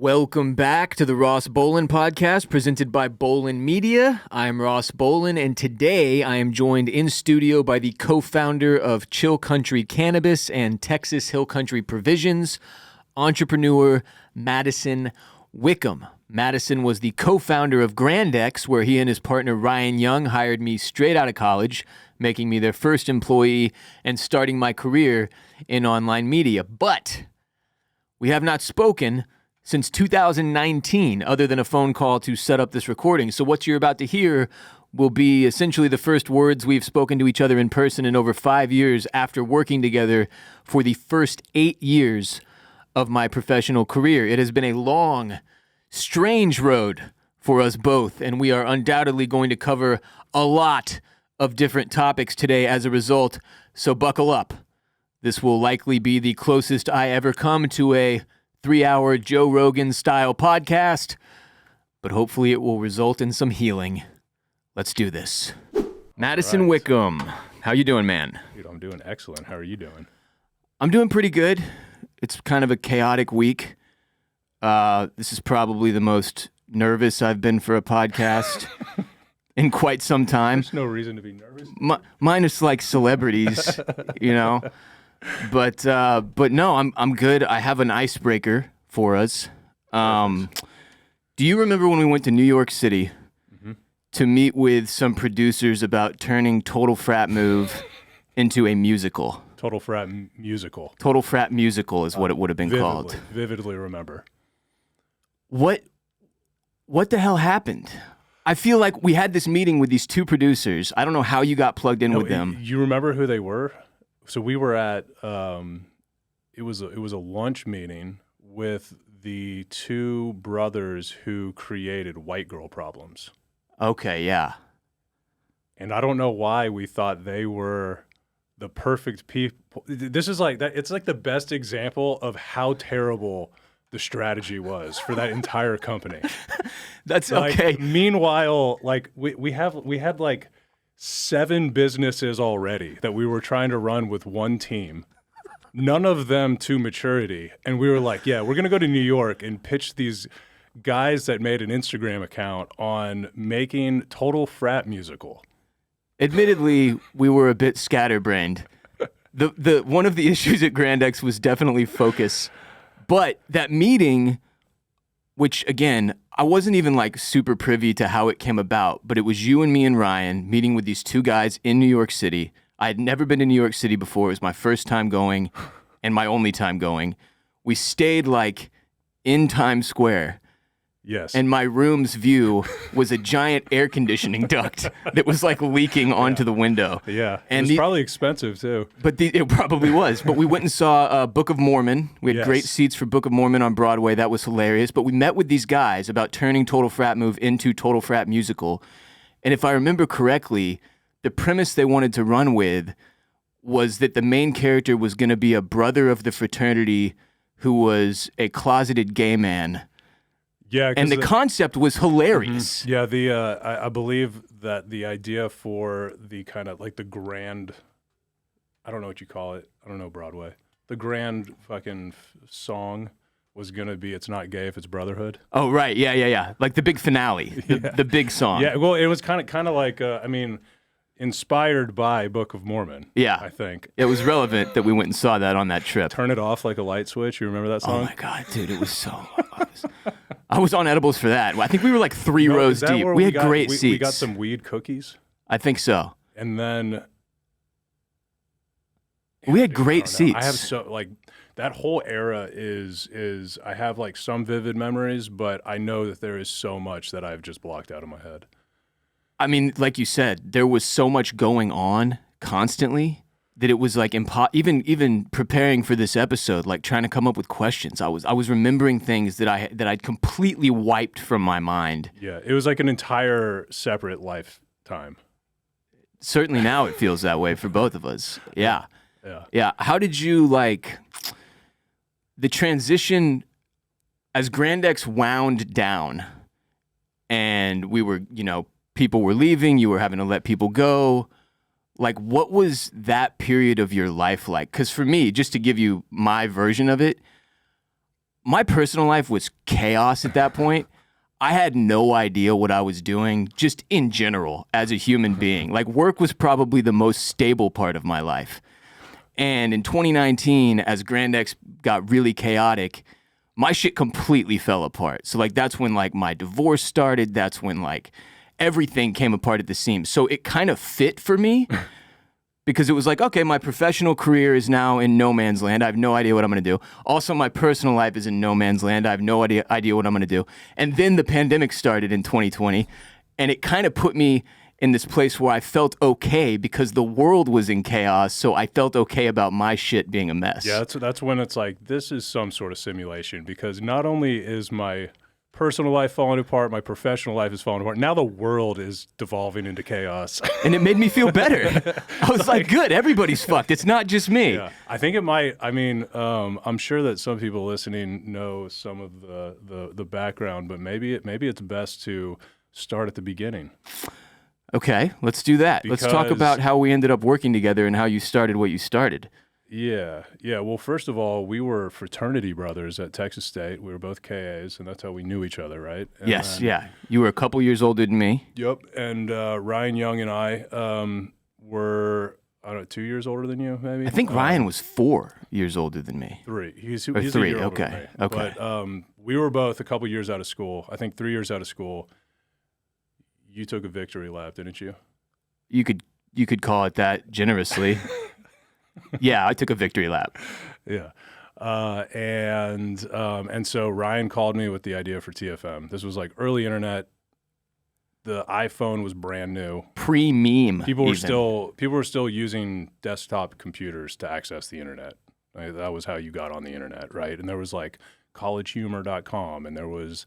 Welcome back to the Ross Bolin podcast presented by Bolin Media. I'm Ross Bolin, and today I am joined in studio by the co-founder of Chill Country Cannabis and Texas Hill Country Provisions, entrepreneur Madison Wickham. Madison was the co-founder of Grandex, where he and his partner Ryan Young hired me straight out of college, making me their first employee and starting my career in online media. But we have not spoken since 2019, other than a phone call to set up this recording. So what you're about to hear will be essentially the first words we've spoken to each other in person in over 5 years after working together for the first 8 years of my professional career. It has been a long, strange road for us both, and we are undoubtedly going to cover a lot of different topics today as a result, so buckle up. This will likely be the closest I ever come to a 3-hour Joe Rogan-style podcast, but hopefully it will result in some healing. Let's do this. Madison Wickham, how you doing, man? Dude, I'm doing excellent. How are you doing? I'm doing pretty good. It's kind of a chaotic week. This is probably the most nervous I've been for a podcast in quite some time. There's no reason to be nervous. Minus like celebrities, you know. But no, I'm good. I have an icebreaker for us. Do you remember when we went to New York City to meet with some producers about turning Total Frat Move into a musical? Total Frat Musical. Total Frat Musical is what it would have been called. Vividly remember. What the hell happened? I feel like we had this meeting with these two producers. I don't know how you got plugged in with them. You remember who they were? So we were at it was a lunch meeting with the two brothers who created White Girl Problems. Okay, yeah. And I don't know why we thought they were the perfect people. This is like that. It's like the best example of how terrible the strategy was for that entire company. That's like, okay. Meanwhile, like we had like 7 businesses already that we were trying to run with one team, none of them to maturity. And we were like, yeah, we're going to go to New York and pitch these guys that made an Instagram account on making Total Frat Musical. Admittedly, we were a bit scatterbrained. The one of the issues at Grandex was definitely focus. But that meeting, which again, I wasn't even like super privy to how it came about, but it was you and me and Ryan meeting with these two guys in New York City. I had never been to New York City before. It was my first time going and my only time going. We stayed like in Times Square. Yes. And my room's view was a giant air conditioning duct that was like leaking onto the window. Yeah. And it was probably expensive too. But it probably was. But we went and saw Book of Mormon. We had great seats for Book of Mormon on Broadway. That was hilarious. But we met with these guys about turning Total Frat Move into Total Frat Musical. And if I remember correctly, the premise they wanted to run with was that the main character was going to be a brother of the fraternity who was a closeted gay man. Yeah, and the concept was hilarious. Mm-hmm. Yeah, I believe that the idea for the kind of like the grand, I don't know what you call it. I don't know Broadway. The grand fucking song was gonna be "It's Not Gay If It's Brotherhood." Oh right, yeah. Like the big finale, the big song. Yeah, well, it was kind of like inspired by Book of Mormon. Yeah, I think it was relevant that we went and saw that on that trip. Turn it off like a light switch. You remember that song? Oh my god, dude, it was so. I was on edibles for that. I think we were like 3 rows deep. We had great seats. We got some weed cookies. I think so. And then we had great seats. I have so like that whole era is I have like some vivid memories, but I know that there is so much that I've just blocked out of my head. I mean, like you said, there was so much going on constantly that it was like even preparing for this episode, like trying to come up with questions. I was remembering things that I'd completely wiped from my mind. Yeah, it was like an entire separate lifetime. Certainly now it feels that way for both of us. Yeah. How did you like the transition as Grandex wound down and we were, people were leaving, you were having to let people go? Like, what was that period of your life like? Because for me, just to give you my version of it, my personal life was chaos at that point. I had no idea what I was doing, just in general, as a human being. Like, work was probably the most stable part of my life. And in 2019, as Grandex got really chaotic, my shit completely fell apart. So, like, that's when, like, my divorce started. That's when, like, everything came apart at the seams. So it kind of fit for me because it was like, okay, my professional career is now in no man's land. I have no idea what I'm going to do. Also, my personal life is in no man's land. I have no idea what I'm going to do. And then the pandemic started in 2020, and it kind of put me in this place where I felt okay because the world was in chaos, so I felt okay about my shit being a mess. Yeah, that's when it's like, this is some sort of simulation, because not only is my personal life falling apart, my professional life is falling apart. Now the world is devolving into chaos. And it made me feel better. I was like, good, everybody's fucked. It's not just me. Yeah, I think it might. I mean, I'm sure that some people listening know some of the background, but maybe it's best to start at the beginning. Okay, let's do that. Let's talk about how we ended up working together and how you started what you started. Yeah. Well, first of all, we were fraternity brothers at Texas State. We were both KAs, and that's how we knew each other, right? And yes, yeah. You were a couple years older than me. Yep. And Ryan Young and I were, I don't know, 2 years older than you, maybe? I think Ryan was 4 years older than me. 3. He's or 3, a year older okay. than me. Okay. But we were both a couple years out of school. I think 3 years out of school. You took a victory lap, didn't you? You could call it that generously. Yeah, I took a victory lap. Yeah. And so Ryan called me with the idea for TFM. This was like early internet. The iPhone was brand new. Pre-meme. People were still using desktop computers to access the internet. Like, that was how you got on the internet, right? And there was like collegehumor.com, and there was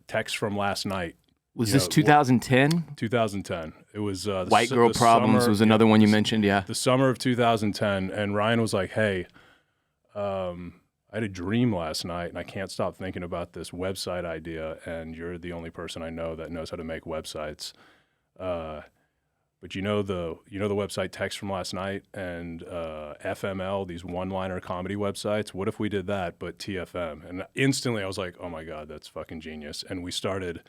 text from last night. Was this 2010? 2010. It was White Girl Problems was another one you mentioned, yeah. The summer of 2010, and Ryan was like, "Hey, I had a dream last night, and I can't stop thinking about this website idea. And you're the only person I know that knows how to make websites. But you know the website Text from Last Night and FML, these one-liner comedy websites. What if we did that, but TFM?" And instantly, I was like, "Oh my God, that's fucking genius!" And we started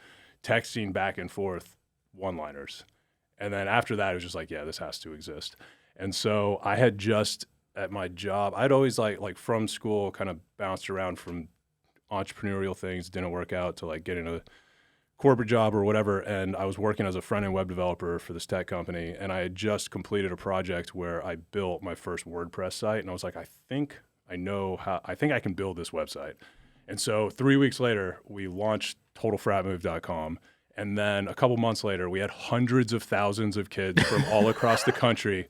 texting back and forth one-liners. And then after that, it was just like, yeah, this has to exist. And so I had just, at my job, I'd always like from school kind of bounced around from entrepreneurial things, didn't work out, to like getting a corporate job or whatever. And I was working as a front-end web developer for this tech company. And I had just completed a project where I built my first WordPress site. And I was like, I think I can build this website. And so 3 weeks later, we launched TotalFratMove.com. And then a couple months later, we had hundreds of thousands of kids from all across the country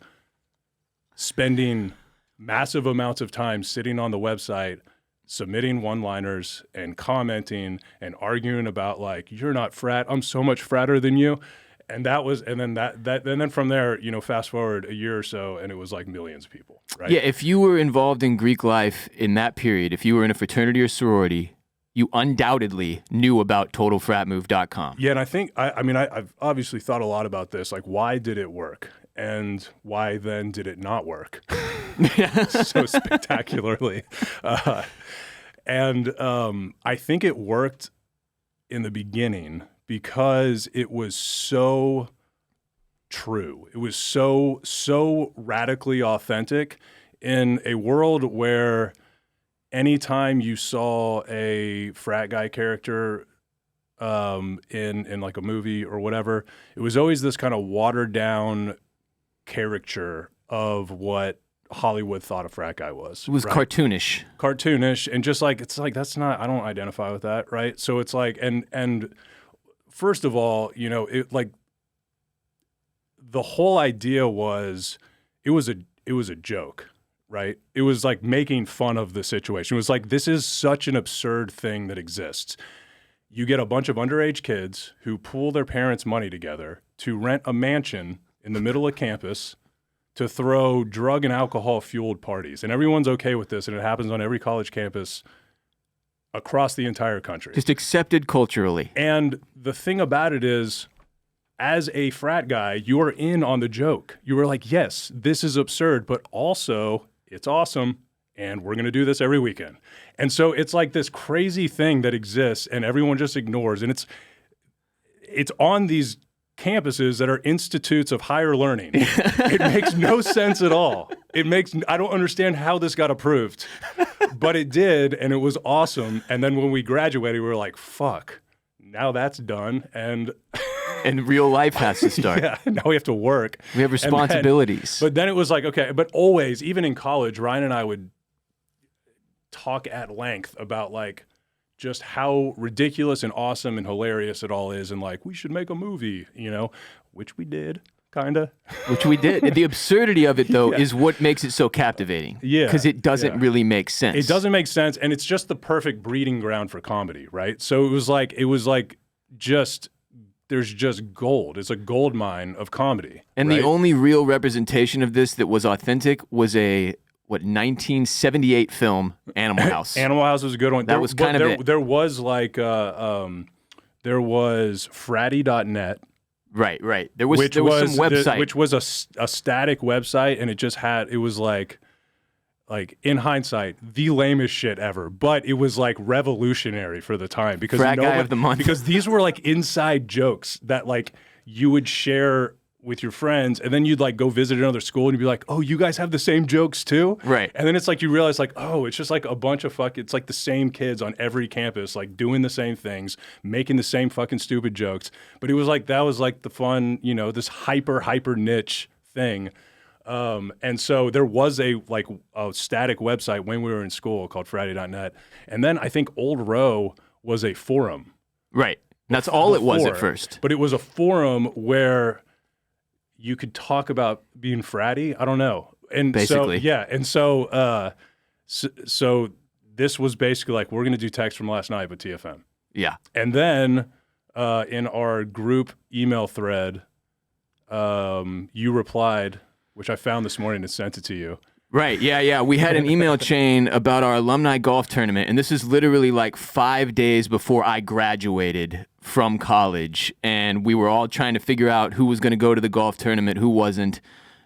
spending massive amounts of time sitting on the website, submitting one-liners and commenting and arguing about, like, you're not frat, I'm so much fratter than you. And then from there, fast forward a year or so, and it was like millions of people, right? Yeah, if you were involved in Greek life in that period, if you were in a fraternity or sorority, you undoubtedly knew about TotalFratMove.com. Yeah, and I think, I've obviously thought a lot about this, like, why did it work? And why then did it not work so spectacularly? I think it worked in the beginning because it was so true. It was so radically authentic in a world where anytime you saw a frat guy character in like a movie or whatever, it was always this kind of watered down caricature of what Hollywood thought a frat guy was. It was right? Cartoonish, and just like, it's like, that's not, I don't identify with that, right? So it's like, and first of all, it like, the whole idea was, it was a joke, right? It was like making fun of the situation. It was like, this is such an absurd thing that exists. You get a bunch of underage kids who pool their parents' money together to rent a mansion in the middle of campus to throw drug and alcohol-fueled parties. And everyone's okay with this, and it happens on every college campus across the entire country. Just accepted culturally. And the thing about it is, as a frat guy, you are in on the joke. You were like, yes, this is absurd, but also it's awesome, and we're going to do this every weekend. And so it's like this crazy thing that exists and everyone just ignores. And it's on these campuses that are institutes of higher learning. It makes no sense at all. I don't understand how this got approved, but it did. And it was awesome. And then when we graduated, we were like, fuck, now that's done. And real life has to start. Yeah, now we have to work. We have responsibilities. But then it was like, okay, but always, even in college, Ryan and I would talk at length about like just how ridiculous and awesome and hilarious it all is, and like we should make a movie, which we did, kind of. Which we did. The absurdity of it, though, is what makes it so captivating. Yeah, because it doesn't really make sense. It doesn't make sense, and it's just the perfect breeding ground for comedy, right? So it was like just. There's just gold. It's a gold mine of comedy. And right? the only real representation of this that was authentic was a 1978 film, Animal House. Animal House was a good one. That was kind of it. There was like there was fratty.net. Right. There was some website. Which was a static website, and it was like in hindsight, the lamest shit ever. But it was like revolutionary for the time because Frat guy of the month. Because these were like inside jokes that like you would share with your friends, and then you'd like go visit another school and you'd be like, oh, you guys have the same jokes too? Right. And then it's like you realize like, oh, it's just like a bunch of it's like the same kids on every campus, like doing the same things, making the same fucking stupid jokes. But it was like, that was like the fun, this hyper niche thing. And so there was a static website when we were in school called fratty.net. And then I think Old Row was a forum. Right. That's all it was at first. But it was a forum where you could talk about being fratty. I don't know. And basically. So this was basically like, we're going to do text from last night with TFM. Yeah. And then in our group email thread, you replied, which I found this morning and sent it to you. Right, yeah. We had an email chain about our alumni golf tournament, and this is literally like 5 days before I graduated from college, and we were all trying to figure out who was going to go to the golf tournament, who wasn't.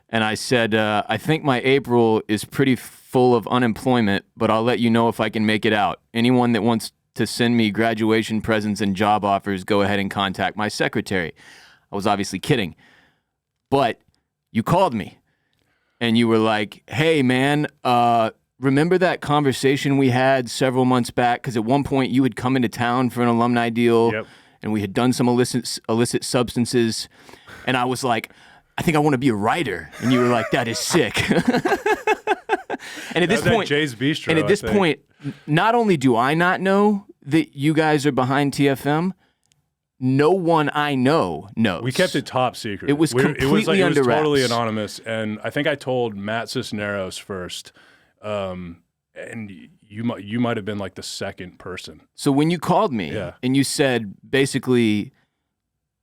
And I said, I think my April is pretty full of unemployment, but I'll let you know if I can make it out. Anyone that wants to send me graduation presents and job offers, go ahead and contact my secretary. I was obviously kidding, but you called me. And you were like, hey, man, remember that conversation we had several months back? Because at one point you had come into town for an alumni deal, yep. And we had done some illicit substances. And I was like, I think I want to be a writer. And you were like, that is sick. And at this point, Jay's Bistro, and at this point, not only do I not know that you guys are behind TFM, no one I know knows. We kept it top secret. It was completely under wraps. It was totally anonymous, and I think I told Matt Cisneros first, and you might have been like the second person. So when you called me and you said basically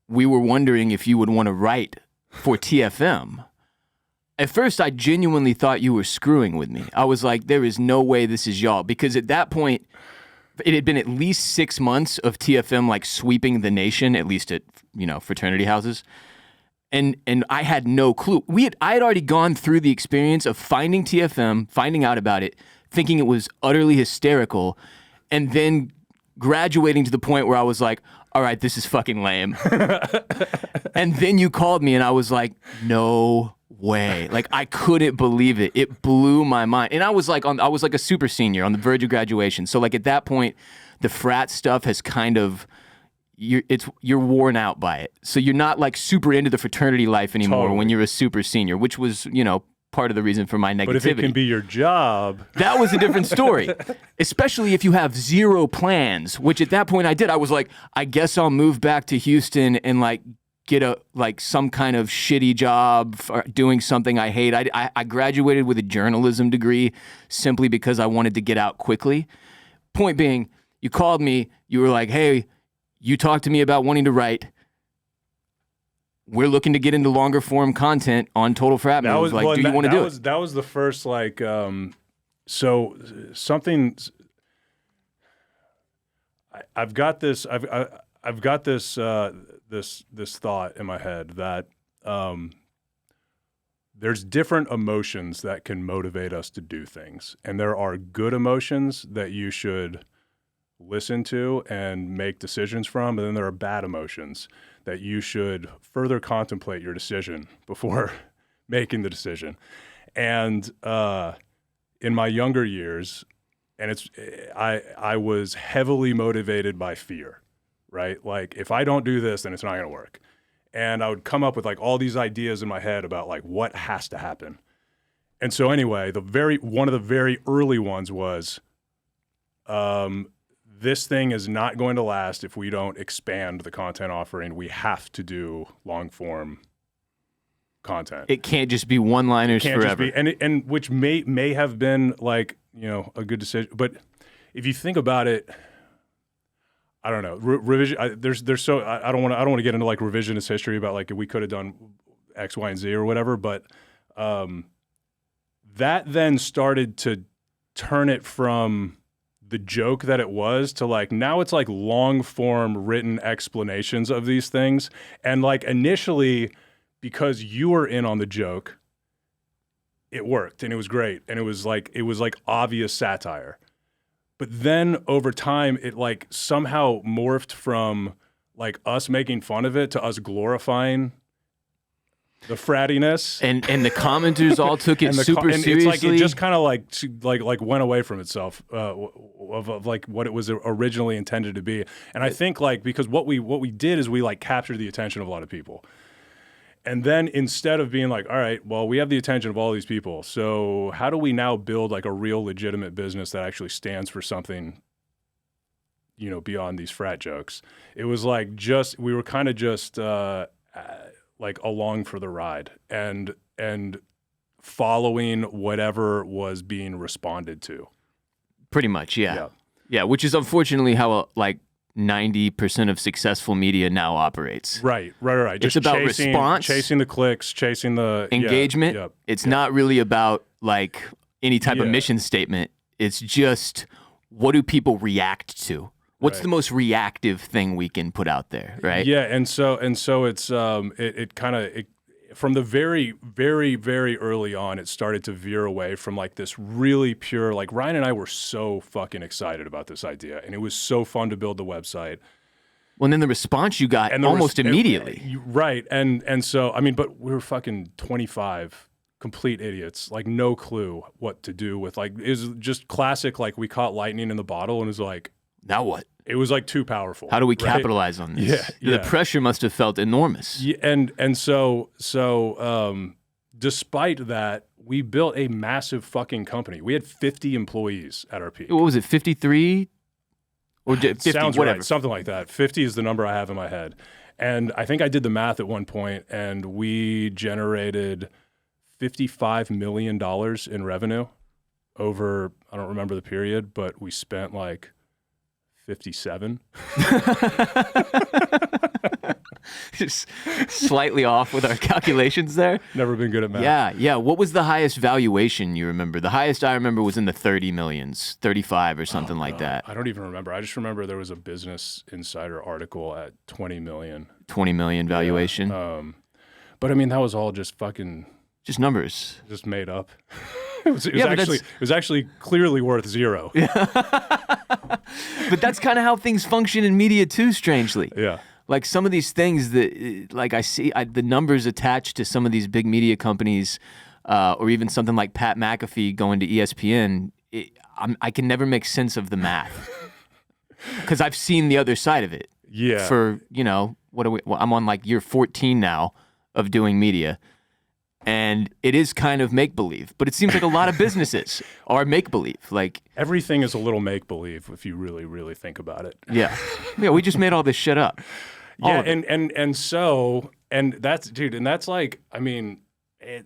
we were wondering if you would want to write for TFM, at first I genuinely thought you were screwing with me. I was like, there is no way this is y'all, because at that point it had been at least 6 months of TFM like sweeping the nation, at least at fraternity houses, and I had no clue. I had already gone through the experience of finding TFM, finding out about it, thinking it was utterly hysterical, and then graduating to the point where I was like, all right, this is fucking lame. And then you called me, and I was like, no way. Like, I couldn't believe it. It blew my mind. And I was like a super senior on the verge of graduation. So like at that point, the frat stuff has kind of, you're worn out by it. So you're not like super into the fraternity life anymore when you're a super senior, which was, part of the reason for my negativity. But if it can be your job, that was a different story. Especially if you have zero plans, which at that point I did. I was like, I guess I'll move back to Houston and like get some kind of shitty job doing something I hate. I graduated with a journalism degree simply because I wanted to get out quickly. Point being, you called me, you were like, hey, you talked to me about wanting to write. We're looking to get into longer form content on Total Frat Move. Do you want to do it? That was the first so something. I've got this. I've got this this thought in my head that there's different emotions that can motivate us to do things. And there are good emotions that you should listen to and make decisions from. And then there are bad emotions that you should further contemplate your decision before making the decision. And in my younger years, and I was heavily motivated by fear, right? Like, if I don't do this, then it's not going to work. And I would come up with like all these ideas in my head about like what has to happen. And so anyway, one of the very early ones was, this thing is not going to last if we don't expand the content offering. We have to do long form content. It can't just be one-liners forever. And which may have been like, you know, a good decision. But if you think about it, I don't know. Revision. I don't want to get into like revisionist history about like we could have done X, Y, and Z or whatever. But that then started to turn it from the joke that it was to like now it's like long form written explanations of these things. And like initially, because you were in on the joke, it worked and it was great and it was like obvious satire. But then over time, it like somehow morphed from like us making fun of it to us glorifying the frattiness. And the commenters all took it super seriously. It's like it just kind of like went away from itself of like what it was originally intended to be. And I think like because what we did is we like captured the attention of a lot of people. And then instead of being like, all right, well, we have the attention of all these people, so how do we now build like a real legitimate business that actually stands for something, you know, beyond these frat jokes? It was like we were kind of just like along for the ride and following whatever was being responded to. Pretty much, yeah. Yeah, which is unfortunately how like 90% of successful media now operates. Right. Just it's about response, chasing the clicks, chasing the engagement. It's not really about like any type of mission statement. It's just what do people react to? What's the most reactive thing we can put out there, right? Yeah, and so it's it kind of from the very, very, very early on, it started to veer away from like this really pure, like Ryan and I were so fucking excited about this idea and it was so fun to build the website. Well, and then the response you got almost immediately. Right. And so, I mean, but we were fucking 25 complete idiots, like no clue what to do with like, it was just classic, like we caught lightning in the bottle and it was like, now what? It was like too powerful. How do we capitalize on this? Yeah. The pressure must have felt enormous. Yeah, and so despite that, we built a massive fucking company. We had 50 employees at our peak. What was it, 53? Or 50, sounds whatever. Right, something like that. 50 is the number I have in my head. And I think I did the math at one point, and we generated $55 million in revenue over, I don't remember the period, but we spent like 57. Just slightly off with our calculations there. Never been good at math. Yeah. What was the highest valuation you remember? The highest I remember was in the 30 millions, 35 or something like that. I don't even remember. I just remember there was a Business Insider article at 20 million. 20 million valuation. Yeah. But I mean, that was all just fucking... Just numbers. Just made up. It was actually clearly worth zero. But that's kind of how things function in media too, strangely. Yeah. Like some of these things that, like I see the numbers attached to some of these big media companies, or even something like Pat McAfee going to ESPN, I can never make sense of the math. Because I've seen the other side of it. Yeah. For, you know, I'm on like year 14 now of doing media. And it is kind of make-believe, but it seems like a lot of businesses are make-believe. Like everything is a little make-believe if you really, really think about it. Yeah, we just made all this shit up. And that's like, I mean,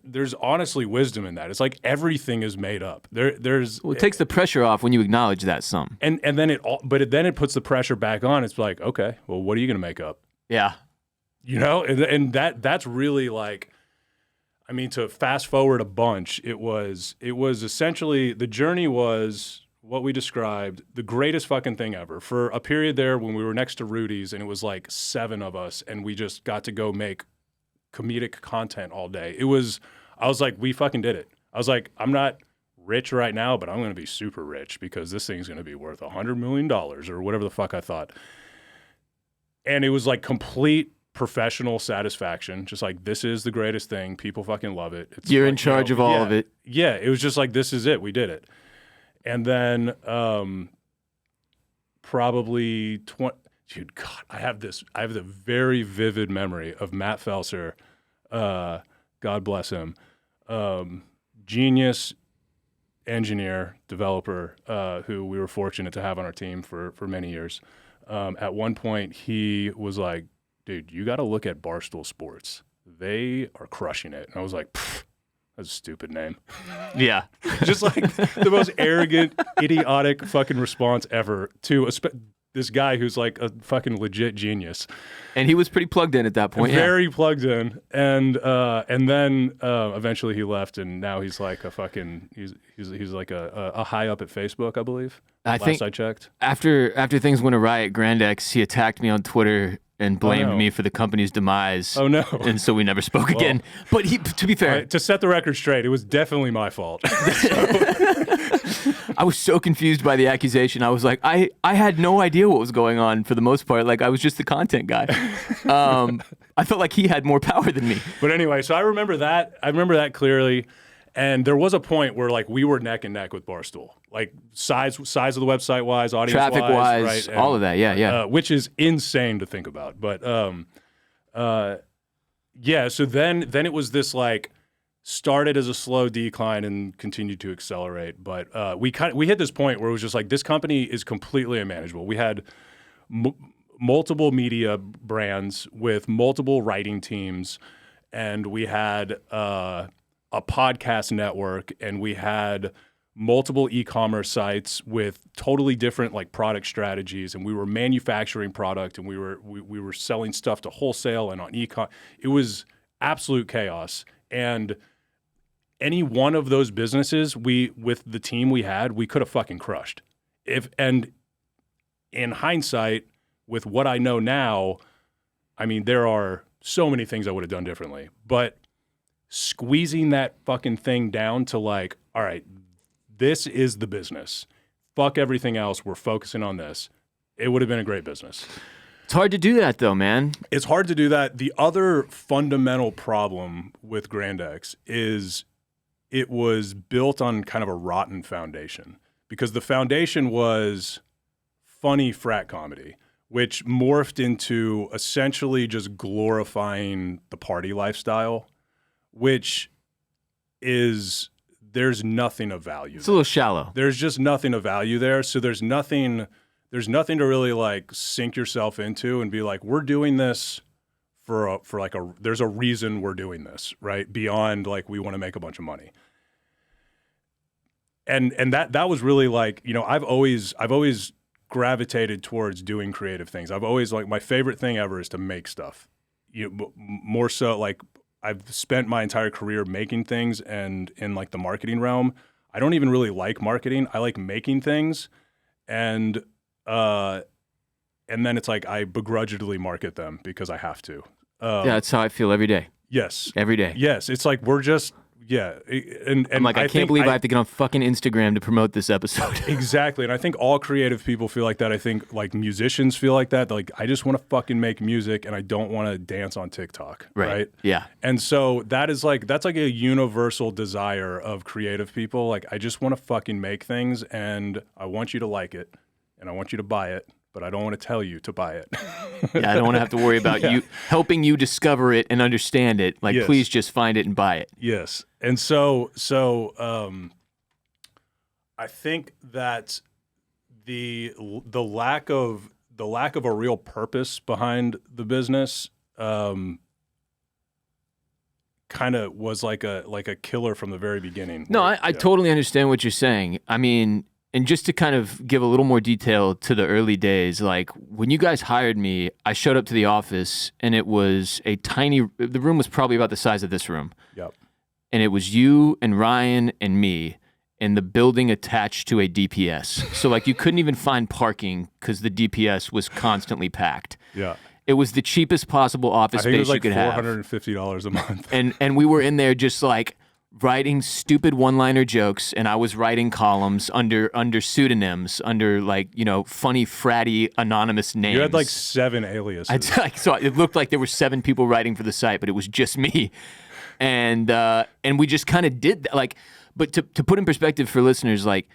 there's honestly wisdom in that. It's like everything is made up. It takes the pressure off when you acknowledge that some. And then it puts the pressure back on. It's like, okay, well, what are you going to make up? Yeah, you know, and that's really like. I mean, to fast forward a bunch, it was essentially, the journey was what we described, the greatest fucking thing ever. For a period there when we were next to Rudy's and it was like 7 of us and we just got to go make comedic content all day. It was I was like, we fucking did it. I was like, I'm not rich right now, but I'm going to be super rich because this thing's going to be worth $100 million or whatever the fuck I thought. And it was like complete professional satisfaction. Just like, this is the greatest thing. People fucking love it. You're like, in charge of all of it. Yeah. It was just like, this is it. We did it. And then probably dude, God, I have the very vivid memory of Matt Felser, God bless him, genius engineer, developer, who we were fortunate to have on our team for many years. At one point, he was like, dude, you got to look at Barstool Sports. They are crushing it. And I was like, that's a stupid name. Yeah. Just like the most arrogant, idiotic fucking response ever to this guy who's like a fucking legit genius. And he was pretty plugged in at that point. Very plugged in. And then eventually he left, and now he's like a fucking he's like a high up at Facebook, I believe. I think I checked. After things went awry at Grandex, he attacked me on Twitter and blamed me for the company's demise. Oh no. And so we never spoke again. But to be fair, to set the record straight, it was definitely my fault. I was so confused by the accusation. I was like, I had no idea what was going on for the most part. Like, I was just the content guy. I felt like he had more power than me. But anyway, so I remember that clearly. And there was a point where like we were neck and neck with Barstool, like size of the website wise, audience traffic wise, right? all of that. Yeah. Which is insane to think about. But yeah. So then it was this like started as a slow decline and continued to accelerate. But we hit this point where it was just like, this company is completely unmanageable. We had multiple media brands with multiple writing teams, and we had a podcast network, and we had multiple e-commerce sites with totally different like product strategies, and we were manufacturing product, and we were selling stuff to wholesale and on e-com. It was absolute chaos. And any one of those businesses, with the team we had, we could have fucking crushed. And in hindsight, with what I know now, I mean, there are so many things I would have done differently, but squeezing that fucking thing down to like, all right, this is the business. Fuck everything else. We're focusing on this. It would have been a great business. It's hard to do that though, man. It's hard to do that. The other fundamental problem with Grandex is it was built on kind of a rotten foundation, because the foundation was funny frat comedy, which morphed into essentially just glorifying the party lifestyle, which is, there's nothing of value. It's a little shallow. There's just nothing of value there. So there's nothing to really like sink yourself into and be like, we're doing this there's a reason we're doing this, right? Beyond like, we want to make a bunch of money. And that was really like, you know, I've always gravitated towards doing creative things. I've always like, my favorite thing ever is to make stuff. More so like, I've spent my entire career making things, and in like the marketing realm, I don't even really like marketing. I like making things, and then it's like I begrudgingly market them because I have to. Yeah, that's how I feel every day. Yes. Every day. Yes. It's like we're just, yeah. And I'm like, I can't believe I have to get on fucking Instagram to promote this episode. Exactly. And I think all creative people feel like that. I think like musicians feel like that. Like, I just want to fucking make music, and I don't want to dance on TikTok. Right. Yeah. And so that's like a universal desire of creative people. Like, I just want to fucking make things, and I want you to like it, and I want you to buy it, but I don't want to tell you to buy it. Yeah, I don't want to have to worry about you helping you discover it and understand it. Like, please just find it and buy it. Yes. And so I think that the lack of a real purpose behind the business kind of was like a killer from the very beginning. No, I totally understand what you're saying. I mean, and just to kind of give a little more detail to the early days, like when you guys hired me, I showed up to the office, and it was the room was probably about the size of this room. Yep. And it was you and Ryan and me, and the building attached to a DPS. So like, you couldn't even find parking because the DPS was constantly packed. Yeah. It was the cheapest possible office space you could have. $450 a month. And we were in there just like writing stupid one-liner jokes, and I was writing columns under pseudonyms, under like, you know, funny fratty anonymous names. You had like 7 aliases. So it looked like there were 7 people writing for the site, but it was just me. And we just kind of did that. Like, but to put in perspective for listeners, like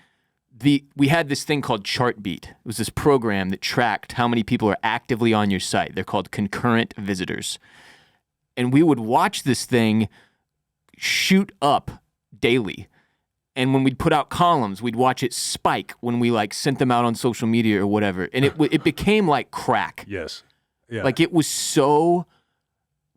we had this thing called Chartbeat. It was this program that tracked how many people are actively on your site. They're called concurrent visitors. And we would watch this thing shoot up daily. And when we'd put out columns, we'd watch it spike when we like sent them out on social media or whatever. And it became like crack. Yes. Yeah. Like it was so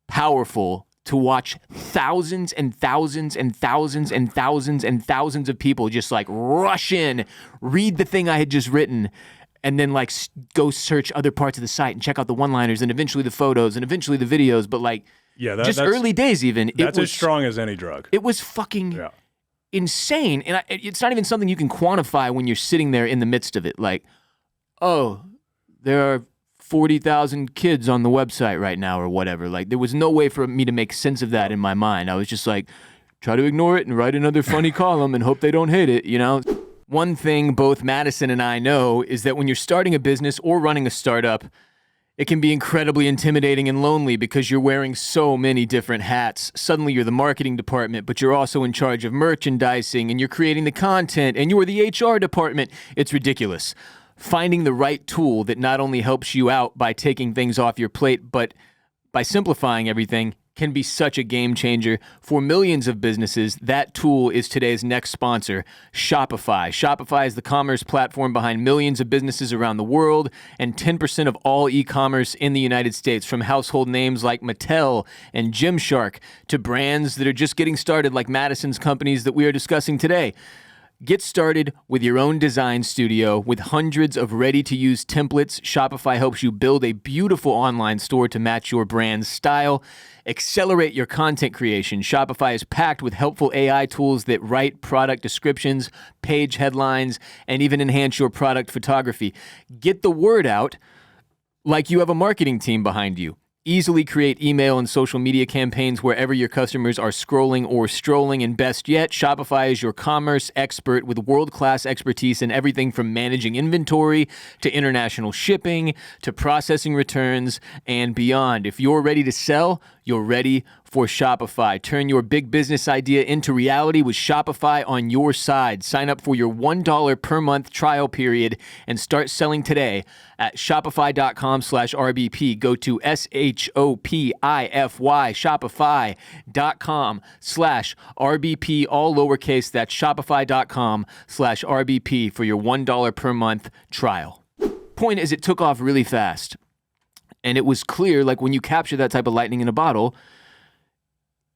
powerful to watch thousands and thousands and thousands and thousands and thousands of people just like rush in, read the thing I had just written, and then like go search other parts of the site and check out the one-liners and eventually the photos and eventually the videos. But like, that's early days even. That's as strong as any drug. It was fucking insane. And it's not even something you can quantify when you're sitting there in the midst of it. Like, oh, there are 40,000 kids on the website right now or whatever. Like, there was no way for me to make sense of that in my mind. I was just like, try to ignore it and write another funny column and hope they don't hate it, you know? One thing both Madison and I know is that when you're starting a business or running a startup, it can be incredibly intimidating and lonely because you're wearing so many different hats. Suddenly you're the marketing department, but you're also in charge of merchandising and you're creating the content and you're the HR department. It's ridiculous. Finding the right tool that not only helps you out by taking things off your plate, but by simplifying everything can be such a game changer for millions of businesses. That tool is today's next sponsor, Shopify. Shopify is the commerce platform behind millions of businesses around the world and 10% of all e-commerce in the United States, from household names like Mattel and Gymshark to brands that are just getting started like Madison's companies that we are discussing today. Get started with your own design studio. With hundreds of ready-to-use templates, Shopify helps you build a beautiful online store to match your brand's style. Accelerate your content creation. Shopify is packed with helpful AI tools that write product descriptions, page headlines, and even enhance your product photography. Get the word out like you have a marketing team behind you. Easily create email and social media campaigns wherever your customers are scrolling or strolling. And best yet, Shopify is your commerce expert with world-class expertise in everything from managing inventory to international shipping to processing returns and beyond. If you're ready to sell, you're ready for Shopify. Turn your big business idea into reality with Shopify on your side. Sign up for your $1 per month trial period and start selling today at shopify.com/RBP. Go to SHOPIFY, shopify.com/RBP, all lowercase. That's shopify.com/RBP for your $1 per month trial. Point is, it took off really fast. And it was clear, like when you capture that type of lightning in a bottle,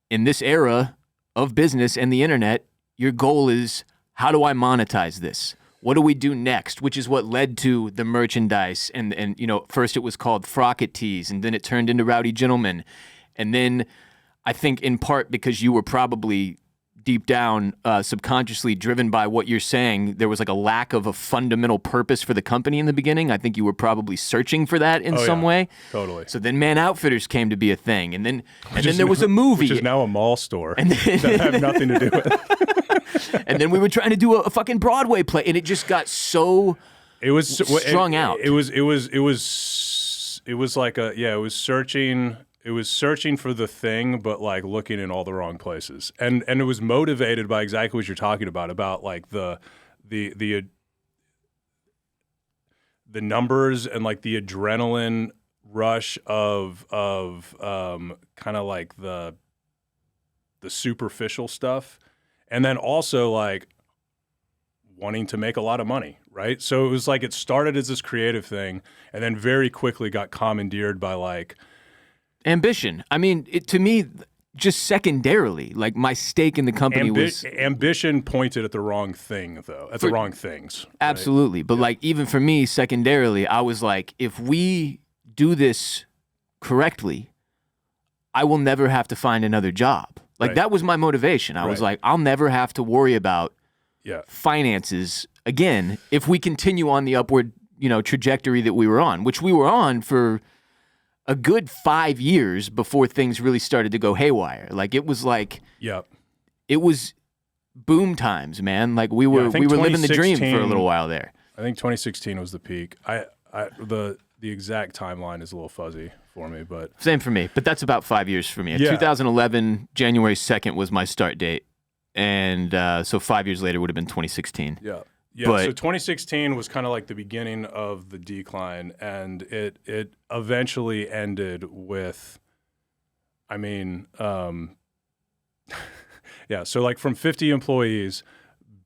in this era of business and the internet, your goal is, how do I monetize this? What do we do next? Which is what led to the merchandise. And you know, first it was called Frocket Tees, and then it turned into Rowdy Gentlemen. And then I think in part because you were probably deep down subconsciously driven by what you're saying, there was like a lack of a fundamental purpose for the company in the beginning. I think you were probably searching for that in some way. Totally. So then Man Outfitters came to be a thing, and then there was a movie, which is now a mall store and then, that have nothing to do with it. And then we were trying to do a fucking Broadway play, and it just got so strung out. It was like it was searching. It was searching for the thing, but like looking in all the wrong places, and it was motivated by exactly what you're talking about like the numbers and like the adrenaline rush of kind of like the superficial stuff, and then also like wanting to make a lot of money, right? So it was like it started as this creative thing, and then very quickly got commandeered by like ambition. I mean, to me, just secondarily, like my stake in the company was ambition pointed at the wrong thing, though, the wrong things. Right? Absolutely, but like even for me, secondarily, I was like, if we do this correctly, I will never have to find another job. Like that was my motivation. I was like, I'll never have to worry about finances again if we continue on the upward, trajectory that we were on, which we were on for a good 5 years before things really started to go haywire. Like it was like, it was boom times, man. Like we were living the dream for a little while there. I think 2016 was the peak. The exact timeline is a little fuzzy for me, but same for me. But that's about 5 years for me. Yeah. 2011, January 2nd was my start date, and so 5 years later would have been 2016. Yeah. But, so 2016 was kind of like the beginning of the decline, and it eventually ended with, yeah. So like from 50 employees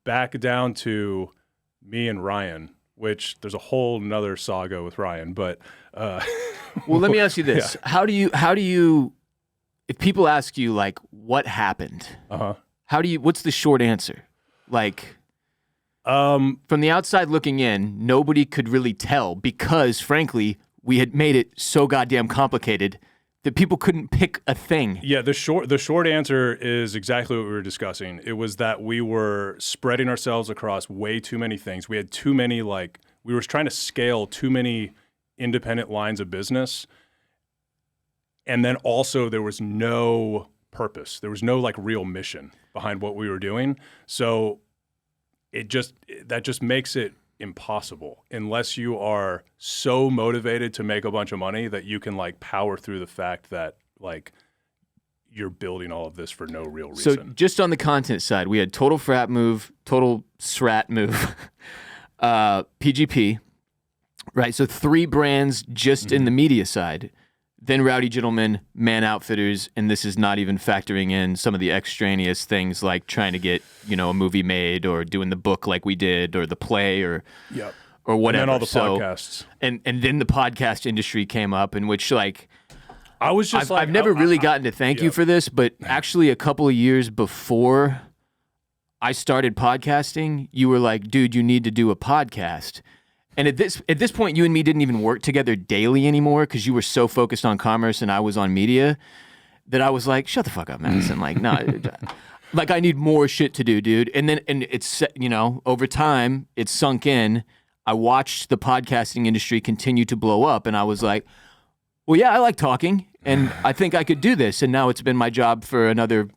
back down to me and Ryan, which there's a whole nother saga with Ryan, but well, let me ask you this: Yeah. How do you, if people ask you like what happened, what's the short answer? Like, from the outside looking in, nobody could really tell because, frankly, we had made it so goddamn complicated that people couldn't pick a thing. Yeah, the short answer is exactly what we were discussing. It was that we were spreading ourselves across way too many things. We had too many, we were trying to scale too many independent lines of business. And then also there was no purpose. There was no real mission behind what we were doing. So that just makes it impossible unless you are so motivated to make a bunch of money that you can power through the fact that you're building all of this for no real reason. So just on the content side, we had total frat move, total SRAT move, PGP, right? So 3 brands just in the media side. Then Rowdy Gentlemen, Man Outfitters, and this is not even factoring in some of the extraneous things like trying to get, a movie made or doing the book like we did or the play or whatever. And then all the podcasts. And then the podcast industry came up in which I was just I've never really gotten to thank you for this, but actually a couple of years before I started podcasting, you were like, dude, you need to do a podcast. And at this point, you and me didn't even work together daily anymore because you were so focused on commerce and I was on media that I was like, shut the fuck up, Madison. I need more shit to do, dude. And it's, over time, it sunk in. I watched the podcasting industry continue to blow up and I was like, well, yeah, I like talking and I think I could do this. And now it's been my job for another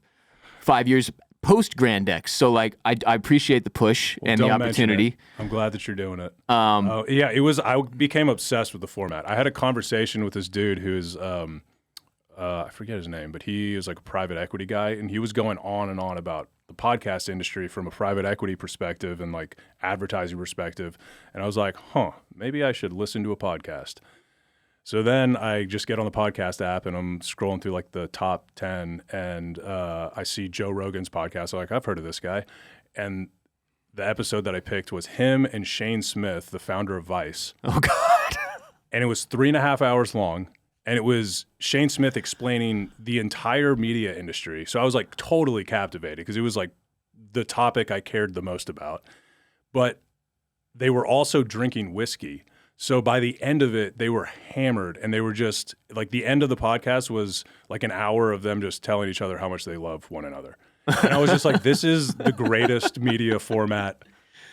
5 years post Grandex. So I appreciate the push and the opportunity. I'm glad that you're doing it. I became obsessed with the format. I had a conversation with this dude who's I forget his name, but he is a private equity guy, and he was going on and on about the podcast industry from a private equity perspective and advertising perspective. And I was like, maybe I should listen to a podcast. So then I just get on the podcast app and I'm scrolling through the top 10 and I see Joe Rogan's podcast. I'm like, I've heard of this guy. And the episode that I picked was him and Shane Smith, the founder of Vice. Oh, God. And it was 3.5 hours long. And it was Shane Smith explaining the entire media industry. So I was totally captivated because it was the topic I cared the most about. But they were also drinking whiskey. So by the end of it, they were hammered and they were just the end of the podcast was an hour of them just telling each other how much they love one another. And I was just this is the greatest media format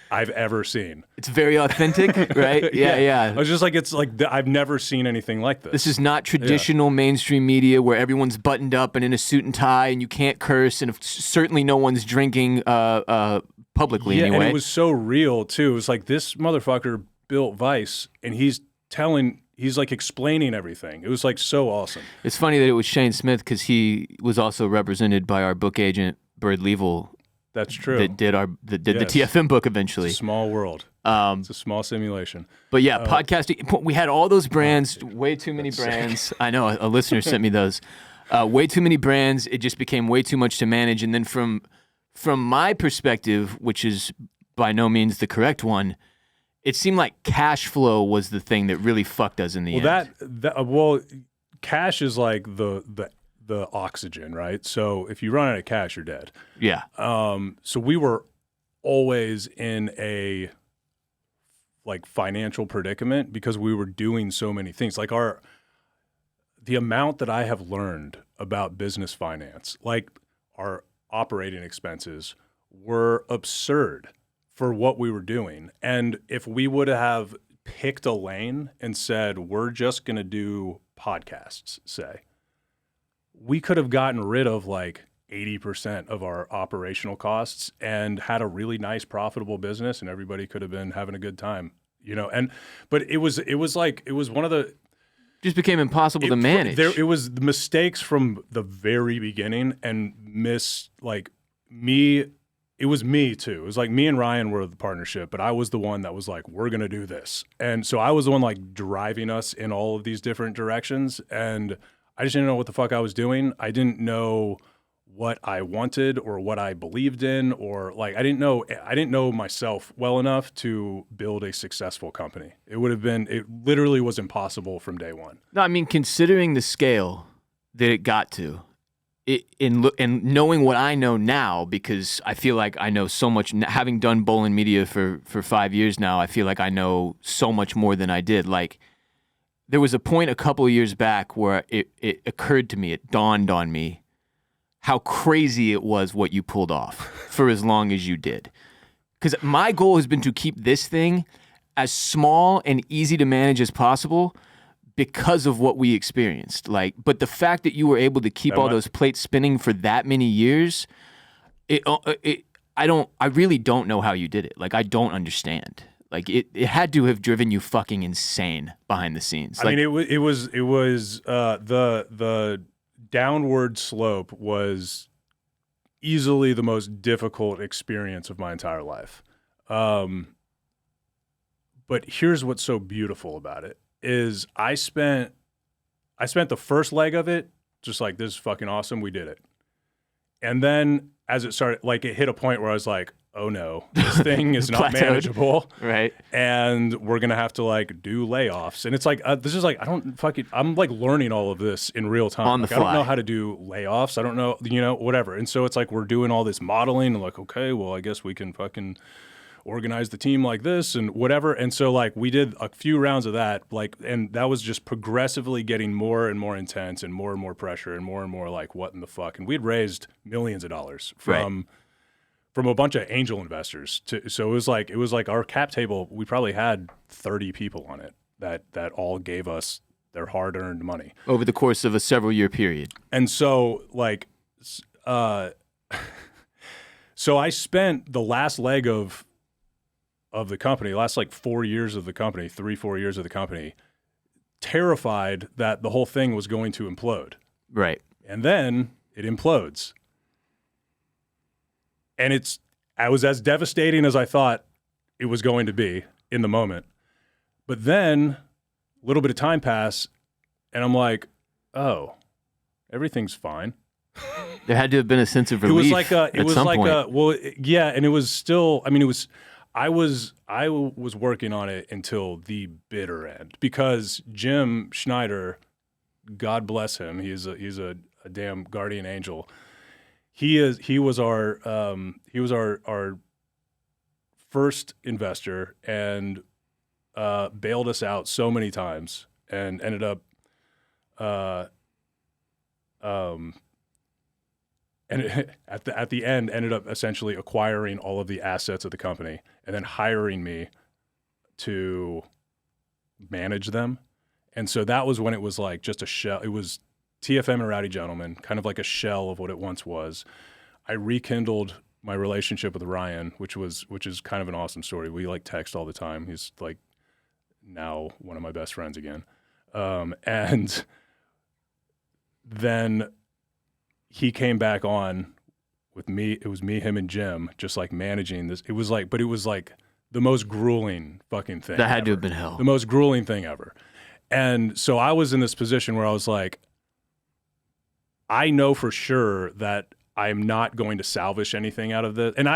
I've ever seen. It's very authentic, right? Yeah. I was just I've never seen anything like this. This is not traditional mainstream media where everyone's buttoned up and in a suit and tie and you can't curse and certainly no one's drinking publicly anyway. And it was so real too. It was this motherfucker built Vice and he's explaining everything. It was so awesome. It's funny that it was Shane Smith because he was also represented by our book agent, Bird Leeville. That's true. That did the TFM book eventually. It's a small world. It's a small simulation. But yeah, podcasting, we had all those brands, way too many brands. I know, a listener sent me those. Way too many brands. It just became way too much to manage. And then from my perspective, which is by no means the correct one, it seemed like cash flow was the thing that really fucked us in the end. Cash is the oxygen, right? So if you run out of cash, you're dead. Yeah. So we were always in a financial predicament because we were doing so many things. The amount that I have learned about business finance, our operating expenses were absurd for what we were doing. And if we would have picked a lane and said, we're just going to do podcasts, say, we could have gotten rid of 80% of our operational costs and had a really nice profitable business, and everybody could have been having a good time, but it was one of the, just became impossible to manage. It was the mistakes from the very beginning, and me. It was me too. It was like me and Ryan were the partnership, but I was the one that was like, we're going to do this. And so I was the one like driving us in all of these different directions. And I just didn't know what the fuck I was doing. I didn't know what I wanted or what I believed in, or like, I didn't know myself well enough to build a successful company. It literally was impossible from day one. No, I mean, considering the scale that it got to, and knowing what I know now, because I feel like I know so much, having done Bolin Media for 5 years now, I feel like I know so much more than I did. Like, there was a point a couple of years back where it occurred to me, it dawned on me how crazy it was what you pulled off for as long as you did. Because my goal has been to keep this thing as small and easy to manage as possible, because of what we experienced. But the fact that you were able to keep all those plates spinning for that many years, I really don't know how you did it. Like, I don't understand. Like, it had to have driven you fucking insane behind the scenes. I mean, it was the downward slope was easily the most difficult experience of my entire life. But here's what's so beautiful about it. Is I spent the first leg of it just like, this is fucking awesome, we did it. And then as it started, like, it hit a point where I was like, oh no, this thing is not manageable. Right. And we're going to have to like do layoffs. And it's like, this is like, I'm like learning all of this in real time. On the fly. I don't know how to do layoffs. I don't know, whatever. And so it's like, we're doing all this modeling and like, okay, well, I guess we can fucking organize the team like this and whatever. And so like we did a few rounds of that, like, and that was just progressively getting more and more intense and more pressure and more like, what in the fuck? And we'd raised millions of dollars from a bunch of angel investors. So it was like our cap table, we probably had 30 people on it that all gave us their hard-earned money over the course of a several-year period. And so like, so I spent the last leg of the company, last like 4 years of the company, 3-4 years of the company, terrified that the whole thing was going to implode. Right. And then it implodes. And I was as devastating as I thought it was going to be in the moment. But then a little bit of time passed and I'm like, oh, everything's fine. There had to have been a sense of relief. And it was still, I mean, I was working on it until the bitter end because Jim Schneider, God bless him, he's a damn guardian angel. He was our first investor and bailed us out so many times and ended up and at the end ended up essentially acquiring all of the assets of the company and then hiring me to manage them. And so that was when it was like just a shell. It was TFM and Rowdy Gentlemen, kind of like a shell of what it once was. I rekindled my relationship with Ryan, which is kind of an awesome story. We like text all the time. He's like now one of my best friends again. And then he came back on with me. It was me, him, and Jim, just like managing this. It was like the most grueling fucking thing. That had to have been hell. The most grueling thing ever. And so I was in this position where I was like, I know for sure that I'm not going to salvage anything out of this. And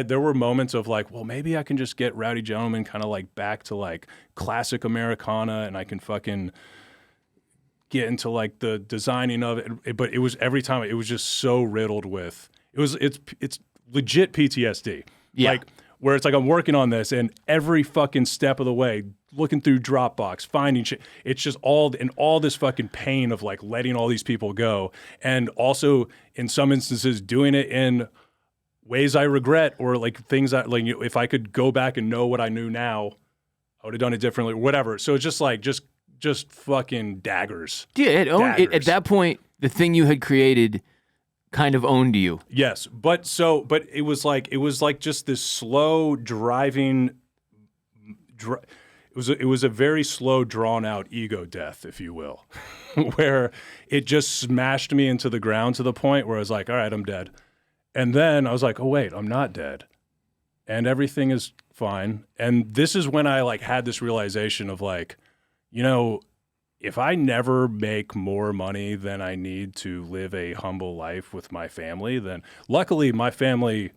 there were moments of like, well, maybe I can just get Rowdy Gentlemen kind of like back to like classic Americana and I can fucking get into like the designing of it. But it was every time it was just so riddled with, it's legit PTSD. Yeah. Like where it's like, I'm working on this and every fucking step of the way, looking through Dropbox, finding shit. It's just all this fucking pain of like letting all these people go. And also in some instances doing it in ways I regret or like things that like, if I could go back and know what I knew now, I would have done it differently or whatever. So it's just like, just fucking daggers. Yeah, at that point, the thing you had created kind of owned you. Yes, but it was like just this slow driving. It was a very slow, drawn out ego death, if you will, where it just smashed me into the ground to the point where I was like, all right, I'm dead. And then I was like, oh wait, I'm not dead, and everything is fine. And this is when I like had this realization of like, you know, if I never make more money than I need to live a humble life with my family, then luckily my family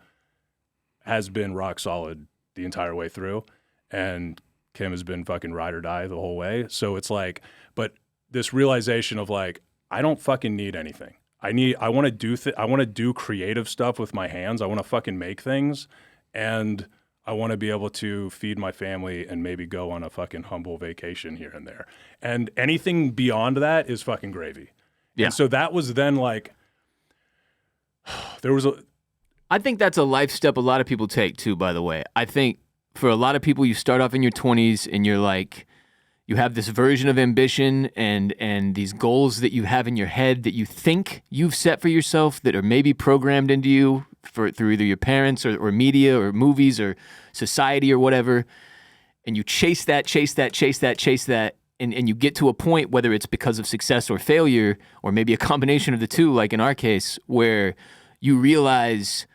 has been rock solid the entire way through. And Kim has been fucking ride or die the whole way. So it's like, but this realization of like, I don't fucking need anything. I want to do creative stuff with my hands. I want to fucking make things. And I want to be able to feed my family and maybe go on a fucking humble vacation here and there. And anything beyond that is fucking gravy. Yeah. And so that was then like, I think that's a life step a lot of people take too, by the way. I think for a lot of people, you start off in your 20s and you're like, you have this version of ambition and these goals that you have in your head that you think you've set for yourself that are maybe programmed into you through either your parents or media or movies or society or whatever. And you chase that, and you get to a point, whether it's because of success or failure, or maybe a combination of the two, like in our case, where you realize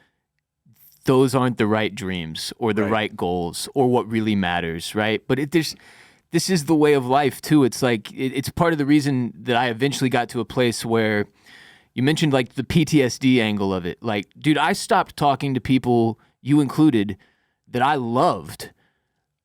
those aren't the right dreams or the right goals or what really matters, right? But this is the way of life too. It's like, it's part of the reason that I eventually got to a place where you mentioned like the PTSD angle of it. Like, dude, I stopped talking to people, you included, that I loved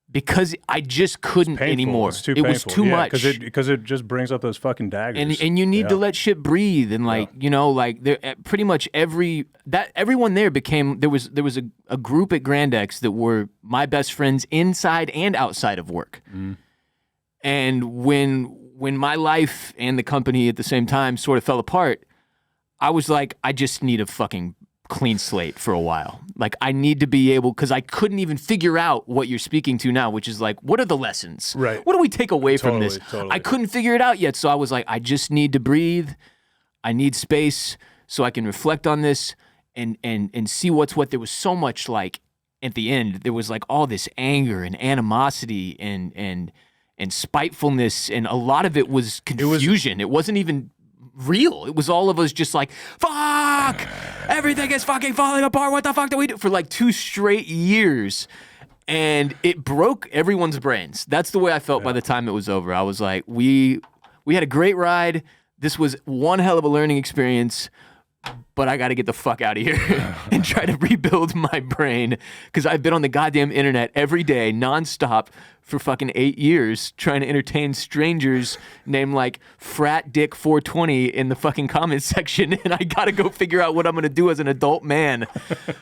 because I just couldn't anymore. It was too much. Because it just brings up those fucking daggers. And you need to let shit breathe. And like, you know, like pretty much everyone there became, there was a group at Grandex that were my best friends inside and outside of work. Mm. And when my life and the company at the same time sort of fell apart, I was like, I just need a fucking clean slate for a while. Like, I need to be able, because I couldn't even figure out what you're speaking to now, which is like, what are the lessons? Right. What do we take away from this? Totally. I couldn't figure it out yet. So I was like, I just need to breathe. I need space so I can reflect on this and see what's what. There was so much, like, at the end, there was like all this anger and animosity and spitefulness, and a lot of it was confusion. It wasn't even real. It was all of us just like, fuck, everything is fucking falling apart. What the fuck do we do? For like 2 straight years. And it broke everyone's brains. That's the way I felt by the time it was over. I was like, we had a great ride. This was one hell of a learning experience, but I got to get the fuck out of here and try to rebuild my brain, because I've been on the goddamn internet every day, nonstop, for fucking 8 years, trying to entertain strangers named like Frat Dick 420 in the fucking comments section, and I got to go figure out what I'm going to do as an adult man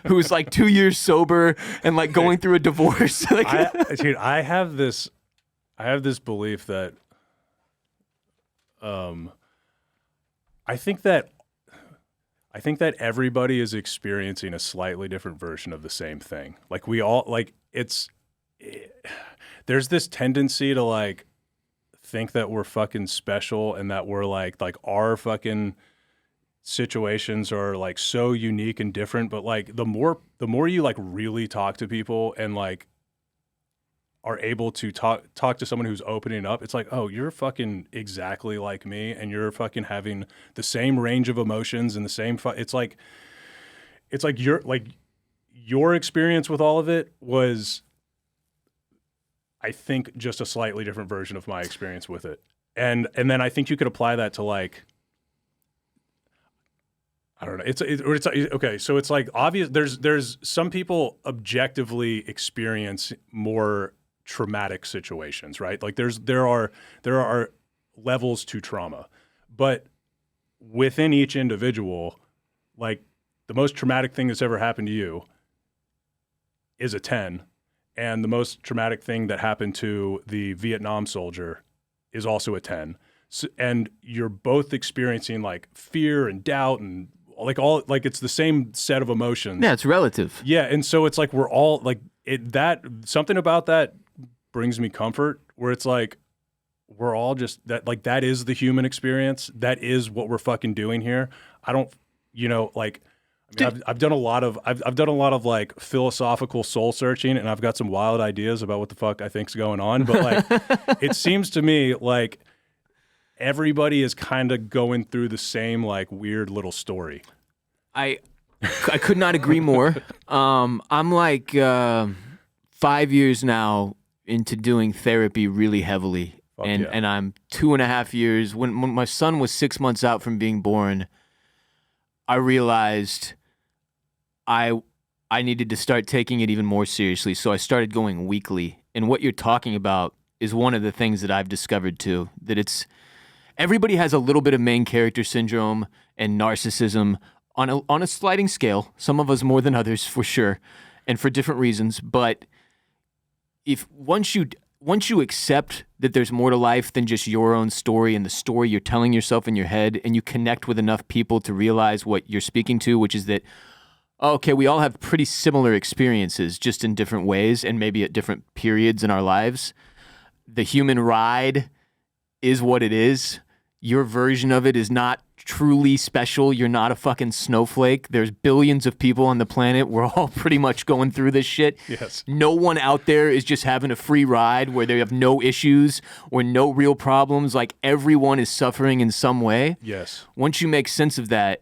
who's like 2 years sober and like going through a divorce. Like, I have this belief that I think that everybody is experiencing a slightly different version of the same thing. Like, we all, like, there's this tendency to like think that we're fucking special and that we're like our fucking situations are like so unique and different. But like the more you like really talk to people and like are able to talk to someone who's opening up, it's like, oh, you're fucking exactly like me, and you're fucking having the same range of emotions and the same it's like your experience with all of it was, I think, just a slightly different version of my experience with it. And then I think you could apply that to like, I don't know. It's okay. So it's like obvious. There's some people objectively experience more traumatic situations, right? Like there are levels to trauma, but within each individual, like the most traumatic thing that's ever happened to you is a 10, and the most traumatic thing that happened to the Vietnam soldier is also a 10. So, and you're both experiencing like fear and doubt and like all, like it's the same set of emotions. Yeah, it's relative. Yeah, and so it's like we're all like that. Something about that brings me comfort, where it's like we're all just that. Like that is the human experience. That is what we're fucking doing here. I don't you know, like, I mean, I've done a lot of like philosophical soul searching, and I've got some wild ideas about what the fuck I think's going on. But like, it seems to me like everybody is kind of going through the same like weird little story. I could not agree more. I'm like 5 years now into doing therapy really heavily. And I'm 2.5 years. When my son was 6 months out from being born, I realized I needed to start taking it even more seriously. So I started going weekly. And what you're talking about is one of the things that I've discovered too, that everybody has a little bit of main character syndrome and narcissism on a sliding scale. Some of us more than others, for sure, and for different reasons. But if once you accept that there's more to life than just your own story and the story you're telling yourself in your head, and you connect with enough people to realize what you're speaking to, which is that, okay, we all have pretty similar experiences, just in different ways and maybe at different periods in our lives. The human ride is what it is. Your version of it is not truly special. You're not a fucking snowflake. There's billions of people on the planet. We're all pretty much going through this shit. Yes. No one out there is just having a free ride where they have no issues or no real problems. Like, everyone is suffering in some way. Yes. Once you make sense of that,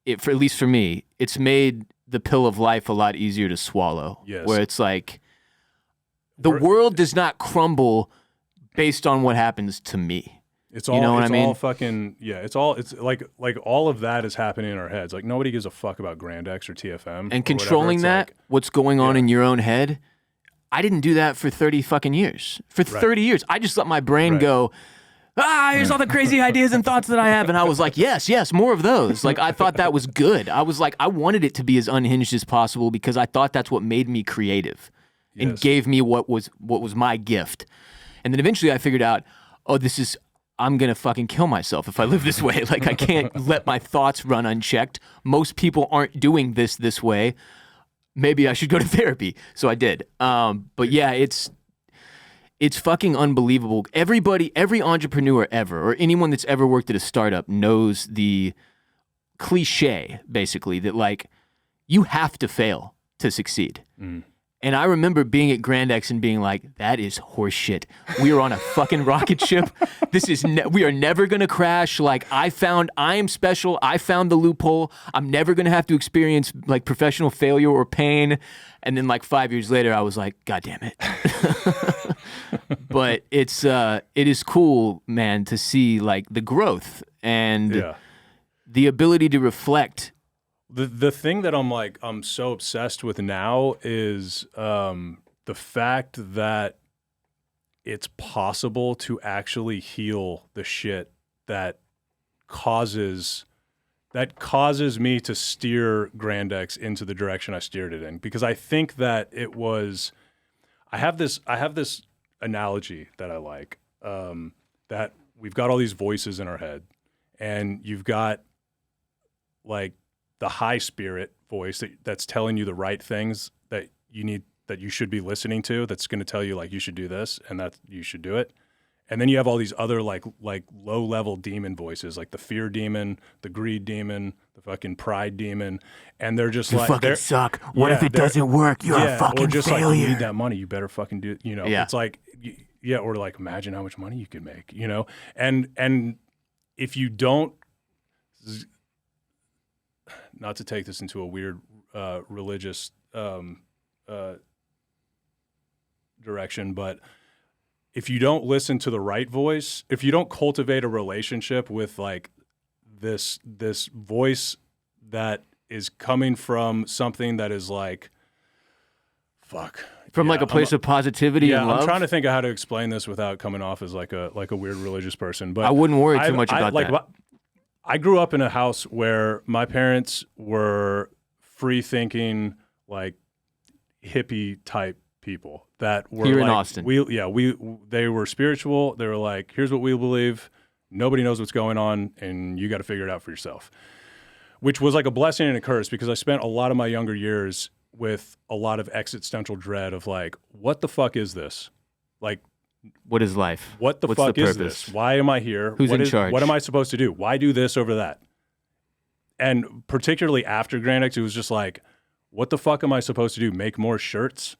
at least for me, it's made the pill of life a lot easier to swallow. Yes. Where it's like, the world does not crumble based on what happens to me. It's all, all fucking, yeah, it's like all of that is happening in our heads. Like, nobody gives a fuck about Grandex or TFM. And controlling that, like, what's going on in your own head, I didn't do that for 30 fucking years. For 30 years, I just let my brain go, here's all the crazy ideas and thoughts that I have. And I was like, yes, more of those. Like, I thought that was good. I was like, I wanted it to be as unhinged as possible because I thought that's what made me creative and gave me what was my gift. And then eventually I figured out, I'm going to fucking kill myself if I live this way. Like, I can't let my thoughts run unchecked. Most people aren't doing this way. Maybe I should go to therapy. So I did. But yeah, it's fucking unbelievable. Every entrepreneur ever, or anyone that's ever worked at a startup, knows the cliche, basically, that like, you have to fail to succeed. Mm. And I remember being at Grandex and being like, that is horseshit. We are on a fucking rocket ship. We are never going to crash. Like, I am special. I found the loophole. I'm never going to have to experience like professional failure or pain. And then like 5 years later, I was like, God damn it. But it is cool, man, to see like the growth and the ability to reflect. The thing that I'm so obsessed with now is the fact that it's possible to actually heal the shit that causes me to steer Grandex into the direction I steered it in. Because I think that I have this analogy that I like, that we've got all these voices in our head, and you've got like the high spirit voice that's telling you the right things that you should be listening to, that's going to tell you like you should do this and that you should do it. And then you have all these other like low level demon voices, like the fear demon, the greed demon, the fucking pride demon, and they're just like, fucking suck. What if it doesn't work? You're a fucking or just failure. Like, you need that money, you better fucking do it. You know, it's like, or like, imagine how much money you could make, you know? And if you don't, not to take this into a weird religious direction, but if you don't listen to the right voice, if you don't cultivate a relationship with like this voice that is coming from something that is like, fuck. From like a place of positivity and love? I'm trying to think of how to explain this without coming off as like a weird religious person. But I wouldn't worry too much about that. I grew up in a house where my parents were free-thinking, like hippie type people that were here like, in Austin. They were spiritual. They were like, here's what we believe. Nobody knows what's going on, and you got to figure it out for yourself. Which was like a blessing and a curse, because I spent a lot of my younger years with a lot of existential dread of like, what the fuck is this? Like, what is life? What the fuck is this? Why am I here? Who's in charge? What am I supposed to do? Why do this over that? And particularly after Grandex, it was just like, what the fuck am I supposed to do? Make more shirts?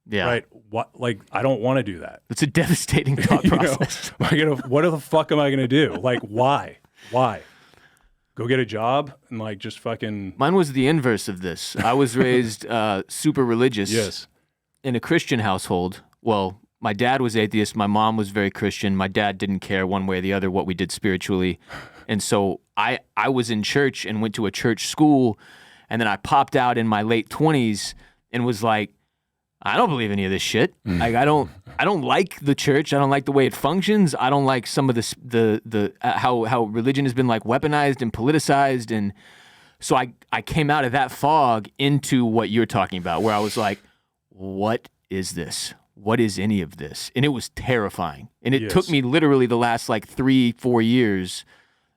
Yeah. Right? What? Like, I don't want to do that. It's a devastating thought process. What the fuck am I going to do? Like, why? Why? Go get a job and like just fucking... Mine was the inverse of this. I was raised super religious. Yes. In a Christian household. Well, my dad was atheist. My mom was very Christian. My dad didn't care one way or the other what we did spiritually. And so I was in church and went to a church school, and then I popped out in my late 20s and was like, I don't believe any of this shit. Like I don't like the church. I don't like the way it functions. I don't like some of the how religion has been like weaponized and politicized. And so I came out of that fog into what you're talking about, where I was like, what is this? What is any of this? And it was terrifying. And it took me literally the last like 3-4 years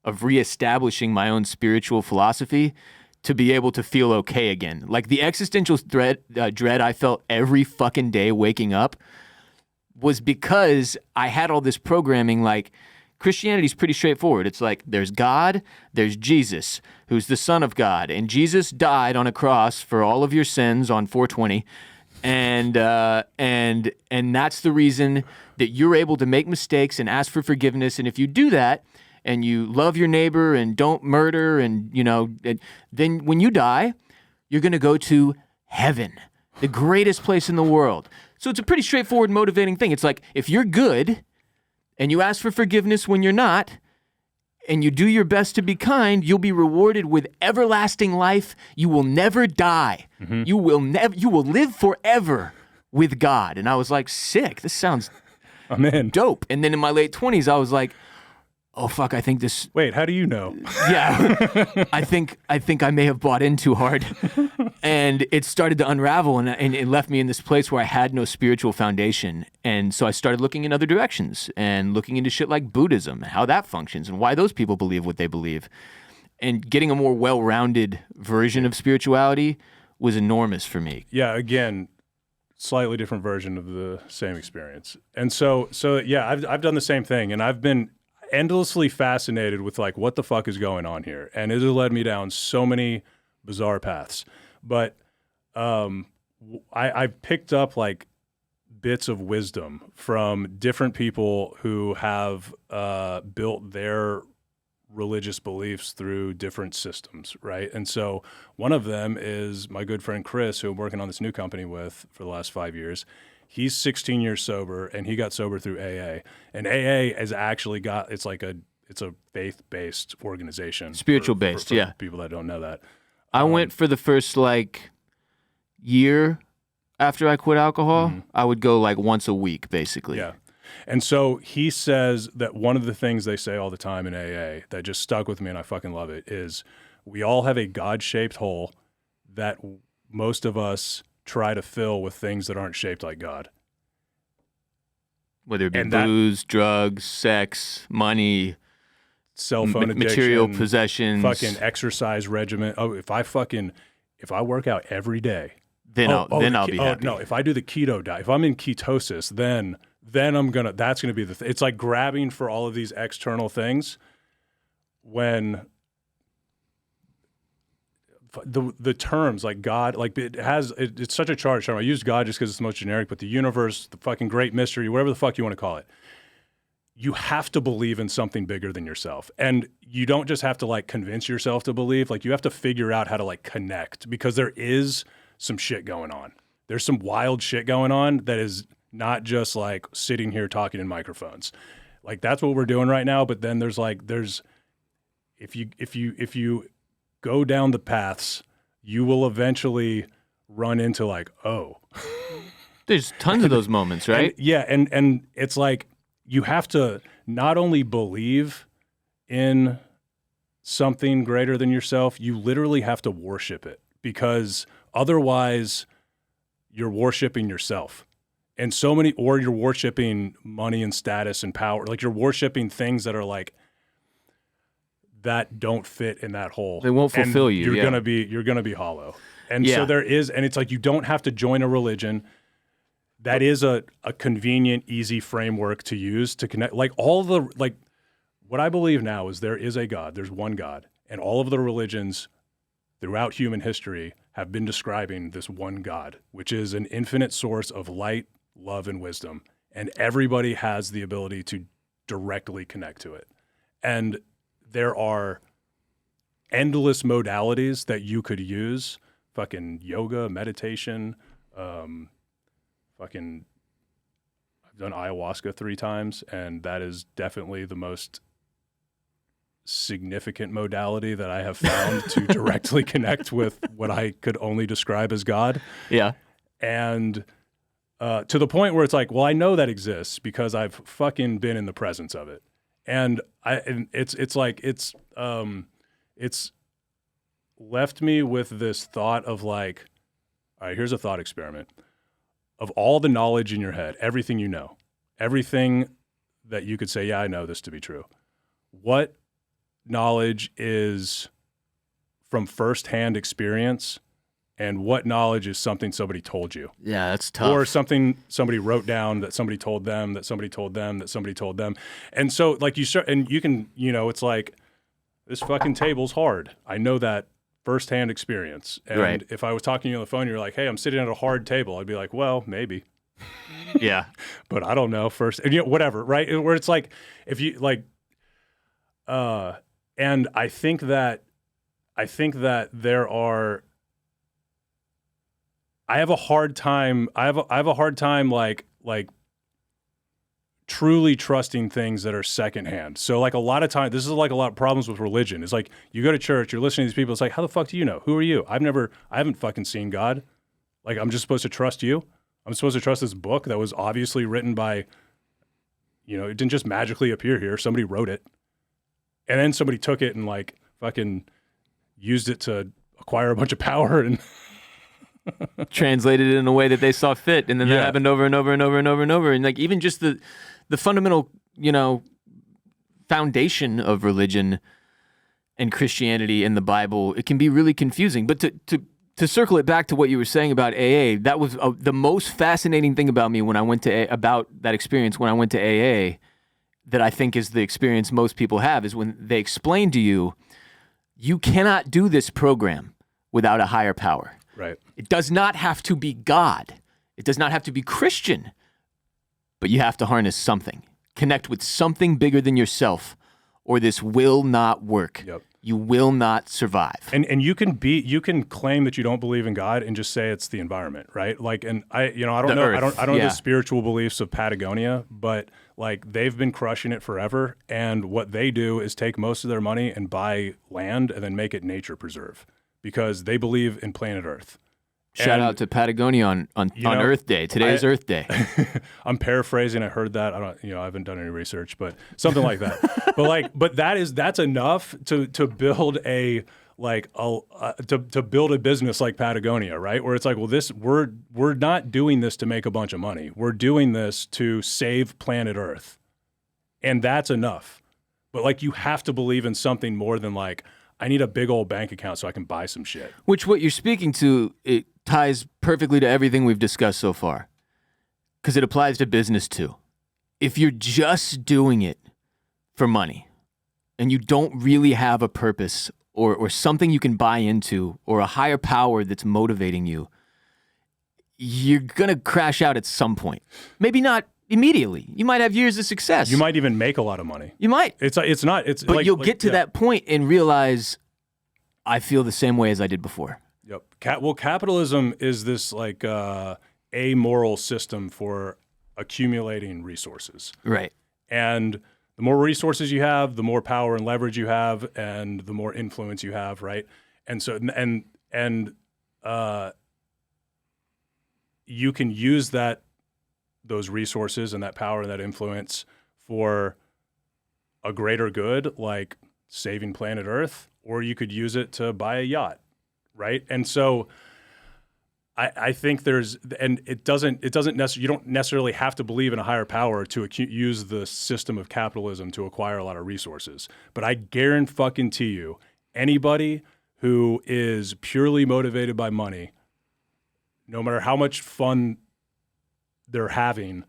of reestablishing my own spiritual philosophy to be able to feel okay again. Like the existential dread I felt every fucking day waking up was because I had all this programming. Like Christianity's pretty straightforward. It's like there's God, there's Jesus, who's the Son of God, and Jesus died on a cross for all of your sins on 420. And that's the reason that you're able to make mistakes and ask for forgiveness. And if you do that, and you love your neighbor and don't murder, and then when you die, you're going to go to heaven, the greatest place in the world. So it's a pretty straightforward, motivating thing. It's like if you're good and you ask for forgiveness when you're not, and you do your best to be kind, you'll be rewarded with everlasting life. You will never die. Mm-hmm. You will live forever with God. And I was like, sick. This sounds dope. And then in my late 20s, I was like, oh fuck, I think this... Wait, how do you know? Yeah, I think I may have bought in too hard. And it started to unravel, and it left me in this place where I had no spiritual foundation. And so I started looking in other directions and looking into shit like Buddhism, how that functions, and why those people believe what they believe. And getting a more well-rounded version of spirituality was enormous for me. Yeah, again, slightly different version of the same experience. And so yeah, I've done the same thing, and I've been endlessly fascinated with like what the fuck is going on here, and it has led me down so many bizarre paths. But I picked up like bits of wisdom from different people who have built their religious beliefs through different systems, right? And so one of them is my good friend Chris, who I'm working on this new company with for the last 5 years. He's 16 years sober, and he got sober through AA. And AA has actually got, it's a faith-based organization. Spiritual-based, for yeah. People that don't know that. I went for the first like year after I quit alcohol. Mm-hmm. I would go like once a week, basically. Yeah. And so he says that one of the things they say all the time in AA that just stuck with me, and I fucking love it, is we all have a God-shaped hole that most of us try to fill with things that aren't shaped like God. Whether it be booze, drugs, sex, money, cell phone addiction, material possessions, fucking exercise regimen. Oh, if I work out every day, then I'll be happy. No, if I do the keto diet, if I'm in ketosis, then that's gonna be the thing. It's like grabbing for all of these external things when the terms like God, like it's such a charged term. I use God just because it's the most generic, but the universe, the fucking great mystery, whatever the fuck you want to call it, you have to believe in something bigger than yourself. And you don't just have to like convince yourself to believe, like you have to figure out how to like connect, because there is some shit going on. There's some wild shit going on that is not just like sitting here talking in microphones. Like that's what we're doing right now. But then there's if you go down the paths, you will eventually run into like, oh. There's tons of those moments, right? And it's like you have to not only believe in something greater than yourself, you literally have to worship it, because otherwise you're worshiping yourself. And or you're worshiping money and status and power. Like you're worshiping things that are like, that don't fit in that hole. They won't fulfill you. You're gonna be hollow. And so there is, and it's like you don't have to join a religion. That is a convenient, easy framework to use to connect. Like what I believe now is there is a God. There's one God, And all of the religions throughout human history have been describing this one God, which is an infinite source of light, love, and wisdom. And everybody has the ability to directly connect to it. And there are endless modalities that you could use, fucking yoga, meditation, fucking, I've done ayahuasca 3 times, and that is definitely the most significant modality that I have found to directly connect with what I could only describe as God. Yeah. And to the point where it's like, well, I know that exists because I've fucking been in the presence of it. And it's left me with this thought of like, all right, here's a thought experiment. Of all the knowledge in your head, everything you know, everything that you could say, yeah, I know this to be true. What knowledge is from firsthand experience, and what knowledge is something somebody told you? Yeah, that's tough. Or something somebody wrote down that somebody told them, that somebody told them, that somebody told them. And so like you start, and you can, it's like, this fucking table's hard. I know that firsthand experience. And right. If I was talking to you on the phone, you're like, hey, I'm sitting at a hard table. I'd be like, well, maybe. Yeah. But I don't know first, and whatever, right? Where it's like, if you like, and I think that there are, I have a hard time like truly trusting things that are secondhand. So like a lot of time, this is like a lot of problems with religion. It's like you go to church, you're listening to these people. It's like, how the fuck do you know? Who are you? I haven't fucking seen God. Like, I'm just supposed to trust you. I'm supposed to trust this book that was obviously written by, it didn't just magically appear here. Somebody wrote it. And then somebody took it and like fucking used it to acquire a bunch of power and translated it in a way that they saw fit. And then that happened over and over and over and over and over. And like even just the fundamental, foundation of religion and Christianity and the Bible, it can be really confusing. But to circle it back to what you were saying about AA, that was the most fascinating thing about me when I went to about that experience when I went to AA, that I think is the experience most people have, is when they explain to you, you cannot do this program without a higher power. Right. It does not have to be God. It does not have to be Christian, but you have to harness something. Connect with something bigger than yourself, or this will not work. Yep. You will not survive. And you can claim that you don't believe in God and just say it's the environment, right? Like, and I don't know the spiritual beliefs of Patagonia, but like they've been crushing it forever. And what they do is take most of their money and buy land and then make it nature preserve because they believe in planet Earth. Shout out to Patagonia on Earth Day. Today's Earth Day. I'm paraphrasing. I heard that. I haven't done any research, but something like that. but that's enough to build to build a business like Patagonia, right? Where it's like, well, we're not doing this to make a bunch of money. We're doing this to save planet Earth, and that's enough. But like, you have to believe in something more than like, I need a big old bank account so I can buy some shit. Which what you're speaking to, it ties perfectly to everything we've discussed so far, because it applies to business too. If you're just doing it for money and you don't really have a purpose or something you can buy into or a higher power that's motivating you, you're going to crash out at some point. Maybe not immediately. You might have years of success. You might even make a lot of money. You might. But you'll get to that point and realize, I feel the same way as I did before. Yep. Well, capitalism is this like amoral system for accumulating resources. Right. And the more resources you have, the more power and leverage you have, and the more influence you have, right? And so you can use those resources and that power and that influence for a greater good, like saving planet Earth, or you could use it to buy a yacht, right? And so I think it doesn't necessarily, you don't necessarily have to believe in a higher power to use the system of capitalism to acquire a lot of resources. But I guarantee you, anybody who is purely motivated by money, no matter how much fun they're having,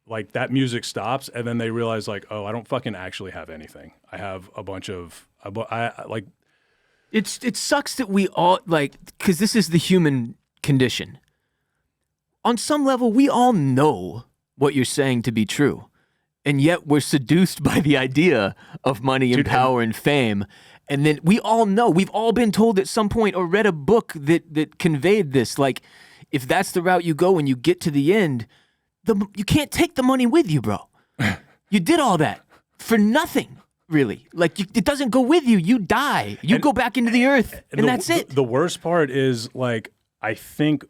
like that music stops and then they realize like, oh, I don't fucking actually have anything. I have a bunch of, It sucks that we all, like, because this is the human condition. On some level, we all know what you're saying to be true. And yet we're seduced by the idea of money and power and fame. And then we all know, we've all been told at some point or read a book that conveyed this. Like, if that's the route you go and you get to the end, you can't take the money with you, bro. You did all that for nothing, really. Like, it doesn't go with you. You die. You go back into the earth, and that's it. The worst part is, like, I think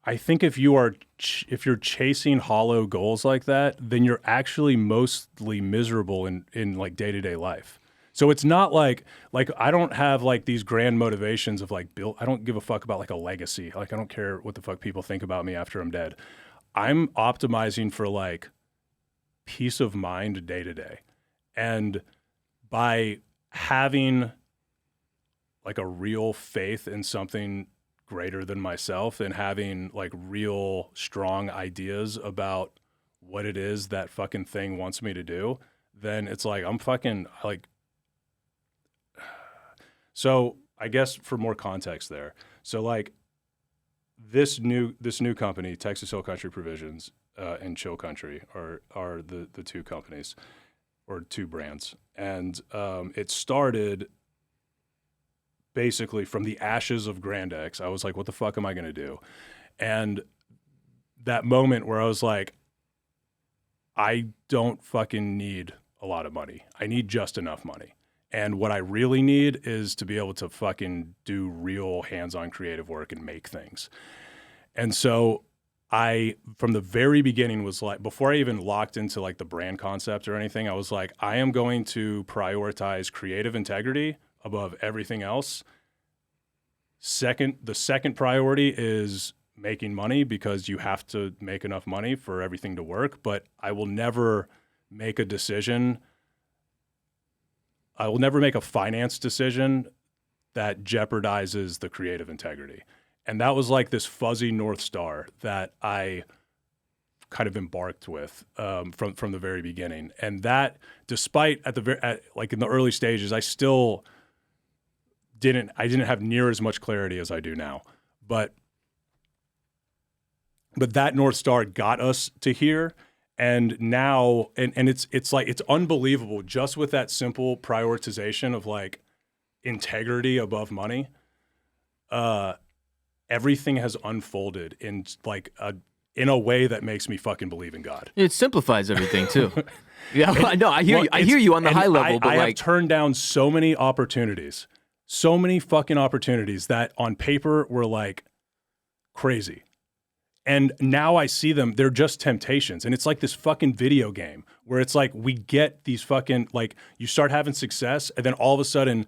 if you're chasing hollow goals like that, then you're actually mostly miserable in like day-to-day life. So it's not like I don't have like these grand motivations of like I don't give a fuck about like a legacy. Like, I don't care what the fuck people think about me after I'm dead. I'm optimizing for like peace of mind day to day. And by having like a real faith in something greater than myself and having like real strong ideas about what it is that fucking thing wants me to do, then it's like I'm fucking like. So I guess for more context there, so like this new company, Texas Hill Country Provisions and Chill Country are the two companies or two brands, and it started basically from the ashes of Grandex. I was like, what the fuck am I going to do? And that moment where I was like, I don't fucking need a lot of money. I need just enough money. And what I really need is to be able to fucking do real hands-on creative work and make things. And so I, from the very beginning, was like, before I even locked into like the brand concept or anything, I was like, I am going to prioritize creative integrity above everything else. The second priority is making money, because you have to make enough money for everything to work. But I will never make a decision. I will never make a finance decision that jeopardizes the creative integrity. And that was like this fuzzy North Star that I kind of embarked with from the very beginning. And that, despite like in the early stages, I still didn't have near as much clarity as I do now. But that North Star got us to here. And now, and it's like, it's unbelievable just with that simple prioritization of like integrity above money. Everything has unfolded in like in a way that makes me fucking believe in God. It simplifies everything too. Yeah, I know. I hear you on the high level, but I have turned down so many fucking opportunities that on paper were like crazy. And now I see them, they're just temptations. And it's like this fucking video game where it's like we get these fucking, like, you start having success and then all of a sudden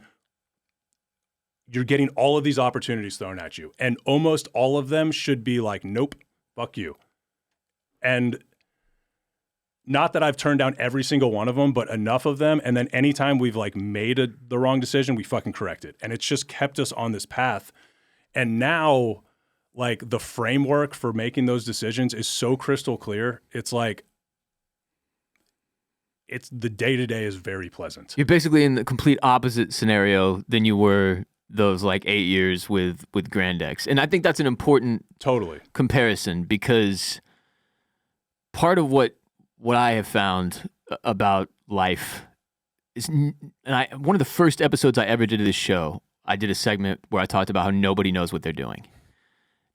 you're getting all of these opportunities thrown at you. And almost all of them should be like, nope, fuck you. And not that I've turned down every single one of them, but enough of them. And then anytime we've like made the wrong decision, we fucking correct it. And it's just kept us on this path. And now, like, the framework for making those decisions is so crystal clear. It's like, it's the day-to-day is very pleasant. You're basically in the complete opposite scenario than you were those like 8 years with Grandex. And I think that's an important comparison, because part of what I have found about life is, one of the first episodes I ever did of this show, I did a segment where I talked about how nobody knows what they're doing.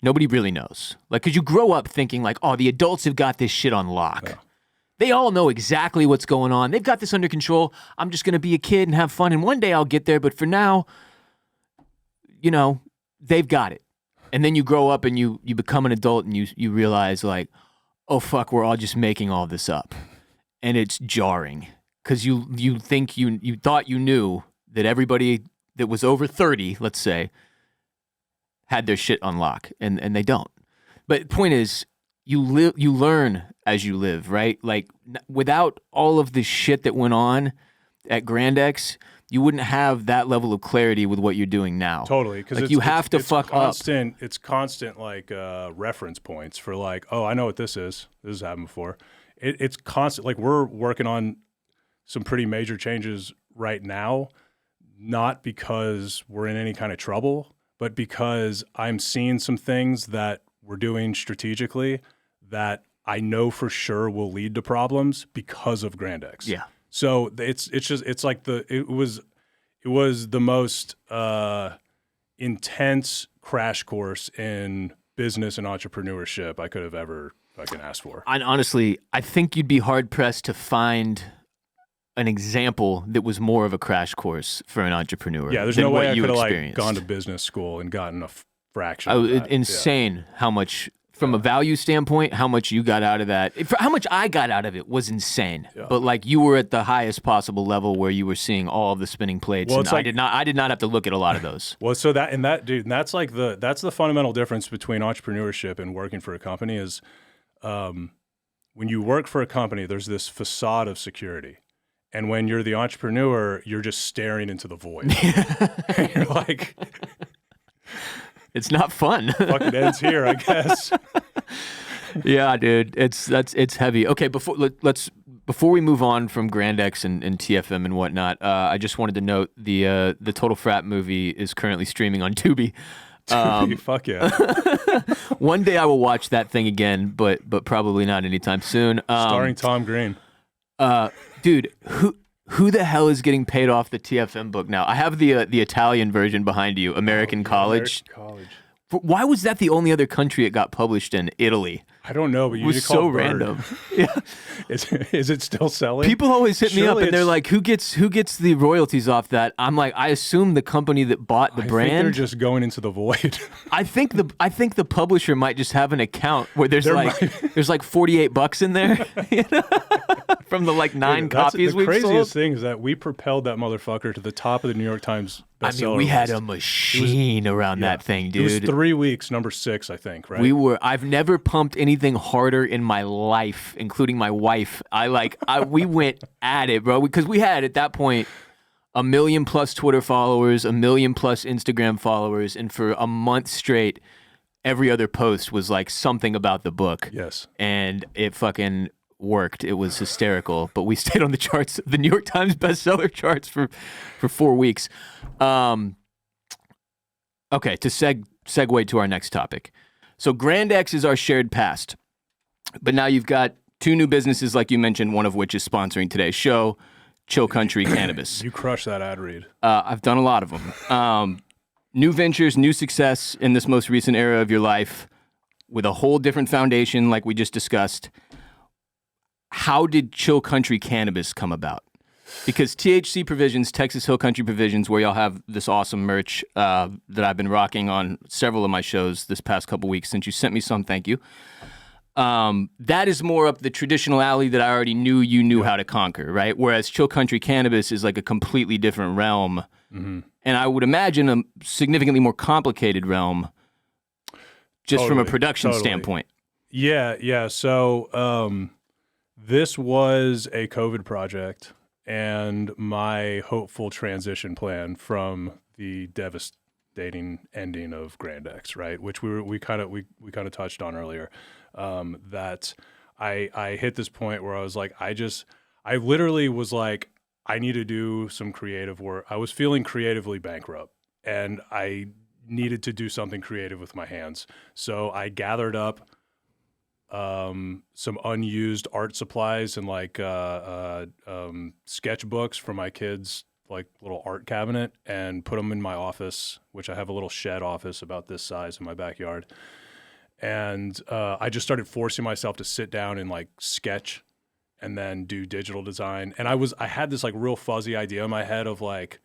Nobody really knows. Like, because you grow up thinking like, oh, the adults have got this shit on lock. Yeah. They all know exactly what's going on. They've got this under control. I'm just going to be a kid and have fun, and one day I'll get there. But for now, you know, they've got it. And then you grow up and you become an adult and you realize like, oh, fuck, we're all just making all this up. And it's jarring because you think you thought you knew that everybody that was over 30, let's say, had their shit on lock, and they don't. But the point is, you learn as you live, right? Like, without all of the shit that went on at Grandex, you wouldn't have that level of clarity with what you're doing now. Totally, because like, you have to fuck constant, up. It's constant, like, reference points for like, oh, I know what this is. This has happened before. It's constant. Like, we're working on some pretty major changes right now not because we're in any kind of trouble, but because I'm seeing some things that we're doing strategically that I know for sure will lead to problems because of Grandex. Yeah. So it's like it was the most intense crash course in business and entrepreneurship I could have ever fucking asked for. And honestly, I think you'd be hard pressed to find an example that was more of a crash course for an entrepreneur. Yeah, there's than no way what I you could have experienced. gone to business school and gotten a fraction. Of that. Insane how much, from a value standpoint, how much you got out of that. How much I got out of it was insane. Yeah. But like you were at the highest possible level where you were seeing all of the spinning plates. Well, and I did not have to look at a lot of those. Well, so that's like that's the fundamental difference between entrepreneurship and working for a company is when you work for a company, there's this facade of security. And when you're the entrepreneur, you're just staring into the void. You're like, it's not fun. Fucking ends here, I guess. Yeah, dude, it's heavy. Okay, before we move on from Grandex and TFM and whatnot, I just wanted to note the Total Frat movie is currently streaming on Tubi. Fuck yeah. One day I will watch that thing again, but probably not anytime soon. Starring Tom Green. Dude, who the hell is getting paid off the TFM book now? I have the Italian version behind you, American College. American College. Why was that the only other country it got published in? Italy. I don't know, but you was need to call so Bird. random. Yeah. Is it still selling? People always hit me up and Surely they're like, "Who gets the royalties off that?" I'm like, I assume the company that bought the brand. I think they're just going into the void. I think the publisher might just have an account where there's there's like $48 in there, you know? From the like 9 copies we've sold. The craziest thing is that we propelled that motherfucker to the top of the New York Times bestseller. I mean, we had a machine around that thing, dude. It was 3 weeks, number 6, I think, right? I've never pumped anything harder in my life, including my wife. We went at it, bro, because we had at that point 1 million plus Twitter followers, 1 million plus Instagram followers, and for a month straight, every other post was like something about the book. Yes. And it fucking worked. It was hysterical, but we stayed on the charts, the New York Times bestseller charts for 4 weeks. Okay, to segue to our next topic. So Grandex is our shared past, but now you've got 2 new businesses, like you mentioned, one of which is sponsoring today's show, Chill Country Cannabis. You crushed that ad read. I've done a lot of them. New ventures, new success in this most recent era of your life with a whole different foundation like we just discussed. How did Chill Country Cannabis come about? Because THC Provisions, Texas Hill Country Provisions, where y'all have this awesome merch that I've been rocking on several of my shows this past couple weeks since you sent me some, thank you. That is more up the traditional alley that I already knew you knew how to conquer, right? Whereas Chill Country Cannabis is like a completely different realm. Mm-hmm. And I would imagine a significantly more complicated realm just from a production standpoint. Yeah. So this was a COVID project and my hopeful transition plan from the devastating ending of Grandex, right? Which we kind of touched on earlier. That I hit this point where I was like, I literally was like, I need to do some creative work. I was feeling creatively bankrupt and I needed to do something creative with my hands. So I gathered up some unused art supplies and like sketchbooks for my kids, like little art cabinet, and put them in my office, which I have a little shed office about this size in my backyard. And I just started forcing myself to sit down and like sketch and then do digital design. And I had this like real fuzzy idea in my head of like,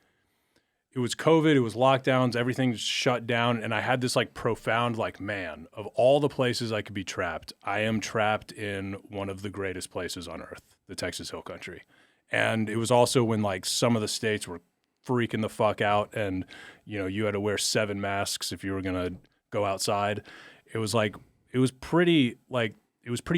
it was COVID, it was lockdowns, everything's shut down. And I had this like profound, like, man, of all the places I could be trapped, I am trapped in one of the greatest places on earth, the Texas Hill Country. And it was also when like some of the states were freaking the fuck out and, you know, you had to wear 7 masks if you were going to go outside. It was pretty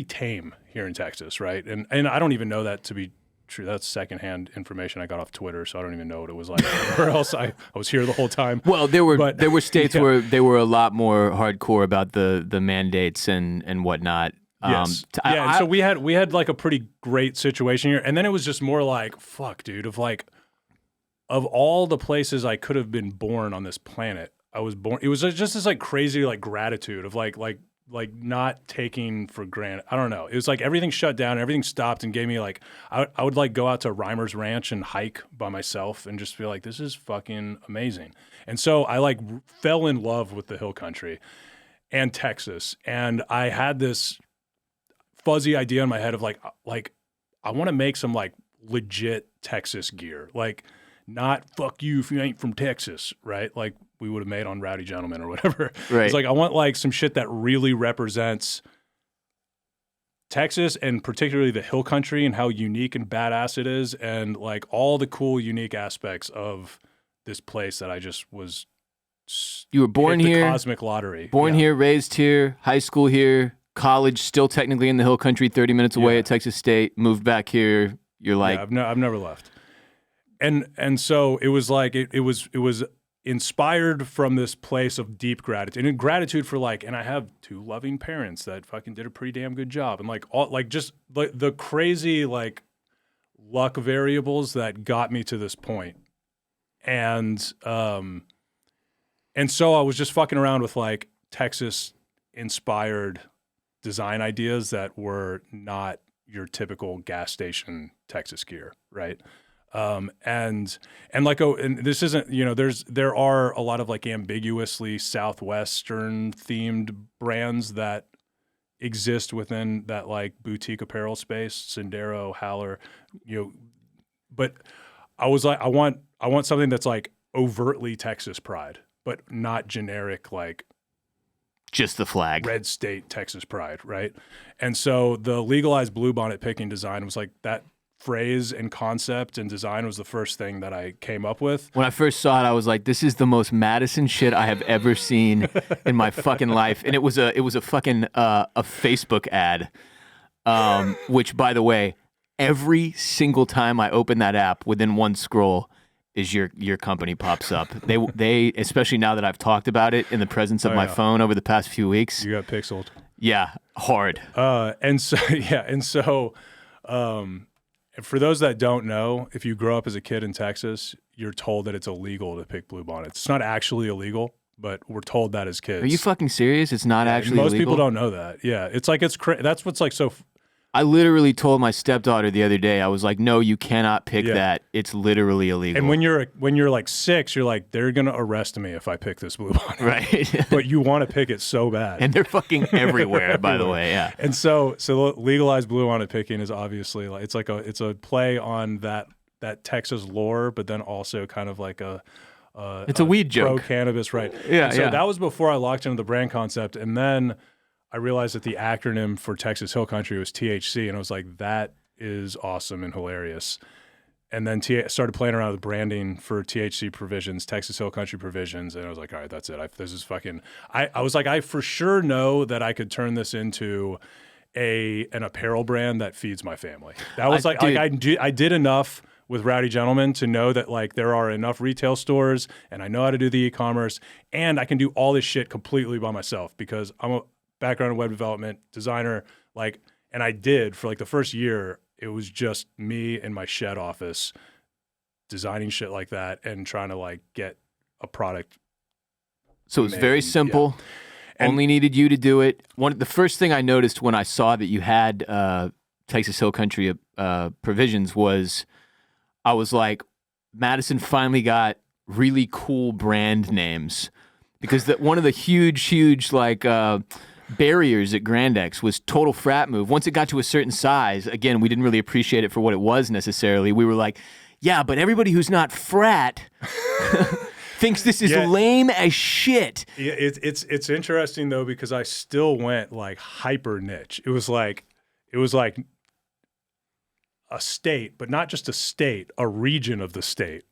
tame here in Texas, right? And I don't even know that to be true. That's secondhand information I got off Twitter, so I don't even know what it was like. Or else I was here the whole time. Well, there were states where they were a lot more hardcore about the mandates and whatnot. Yes. And so we had like a pretty great situation here, and then it was just more like, fuck, dude, of like of all the places I could have been born on this planet, I was born. It was just this like crazy like gratitude of like not taking for granted. I don't know. It was like everything shut down, everything stopped, and gave me like I would like go out to Reimer's Ranch and hike by myself and just feel like this is fucking amazing. And so I like fell in love with the hill country and Texas, and I had this fuzzy idea in my head of like I want to make some like legit Texas gear, like not fuck you if you ain't from Texas, right? Like we would have made on Rowdy Gentlemen or whatever. Right. It's like I want like some shit that really represents Texas and particularly the hill country and how unique and badass it is, and like all the cool, unique aspects of this place that I just was. You were born hit the here, cosmic lottery. Born Yeah. here, raised here, high school here, college still technically in the hill country, 30 minutes away at Texas State. Moved back here. You're like, yeah, I've never left. And so it was like it was inspired from this place of deep gratitude and gratitude for like, and I have two loving parents that fucking did a pretty damn good job, and like all like just like the crazy like luck variables that got me to this point. And so I was just fucking around with like Texas inspired design ideas that were not your typical gas station Texas gear, right? And this isn't, you know, there are a lot of like ambiguously Southwestern themed brands that exist within that like boutique apparel space, Sendero, Howler, you know, but I was like, I want something that's like overtly Texas pride, but not generic, like just the flag. red state Texas pride, right? And so the legalized bluebonnet picking design was like that phrase and concept and design was the first thing that I came up with. When I first saw it, I was like, this is the most Madison shit I have ever seen in my fucking life. And it was a fucking a Facebook ad, which, by the way, every single time I open that app, within one scroll, is your company pops up. They especially now that I've talked about it in the presence of my phone over the past few weeks. You got pixeled. Yeah, hard. And so for those that don't know, if you grow up as a kid in Texas, you're told that it's illegal to pick bluebonnets. It's not actually illegal, but we're told that as kids. Are you fucking serious? It's not actually most illegal? people don't know that. Yeah, it's like that's what's like so. I literally told my stepdaughter the other day, I was like, no, you cannot pick that. It's literally illegal. And when you're like 6, you're like, they're gonna arrest me if I pick this bluebonnet. Right. But you want to pick it so bad. And they're fucking everywhere, by the way. Yeah. And so legalized bluebonnet picking is obviously like it's a play on that Texas lore, but then also kind of like it's a weed joke. Pro cannabis, right? Yeah. And so that was before I locked into the brand concept, and then I realized that the acronym for Texas Hill Country was THC, and I was like, that is awesome and hilarious. And then started playing around with branding for THC provisions, Texas Hill Country provisions, and I was like, all right, that's it. This is fucking. I was like, I for sure know that I could turn this into an apparel brand that feeds my family. That was I did enough with Rowdy Gentlemen to know that like there are enough retail stores, and I know how to do the e-commerce, and I can do all this shit completely by myself because I'm a background in web development, designer, like, and I did for like the first year, it was just me in my shed office designing shit like that and trying to like get a product. So it's very simple. Yeah. Only needed you to do it. The first thing I noticed when I saw that you had Texas Hill Country provisions was I was like, Madison finally got really cool brand names, because one of the huge like barriers at Grandex was total frat move. Once it got to a certain size, again, we didn't really appreciate it for what it was necessarily. We were like, yeah, but everybody who's not frat thinks this is lame as shit. Yeah, it's interesting though, because I still went like hyper niche. It was like a state, but not just a state, a region of the state.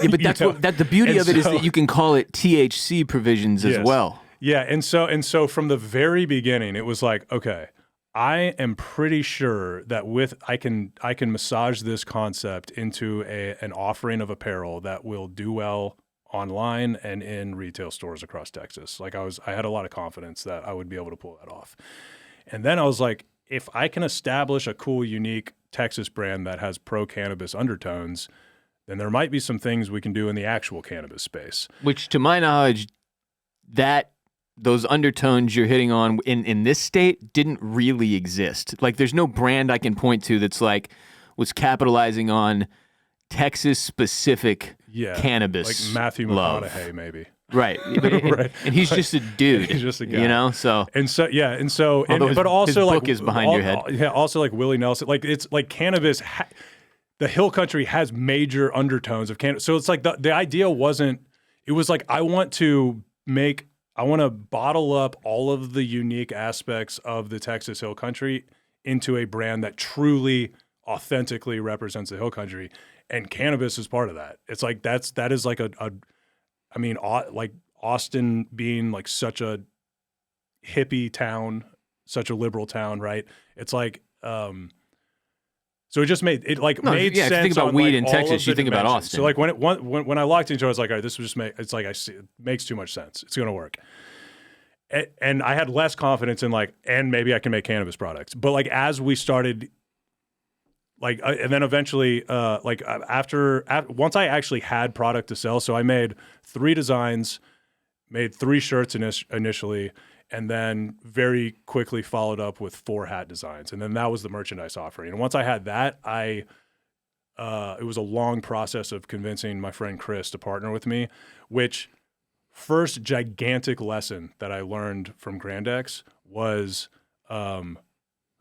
Yeah, but that's the beauty of it is that you can call it THC provisions as well. Yeah, and so from the very beginning, it was like, okay, I am pretty sure that I can massage this concept into an offering of apparel that will do well online and in retail stores across Texas. Like I had a lot of confidence that I would be able to pull that off. And then I was like, if I can establish a cool, unique Texas brand that has pro cannabis undertones, then there might be some things we can do in the actual cannabis space. Which, to my knowledge, those undertones you're hitting on in this state didn't really exist. Like, there's no brand I can point to that's like was capitalizing on Texas-specific cannabis, like Matthew love. McConaughey, maybe. Right. Right. And he's just a dude. He's just a guy. You know? So but also his like book is behind your head. Yeah, also like Willie Nelson. Like, it's like cannabis the hill country has major undertones of cannabis. So it's like the idea wasn't, it was like I want to bottle up all of the unique aspects of the Texas hill country into a brand that truly authentically represents the hill country, and cannabis is part of that. It's like that is like like Austin being like such a hippie town, such a liberal town, right? It's like so it just made sense. If you think about weed in Texas, you think about Austin. So like when I locked into it, I was like, all right, this will just it's like I see it makes too much sense. It's gonna work. And I had less confidence in and maybe I can make cannabis products. But like as we started, and then eventually, once I actually had product to sell, so I made 3 designs, made 3 shirts initially, and then very quickly followed up with 4 hat designs. And then that was the merchandise offering. And once I had that, it was a long process of convincing my friend Chris to partner with me, which first gigantic lesson that I learned from Grandex was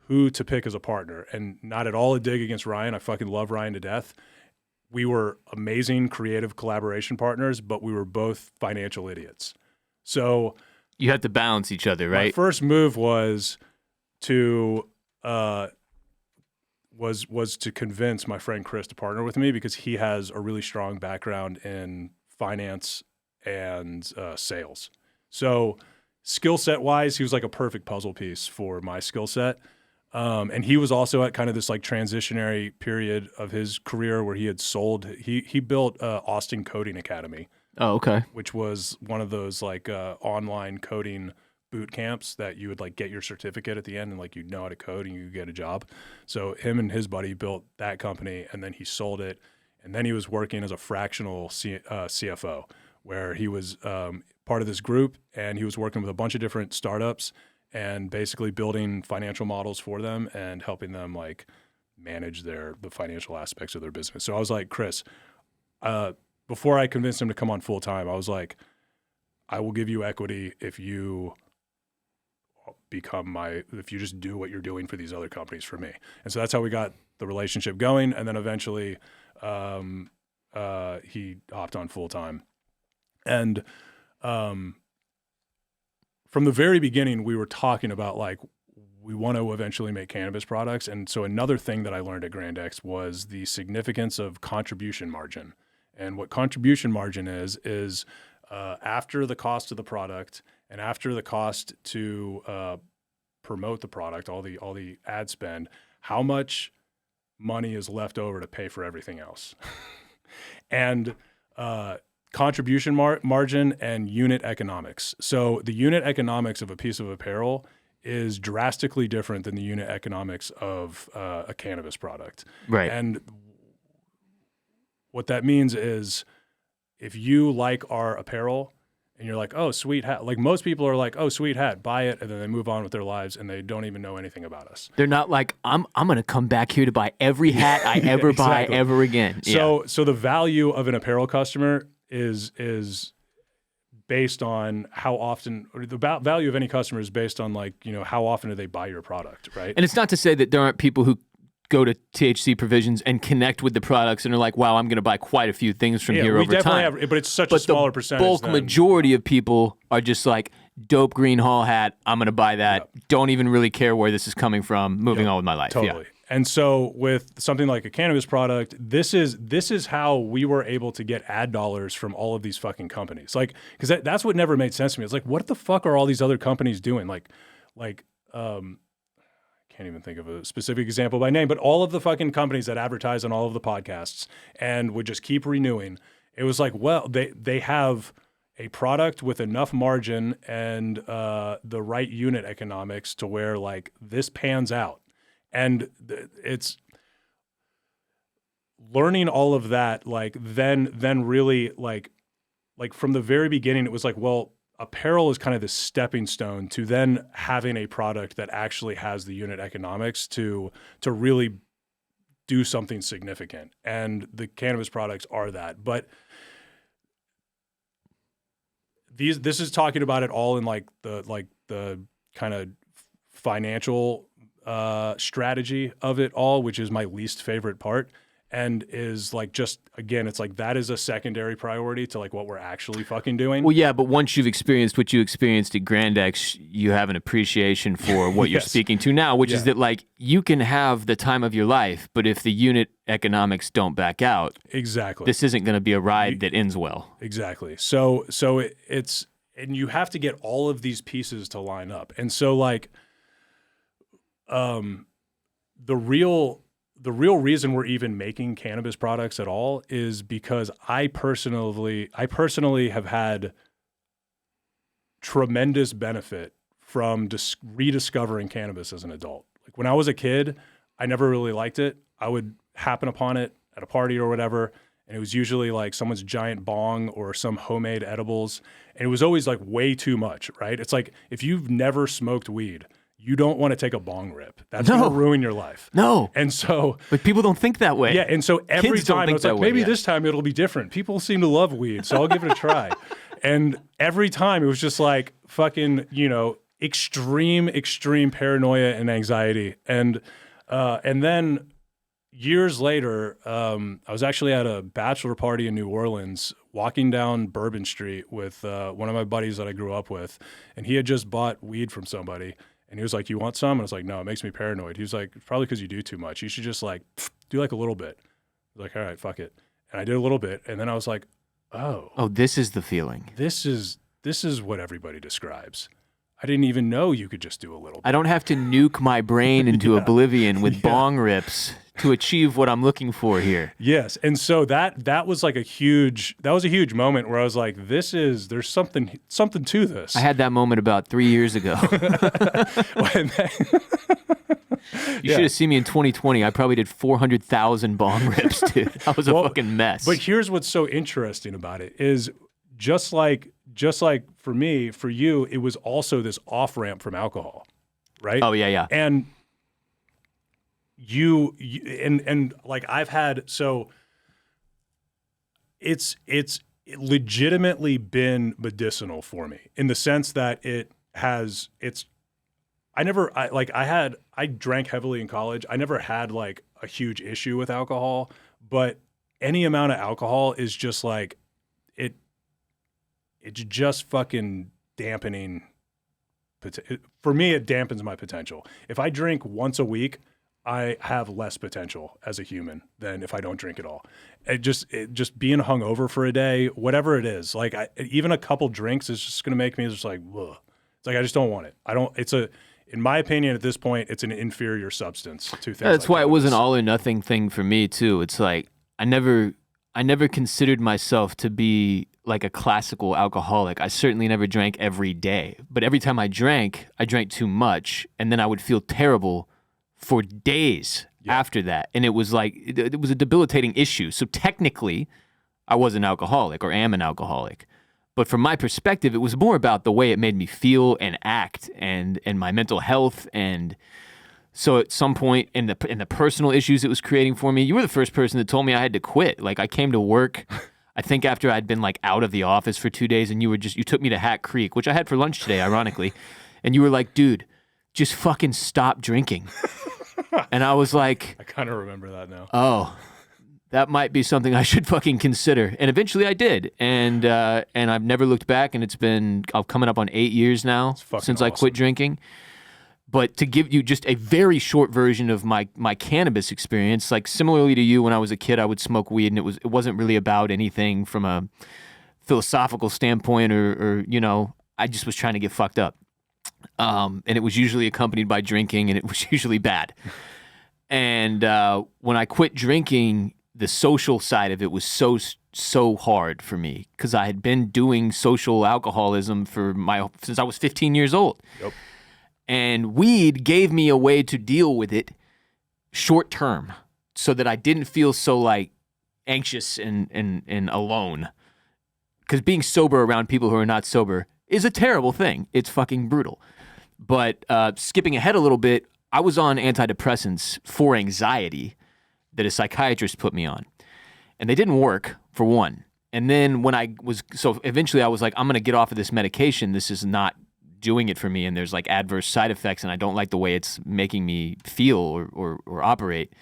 who to pick as a partner. And not at all a dig against Ryan. I fucking love Ryan to death. We were amazing creative collaboration partners, but we were both financial idiots. So you have to balance each other, right? My first move was to to convince my friend Chris to partner with me because he has a really strong background in finance and sales. So skill set wise, he was like a perfect puzzle piece for my skill set. And he was also at kind of this like transitionary period of his career where he had sold. He built Austin Coding Academy. Oh, okay. Which was one of those like online coding boot camps that you would like get your certificate at the end and like you'd know how to code and you could get a job. So him and his buddy built that company and then he sold it. And then he was working as a fractional CFO where he was part of this group and he was working with a bunch of different startups and basically building financial models for them and helping them like manage the financial aspects of their business. So I was like, Chris, before I convinced him to come on full time, I was like, I will give you equity if you if you just do what you're doing for these other companies for me. And so that's how we got the relationship going. And then eventually he hopped on full time. And from the very beginning, we were talking about like, we want to eventually make cannabis products. And so another thing that I learned at Grandex was the significance of contribution margin. And what contribution margin is after the cost of the product and after the cost to promote the product, all the ad spend, how much money is left over to pay for everything else. And contribution margin and unit economics. So the unit economics of a piece of apparel is drastically different than the unit economics of a cannabis product. Right. And what that means is if you like our apparel and you're like, oh, sweet hat. Like most people are like, oh, sweet hat, buy it. And then they move on with their lives and they don't even know anything about us. They're not like, I'm going to come back here to buy every hat I ever buy ever again. So the value of an apparel customer is based on how often, or the value of any customer is based on like, how often do they buy your product, right? And it's not to say that there aren't people who go to THC Provisions and connect with the products and are like, wow, I'm going to buy quite a few things from here over time. But it's such a smaller percentage. The bulk majority of people are just like, dope green Hall hat, I'm going to buy that. Yep. Don't even really care where this is coming from. Moving on with my life. Totally. Yeah. And so with something like a cannabis product, this is how we were able to get ad dollars from all of these fucking companies. Like, because that's what never made sense to me. It's like, what the fuck are all these other companies doing? I can't even think of a specific example by name, but all of the fucking companies that advertise on all of the podcasts and would just keep renewing. It was like, well, they have a product with enough margin and the right unit economics to where like this pans out. And it's learning all of that, like then really like from the very beginning, it was like, well, apparel is kind of the stepping stone to then having a product that actually has the unit economics to really do something significant. And the cannabis products are that. But this is talking about it all in like the kind of financial strategy of it all, which is my least favorite part. And is like, just again, it's like that is a secondary priority to like what we're actually fucking doing. Well, yeah, but once you've experienced what you experienced at Grandex, you have an appreciation for what you're speaking to now, which is that like you can have the time of your life, but if the unit economics don't back out, exactly, this isn't going to be a ride that ends well. Exactly. So it's and you have to get all of these pieces to line up, and so like, the real reason we're even making cannabis products at all is because I personally have had tremendous benefit from rediscovering cannabis as an adult. Like when I was a kid, I never really liked it. I would happen upon it at a party or whatever, and it was usually like someone's giant bong or some homemade edibles, and it was always like way too much, right? It's like if you've never smoked weed, you don't want to take a bong rip. That's going to ruin your life. No. And so... But people don't think that way. Yeah, and so every Kids don't time, think I was like, that way, maybe this time it'll be different. People seem to love weed, so I'll give it a try. And every time it was just like fucking, extreme paranoia and anxiety. And then years later, I was actually at a bachelor party in New Orleans, walking down Bourbon Street with one of my buddies that I grew up with, and he had just bought weed from somebody. And he was like, "You want some?" And I was like, "No, it makes me paranoid." He was like, "Probably because you do too much. You should just like do like a little bit." I was like, "All right, fuck it." And I did a little bit, and then I was like, "Oh, this is the feeling. This is what everybody describes. I didn't even know you could just do a little bit. I don't have to nuke my brain into oblivion with bong rips to achieve what I'm looking for here." Yes, and so that was like a huge moment where I was like, there's something to this. I had that moment about 3 years ago. You should have seen me in 2020. I probably did 400,000 bong rips, dude. I was a fucking mess. But here's what's so interesting about it is just like for me, for you, it was also this off-ramp from alcohol, right? Oh, yeah. And you and like I've had, so it's legitimately been medicinal for me in the sense that I drank heavily in college. I never had like a huge issue with alcohol, but any amount of alcohol is just like it's just fucking dampening. For me, it dampens my potential. If I drink once a week, I have less potential as a human than if I don't drink at all. It just being hungover for a day, whatever it is, like even a couple drinks is just going to make me just like, ugh. It's like I just don't want it. In my opinion, at this point, it's an inferior substance to things. That's like why it was an all or nothing thing for me too. It's like I never considered myself to be like a classical alcoholic. I certainly never drank every day, but every time I drank too much, and then I would feel terrible for days after that. And it was like, it was a debilitating issue. So technically, I was an alcoholic or am an alcoholic. But from my perspective, it was more about the way it made me feel and act and my mental health. And so at some point in the personal issues it was creating for me, you were the first person that told me I had to quit. Like I came to work, I think after I'd been like out of the office for 2 days, and you took me to Hat Creek, which I had for lunch today, ironically. And you were like, "Dude, just fucking stop drinking." And I was like, I kind of remember that now. Oh, that might be something I should fucking consider. And eventually I did. And I've never looked back, and it's been coming up on 8 years now since I quit drinking. But to give you just a very short version of my cannabis experience, like similarly to you, when I was a kid, I would smoke weed, and it wasn't really about anything from a philosophical standpoint or I just was trying to get fucked up. And it was usually accompanied by drinking, and it was usually bad. And when I quit drinking, the social side of it was so hard for me because I had been doing social alcoholism since I was 15 years old. Yep. And weed gave me a way to deal with it short term so that I didn't feel so like anxious and alone. Because being sober around people who are not sober is a terrible thing. It's fucking brutal. But skipping ahead a little bit, I was on antidepressants for anxiety that a psychiatrist put me on. And they didn't work, for one. And then eventually I was like, I'm going to get off of this medication. This is not doing it for me. And there's like adverse side effects and I don't like the way it's making me feel or operate.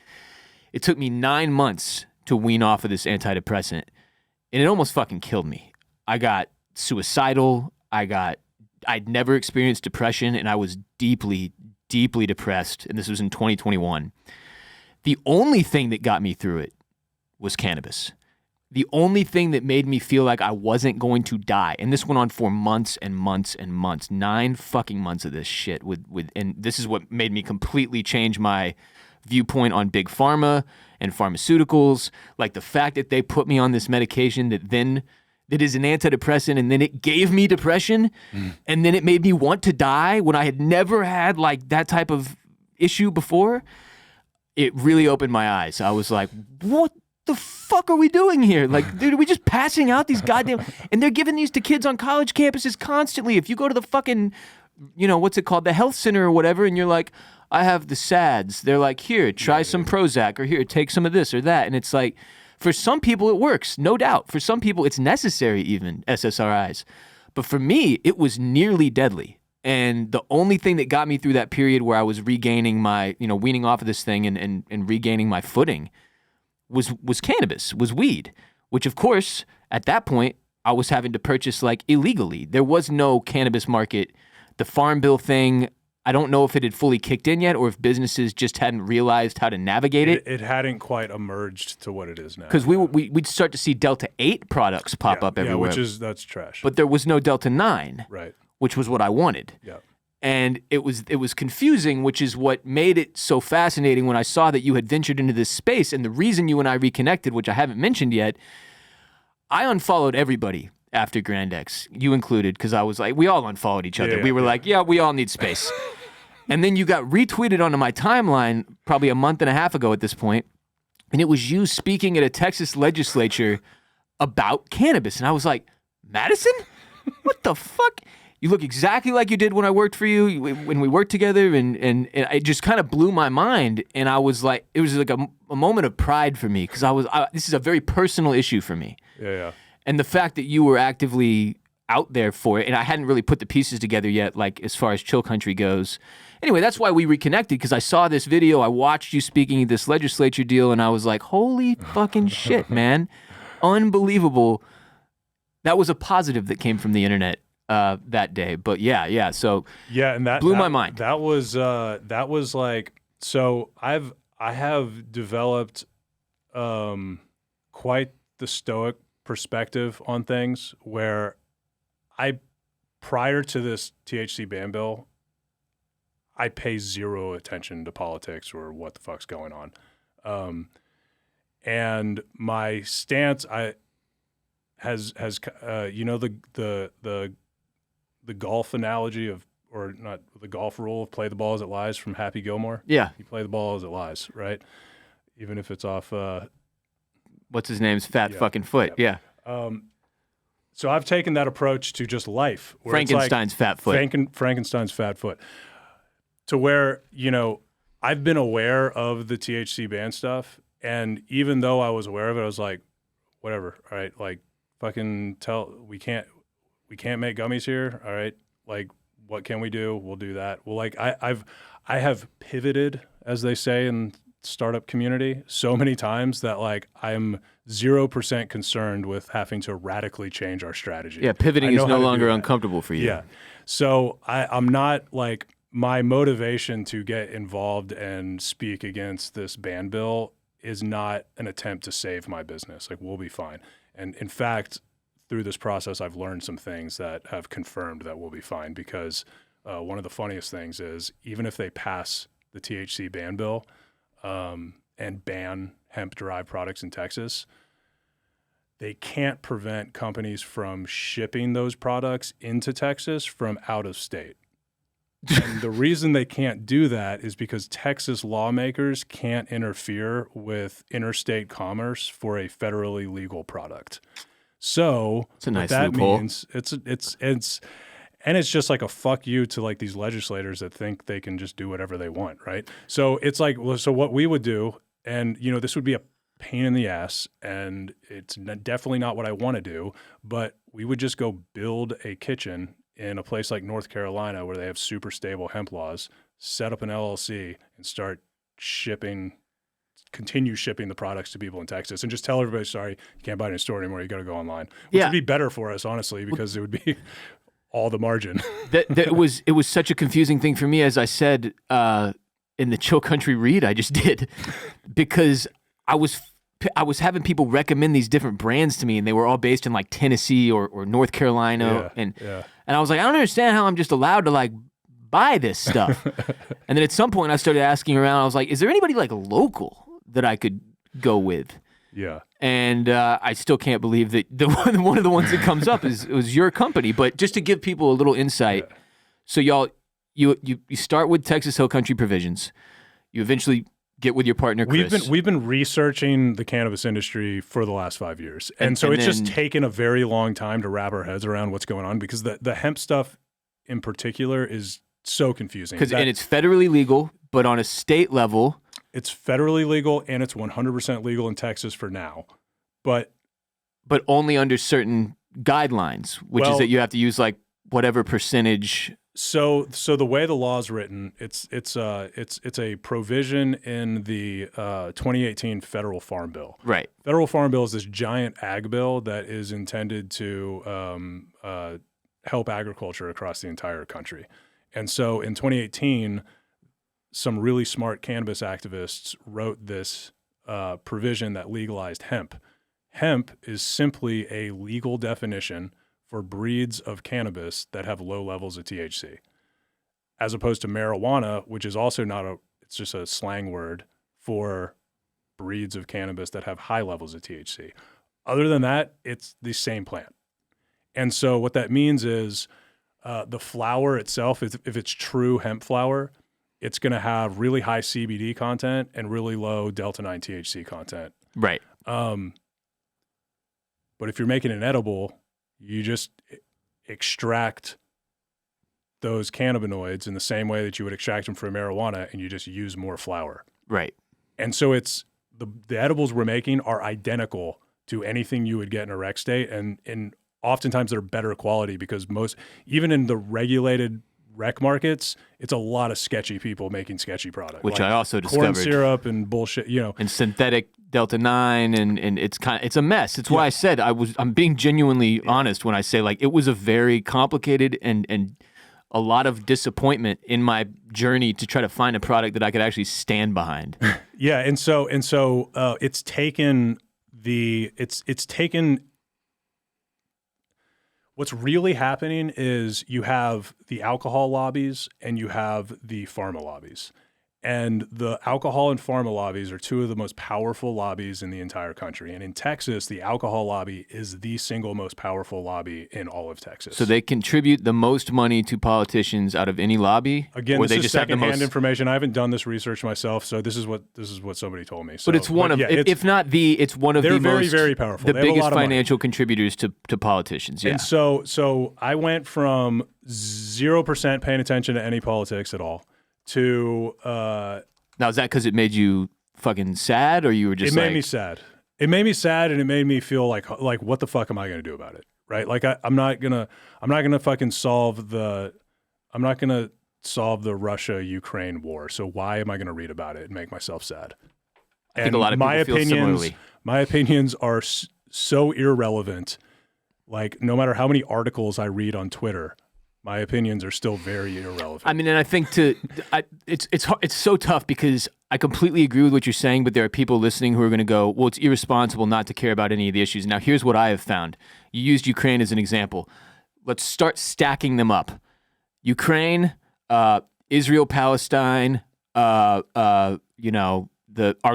It took me 9 months to wean off of this antidepressant. And it almost fucking killed me. I got suicidal. I'd never experienced depression and I was deeply, deeply depressed. And this was in 2021. The only thing that got me through it was cannabis. The only thing that made me feel like I wasn't going to die, and this went on for months and months and months, 9 fucking months of this shit. And this is what made me completely change my viewpoint on big pharma and pharmaceuticals. Like the fact that they put me on this medication that is an antidepressant, and then it gave me depression, and then it made me want to die when I had never had like that type of issue before. It really opened my eyes. I was like, what the fuck are we doing here? Like, dude, are we just passing out these goddamn... And they're giving these to kids on college campuses constantly. If you go to the fucking, what's it called? The health center or whatever, and you're like, I have the SADs. They're like, here, try some Prozac, or here, take some of this or that. And it's like, for some people it works, no doubt. For some people it's necessary even, SSRIs. But for me, it was nearly deadly. And the only thing that got me through that period where I was regaining my, weaning off of this thing and regaining my footing was cannabis, was weed, which of course, at that point, I was having to purchase like illegally. There was no cannabis market. The Farm Bill thing, I don't know if it had fully kicked in yet or if businesses just hadn't realized how to navigate it. It hadn't quite emerged to what it is now. Because we'd start to see Delta 8 products pop up everywhere. Yeah, that's trash. But there was no Delta 9, right? Which was what I wanted. Yeah. And it was confusing, which is what made it so fascinating when I saw that you had ventured into this space. And the reason you and I reconnected, which I haven't mentioned yet, I unfollowed everybody after Grandex, you included, because I was like, we all unfollowed each other. We were like, we all need space. And then you got retweeted onto my timeline probably a month and a half ago at this point, and it was you speaking at a Texas legislature about cannabis. And I was like, Madison? What the fuck? You look exactly like you did when I worked for you, when we worked together, and it just kind of blew my mind. And I was like, it was like a moment of pride for me, because this is a very personal issue for me. Yeah. And the fact that you were actively out there for it, and I hadn't really put the pieces together yet, like as far as Chill Country goes. Anyway, that's why we reconnected, because I saw this video, I watched you speaking at this legislature deal, and I was like, holy fucking shit, man. Unbelievable. That was a positive that came from the internet that day. But yeah. So and that blew my mind. That was like, so I have developed quite the stoic perspective on things, where prior to this THC ban bill, I pay zero attention to politics or what the fuck's going on. And my stance has the golf analogy or not, the golf rule of play the ball as it lies from Happy Gilmore. Yeah. You play the ball as it lies, right? Even if it's off what's his name's fat fucking foot. Yeah. So I've taken that approach to just life. Frankenstein's fat foot. Frankenstein's fat foot. To where, I've been aware of the THC ban stuff, and even though I was aware of it, I was like, whatever, all right, like fucking we can't make gummies here, all right? Like, what can we do? We'll do that. Well, like I have pivoted, as they say in startup community, so many times that like I'm 0% concerned with having to radically change our strategy. Yeah, pivoting is no longer uncomfortable for you. Yeah. So I'm not like, my motivation to get involved and speak against this ban bill is not an attempt to save my business. Like, we'll be fine. And in fact, through this process, I've learned some things that have confirmed that we'll be fine, because one of the funniest things is, even if they pass the THC ban bill and ban hemp-derived products in Texas, they can't prevent companies from shipping those products into Texas from out of state. And the reason they can't do that is because Texas lawmakers can't interfere with interstate commerce for a federally legal product. So it's a nice what that loophole. means it's just like a fuck you to like these legislators that think they can just do whatever they want, right? So it's like, so what we would do, and this would be a pain in the ass, and it's definitely not what I want to do, but we would just go build a kitchen in a place like North Carolina where they have super stable hemp laws, set up an LLC and start continue shipping the products to people in Texas, and just tell everybody, sorry, you can't buy it in a store anymore, you got to go online, which would be better for us, honestly, because it would be all the margin. It was such a confusing thing for me, as I said in the Chill Country read I just did, because I was having people recommend these different brands to me, and they were all based in like Tennessee or North Carolina, and I was like, I don't understand how I'm just allowed to like buy this stuff. And then at some point I started asking around. I was like, is there anybody like local that I could go with? Yeah. And I still can't believe that one of the ones that comes up was your company. But just to give people a little insight, so y'all, you start with Texas Hill Country Provisions. You eventually get with your partner, Chris. We've been researching the cannabis industry for the last 5 years. And so it's just taken a very long time to wrap our heads around what's going on, because the hemp stuff in particular is so confusing. And it's federally legal, but on a state level, it's federally legal, and it's 100% legal in Texas for now. But only under certain guidelines, which is that you have to use like whatever percentage. So the way the law is written, it's a provision in the 2018 Federal Farm Bill. Right. Federal Farm Bill is this giant ag bill that is intended to help agriculture across the entire country. And so in 2018, some really smart cannabis activists wrote this provision that legalized hemp. Hemp is simply a legal definition for breeds of cannabis that have low levels of THC, as opposed to marijuana, which is also it's just a slang word for breeds of cannabis that have high levels of THC. Other than that, it's the same plant. And so what that means is the flower itself, if it's true hemp flower, it's going to have really high CBD content and really low Delta-9 THC content. Right. But if you're making an edible, you just extract those cannabinoids in the same way that you would extract them from marijuana, and you just use more flower. Right. And so it's the edibles we're making are identical to anything you would get in a rec state, and oftentimes they're better quality, because even in the regulated rec markets, it's a lot of sketchy people making sketchy product, which like I also discovered. Corn syrup and bullshit, and synthetic Delta-9, and it's a mess. It's why I said I'm being genuinely honest when I say like it was a very complicated and a lot of disappointment in my journey to try to find a product that I could actually stand behind. Yeah, and so it's taken what's really happening is you have the alcohol lobbies and you have the pharma lobbies. And the alcohol and pharma lobbies are two of the most powerful lobbies in the entire country. And in Texas, the alcohol lobby is the single most powerful lobby in all of Texas. So they contribute the most money to politicians out of any lobby? Again, this is secondhand information. I haven't done this research myself, so this is what somebody told me. So, but it's one of, it's not the, it's one of the most, they're very, very powerful. The biggest financial contribitors to politicians. Yeah. And so I went from 0% paying attention to any politics at all to now, is that because it made you fucking sad, or you were just? It made me sad. It made me sad, and it made me feel like what the fuck am I going to do about it? Right? Like I'm not gonna fucking solve the Russia-Ukraine war. So why am I going to read about it and make myself sad? I think a lot of people feel similarly. My opinions are so irrelevant. Like no matter how many articles I read on Twitter, my opinions are still very irrelevant. I mean, and I think it's so tough, because I completely agree with what you're saying, but there are people listening who are going to go, well, it's irresponsible not to care about any of the issues. Now, here's what I have found. You used Ukraine as an example. Let's start stacking them up. Ukraine, Israel, Palestine, our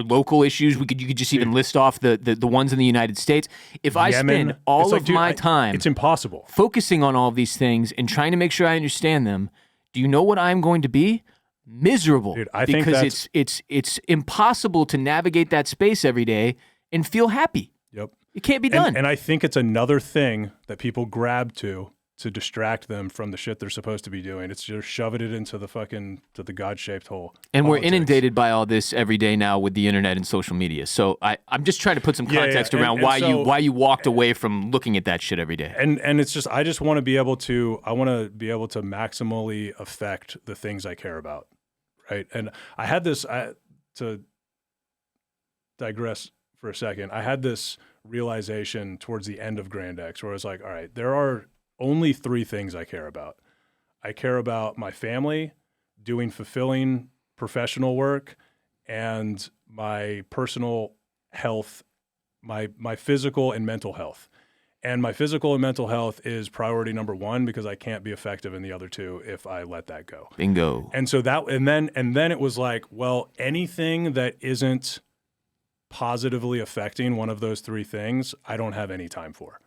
local issues. You could just even list off the ones in the United States. If I spend all of my time, it's impossible, focusing on all of these things and trying to make sure I understand them, Do you know what I'm going to be? Miserable. Dude, I think because it's impossible to navigate that space every day and feel happy. Yep. It can't be done. And I think it's another thing that people grab to distract them from the shit they're supposed to be doing. It's just shoving it into the God-shaped hole. And Politics. we're inundated by all this every day now with the internet and social media. So I'm just trying to put some context around why you walked away from looking at that shit every day. And it's just, I just want to be able to maximally affect the things I care about. Right. And I had this, to digress for a second, I had this realization towards the end of Grandex where I was like, all right, there are only 3 things I care about. I care about my family, doing fulfilling professional work, and my personal health, my physical and mental health. And my physical and mental health is priority number 1 because I can't be effective in the other 2 if I let that go. Bingo. And so then it was like, well, anything that isn't positively affecting one of those 3 things, I don't have any time for.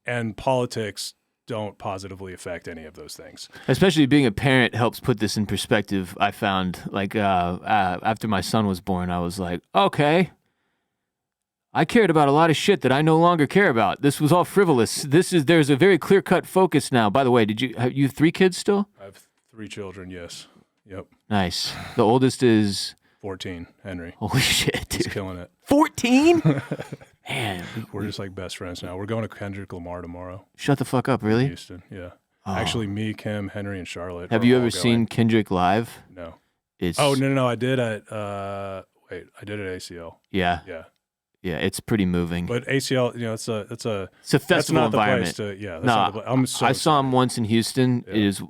And politics don't positively affect any of those things. Especially being a parent helps put this in perspective. I found after my son was born, I was like, okay, I cared about a lot of shit that I no longer care about. This was all frivolous. There's a very clear-cut focus now. By the way, you have 3 kids still? I have 3 children, yes. Yep. Nice. The oldest is 14, Henry. Holy shit, dude. He's killing it. 14? Man. We're just like best friends now. We're going to Kendrick Lamar tomorrow. Shut the fuck up, really? Houston, yeah. Oh. Actually, me, Kim, Henry, and Charlotte. Have you ever seen Kendrick live? No. It's no. I did at I did at ACL. Yeah. Yeah. Yeah, it's pretty moving. But ACL, it's a festival that's not environment. The place to, yeah. That's not the place. I'm so I saw him once in Houston. Yeah. It is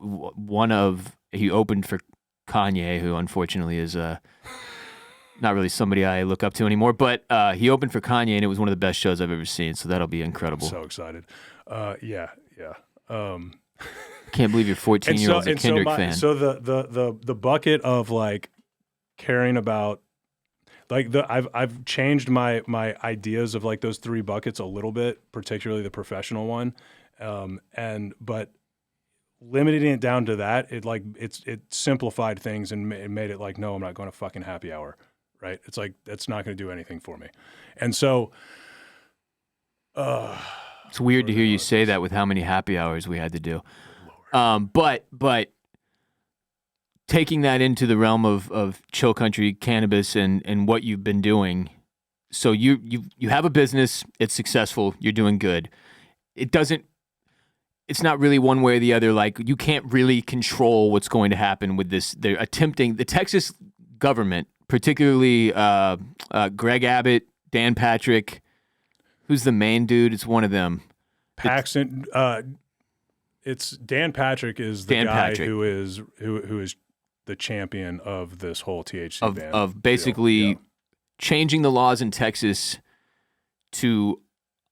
he opened for Kanye, who unfortunately is not really somebody I look up to anymore, but he opened for Kanye, and it was one of the best shows I've ever seen, so that'll be incredible. So excited. Yeah. Can't believe your 14-year-old's a Kendrick fan. So the bucket of like caring about, like I've changed my ideas of like those 3 buckets a little bit, particularly the professional one, but limiting it down to that, it simplified things and it made it like, no, I'm not going to fucking happy hour, right? It's like, that's not going to do anything for me. And so, it's weird to hear you say that with how many happy hours we had to do. But taking that into the realm of Chill Country Cannabis and what you've been doing, so you have a business, it's successful, you're doing good. It's not really one way or the other. Like, you can't really control what's going to happen with this. They're attempting, the Texas government, particularly Greg Abbott, Dan Patrick, who's the main dude? It's one of them. Paxton. It's Dan Patrick is the guy who is the champion of this whole THC ban. Of basically changing the laws in Texas to,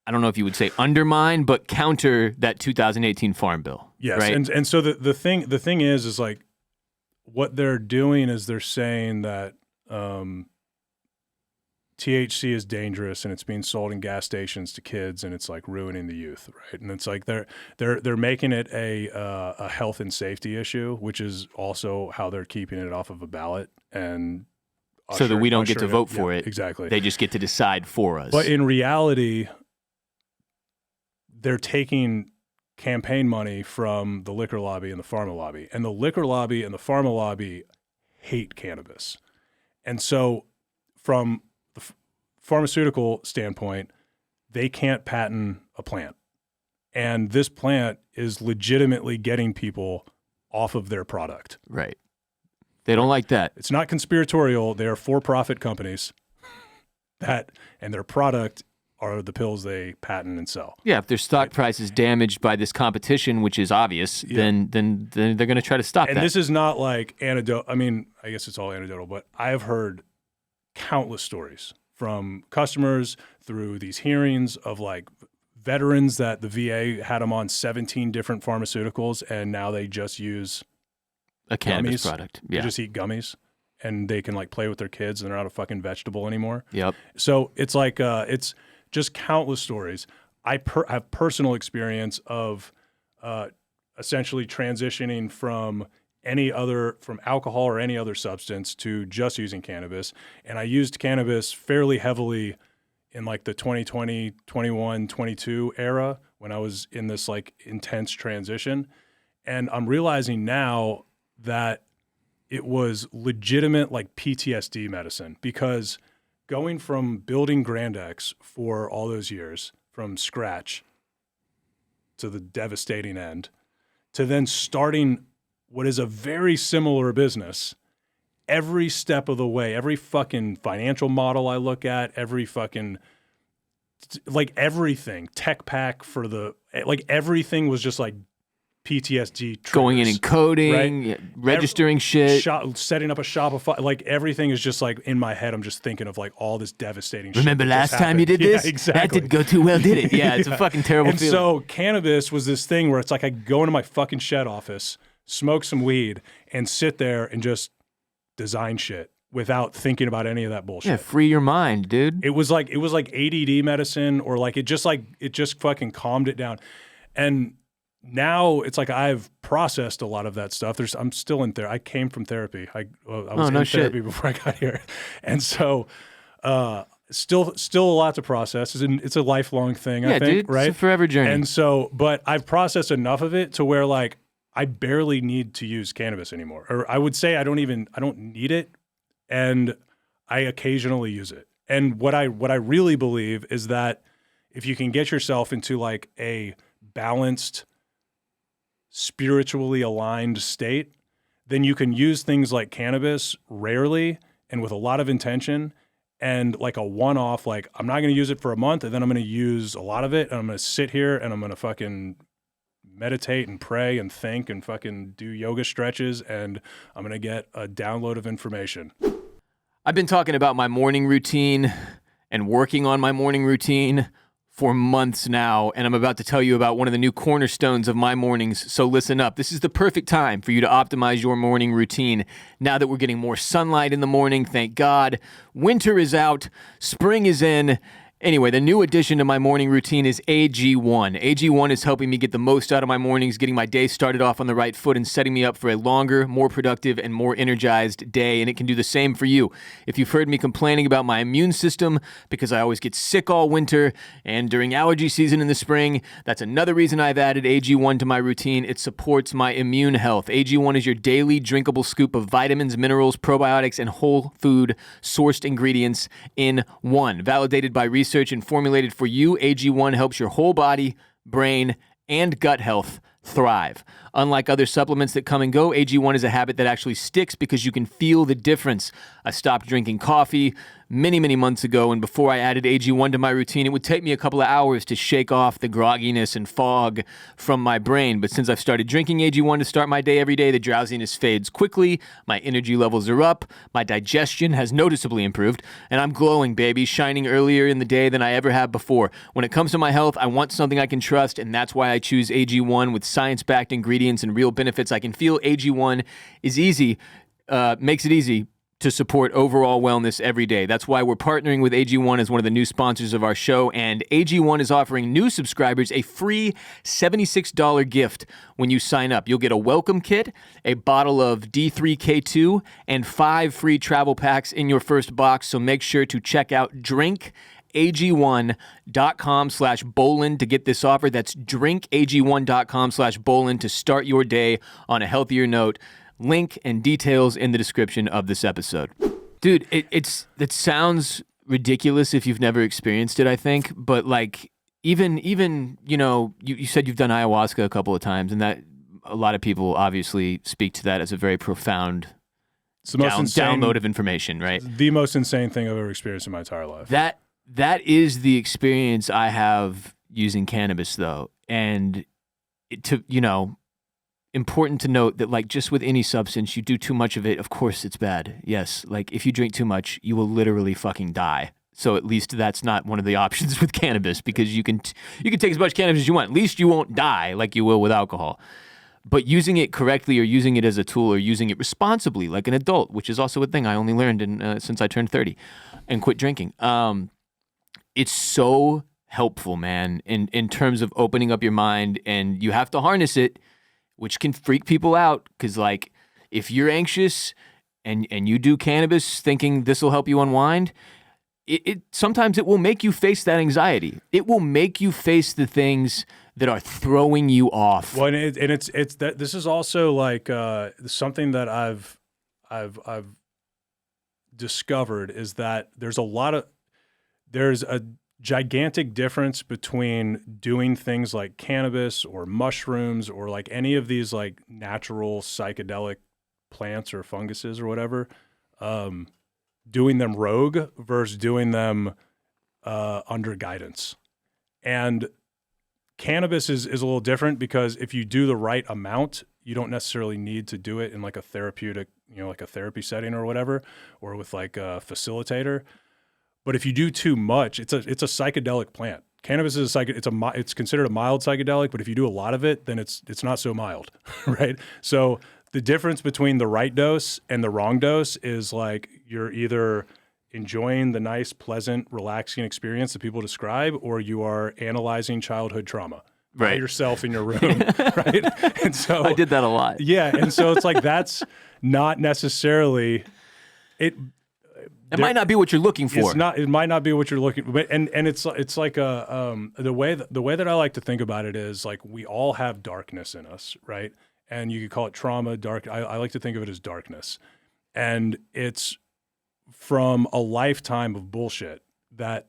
I don't know if you would say undermine, but counter that 2018 Farm Bill. Yes, right? and so the thing is like, what they're doing is they're saying that THC is dangerous and it's being sold in gas stations to kids and it's like ruining the youth, right? And it's like they're making it a health and safety issue, which is also how they're keeping it off of a ballot and so that we don't get to vote for it. Exactly. They just get to decide for us. But in reality, they're taking campaign money from the liquor lobby and the pharma lobby. And the liquor lobby and the pharma lobby hate cannabis. And so from the pharmaceutical standpoint, they can't patent a plant. And this plant is legitimately getting people off of their product. Right. They don't like that. It's not conspiratorial. They are for-profit companies and their product are the pills they patent and sell. Yeah, if their stock price is damaged by this competition, which is obvious, then they're going to try to stop that. And this is not like anecdotal. I mean, I guess it's all anecdotal, but I have heard countless stories from customers through these hearings of like veterans that the VA had them on 17 different pharmaceuticals and now they just use a cannabis gummies. product. Yeah. They just eat gummies and they can like play with their kids and they're not a fucking vegetable anymore. Yep. So it's like, it's just countless stories. I have personal experience of essentially transitioning from from alcohol or any other substance to just using cannabis. And I used cannabis fairly heavily in like the 2020, 21, 22 era when I was in this like intense transition. And I'm realizing now that it was legitimate like PTSD medicine, because going from building Grandex for all those years from scratch to the devastating end to then starting what is a very similar business, every step of the way, every fucking financial model I look at, every fucking, like everything, tech pack for the, like everything was just like PTSD triggers, going in and coding, right? registering shit. Setting up a Shopify, like everything is just like in my head. I'm just thinking of like all this devastating Remember shit. last time you did this? Yeah, exactly. That didn't go too well, did it? Yeah, it's a fucking terrible and feeling. So cannabis was this thing where it's like I go into my fucking shed office, smoke some weed, and sit there and just design shit without thinking about any of that bullshit. Yeah, free your mind, dude. It was like ADD medicine, or like it just fucking calmed it down. And now it's like I've processed a lot of that stuff. I'm still in therapy. I came from therapy. I was in therapy before I got here, and so still a lot to process. It's a lifelong thing. I think, dude, right? It's a forever journey. And so, but I've processed enough of it to where like I barely need to use cannabis anymore, or I would say I don't need it, and I occasionally use it. And what I really believe is that if you can get yourself into like a balanced, spiritually aligned state, then you can use things like cannabis rarely and with a lot of intention, and like a one-off, like I'm not going to use it for a month and then I'm going to use a lot of it and I'm going to sit here and I'm going to fucking meditate and pray and think and fucking do yoga stretches and I'm going to get a download of information. I've been talking about my morning routine and working on my morning routine for months now, and I'm about to tell you about one of the new cornerstones of my mornings, so listen up. This is the perfect time for you to optimize your morning routine. Now that we're getting more sunlight in the morning, thank God. Winter is out, spring is in. Anyway, the new addition to my morning routine is AG1. AG1 is helping me get the most out of my mornings, getting my day started off on the right foot and setting me up for a longer, more productive, and more energized day. And it can do the same for you. If you've heard me complaining about my immune system because I always get sick all winter and during allergy season in the spring, that's another reason I've added AG1 to my routine. It supports my immune health. AG1 is your daily drinkable scoop of vitamins, minerals, probiotics, and whole food sourced ingredients in one. Validated by research and formulated for you, AG1 helps your whole body, brain, and gut health thrive. Unlike other supplements that come and go, AG1 is a habit that actually sticks because you can feel the difference. I stopped drinking coffee many months ago, and before I added AG1 to my routine, it would take me a couple of hours to shake off the grogginess and fog from my brain. But since I've started drinking AG1 to start my day every day, the drowsiness fades quickly, my energy levels are up, my digestion has noticeably improved, and I'm glowing, baby, shining earlier in the day than I ever have before. When it comes to my health, I want something I can trust, and that's why I choose AG1 with science-backed ingredients and real benefits I can feel. AG1 is easy, makes it easy to support overall wellness every day. That's why we're partnering with AG1 as one of the new sponsors of our show, and AG1 is offering new subscribers a free $76 gift when you sign up. You'll get a welcome kit, a bottle of D3K2, and 5 free travel packs in your first box, so make sure to check out drinkag1.com/Bolin to get this offer. That's drinkag1.com/Bolin to start your day on a healthier note. Link and details in the description of this episode. Dude, it sounds ridiculous if you've never experienced it, I think, but like even you know, you said you've done ayahuasca a couple of times, and that a lot of people obviously speak to that as a very profound download of information, right? The most insane thing I've ever experienced in my entire life. That is the experience I have using cannabis, though, and important to note that, like, just with any substance, you do too much of it, of course it's bad. Yes, like, if you drink too much, you will literally fucking die. So at least that's not one of the options with cannabis, because you can take as much cannabis as you want. At least you won't die like you will with alcohol. But using it correctly, or using it as a tool, or using it responsibly like an adult, which is also a thing I only learned since I turned 30 and quit drinking. It's so helpful, man, in terms of opening up your mind, and you have to harness it, which can freak people out because, like, if you're anxious and you do cannabis thinking this will help you unwind, it sometimes it will make you face that anxiety. It will make you face the things that are throwing you off. Well, and it's that this is also like something that I've discovered is that there's a gigantic difference between doing things like cannabis or mushrooms or like any of these like natural psychedelic plants or funguses or whatever, doing them rogue versus doing them under guidance. And cannabis is a little different because if you do the right amount, you don't necessarily need to do it in like a therapeutic, like a therapy setting or whatever, or with like a facilitator. But if you do too much, it's a psychedelic plant. Cannabis is it's considered a mild psychedelic, but if you do a lot of it, then it's not so mild, right? So the difference between the right dose and the wrong dose is like you're either enjoying the nice, pleasant, relaxing experience that people describe, or you are analyzing childhood trauma by yourself in your room, right? And so I did that a lot. Yeah, and so it's like that's not necessarily it. It might not be what you're looking for. It's not. It might not be what you're looking for. And it's like the way that I like to think about it is like we all have darkness in us, right? And you could call it trauma, dark. I like to think of it as darkness, and it's from a lifetime of bullshit that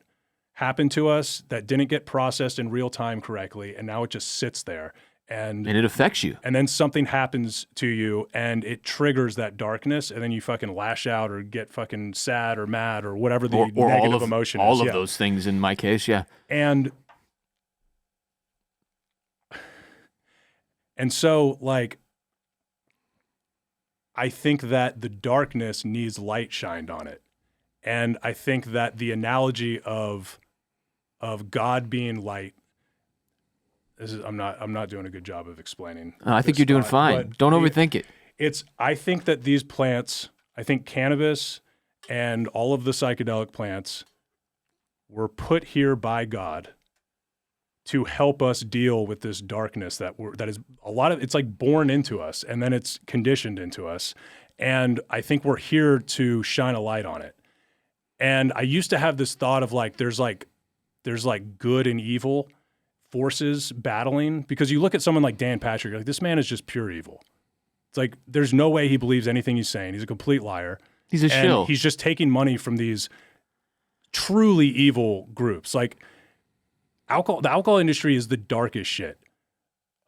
happened to us that didn't get processed in real time correctly, and now it just sits there. And it affects you. And then something happens to you and it triggers that darkness, and then you fucking lash out or get fucking sad or mad or whatever the negative emotion is. All of those things in my case, yeah. And so, like, I think that the darkness needs light shined on it. And I think that the analogy of God being light, I'm not doing a good job of explaining. I think you're doing fine. Don't overthink it. I think that these plants, I think cannabis and all of the psychedelic plants were put here by God to help us deal with this darkness that is a lot of, it's like born into us and then it's conditioned into us. And I think we're here to shine a light on it. And I used to have this thought of like, there's good and evil forces battling, because you look at someone like Dan Patrick, you're like, this man is just pure evil. It's like, there's no way he believes anything he's saying. He's a complete liar. He's a shill. He's just taking money from these truly evil groups. Like the alcohol industry is the darkest shit.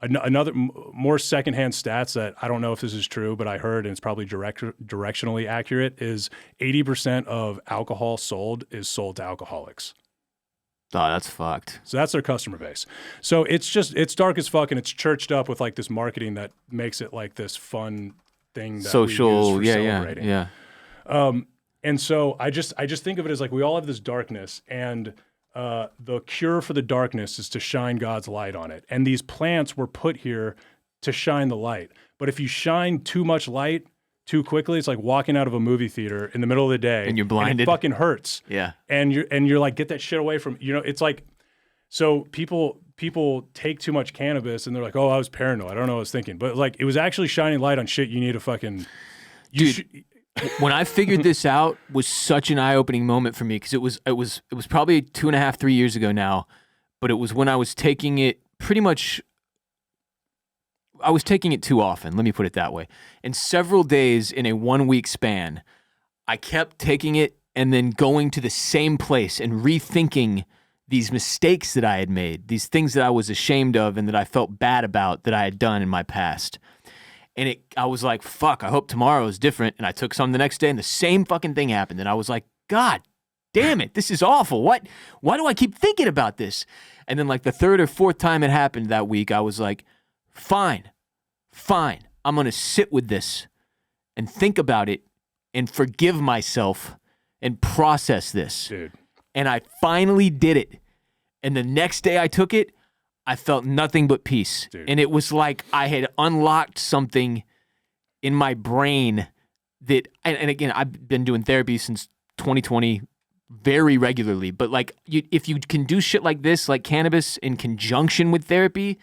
Another more secondhand stats that I don't know if this is true, but I heard, and it's probably directionally accurate, is 80% of alcohol sold is sold to alcoholics. Oh, that's fucked. So that's their customer base. So it's dark as fuck, and it's churched up with like this marketing that makes it like this fun thing that social, we use for celebrating. Yeah. And so I just think of it as like we all have this darkness, and the cure for the darkness is to shine God's light on it. And these plants were put here to shine the light. But if you shine too much light too quickly, it's like walking out of a movie theater in the middle of the day and you're blinded. And it fucking hurts. Yeah. And you're like, get that shit away from, it's like, so people take too much cannabis and they're like, oh, I was paranoid. I don't know what I was thinking. But like, it was actually shining light on shit you need to fucking... When I figured this out was such an eye-opening moment for me, because it was probably 2.5, 3 years ago now, but it was when I was taking it I was taking it too often, let me put it that way. And several days in a 1-week span, I kept taking it and then going to the same place and rethinking these mistakes that I had made, these things that I was ashamed of and that I felt bad about that I had done in my past. And I was like, fuck, I hope tomorrow is different. And I took some the next day and the same fucking thing happened. And I was like, God damn it, this is awful. Why do I keep thinking about this? And then like the third or fourth time it happened that week, I was like, fine. I'm going to sit with this and think about it and forgive myself and process this. Dude. And I finally did it. And the next day I took it, I felt nothing but peace. Dude. And it was like I had unlocked something in my brain that, and again, I've been doing therapy since 2020 very regularly, but like if you can do shit like this, like cannabis in conjunction with therapy,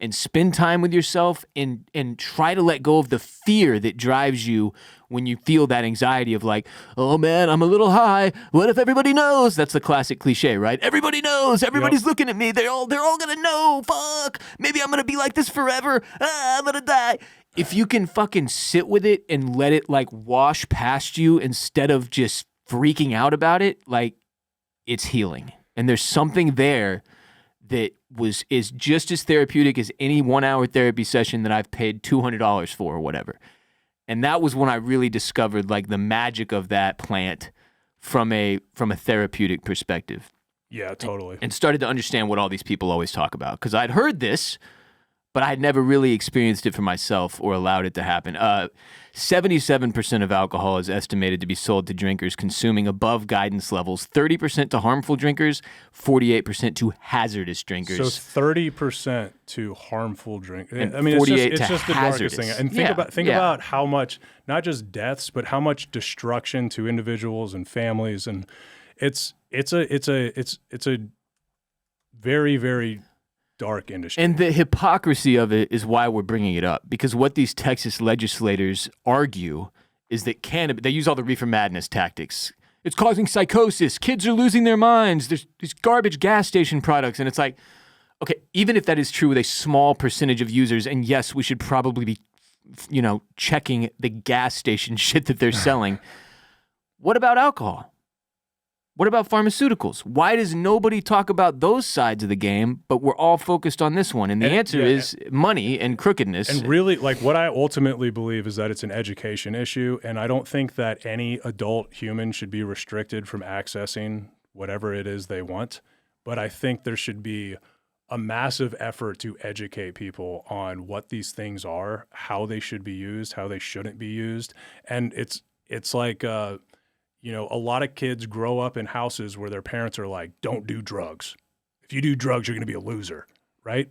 and spend time with yourself and try to let go of the fear that drives you when you feel that anxiety of like, oh man, I'm a little high. What if everybody knows? That's the classic cliche, right? Everybody knows. Everybody's looking at me. They're all gonna know. Fuck. Maybe I'm gonna be like this forever. I'm gonna die. If you can fucking sit with it and let it like wash past you instead of just freaking out about it, like it's healing. And there's something there that is just as therapeutic as any 1 hour therapy session that I've paid $200 for or whatever. And that was when I really discovered like the magic of that plant from a therapeutic perspective. Yeah, totally. And started to understand what all these people always talk about. Because I'd heard this, but I had never really experienced it for myself or allowed it to happen. 77% of alcohol is estimated to be sold to drinkers consuming above guidance levels, 30% to harmful drinkers, 48% to hazardous drinkers. So 30% to harmful drinkers. And I mean, 48 it's to just the darkest hazardous. thing. And think Yeah. about how much, not just deaths, but how much destruction to individuals and families. And it's a very, very dark industry. And the hypocrisy of it is why we're bringing it up, because what these Texas legislators argue is that cannabis, they use all the reefer madness tactics. It's causing psychosis. Kids are losing their minds. There's these garbage gas station products. And it's like, okay, even if that is true with a small percentage of users, and yes, we should probably be, checking the gas station shit that they're selling. What about alcohol? What about pharmaceuticals? Why does nobody talk about those sides of the game, but we're all focused on this one? And the answer is money and crookedness. And really, like, what I ultimately believe is that it's an education issue, and I don't think that any adult human should be restricted from accessing whatever it is they want. But I think there should be a massive effort to educate people on what these things are, how they should be used, how they shouldn't be used. And it's like a lot of kids grow up in houses where their parents are like, don't do drugs. If you do drugs, you're going to be a loser, right?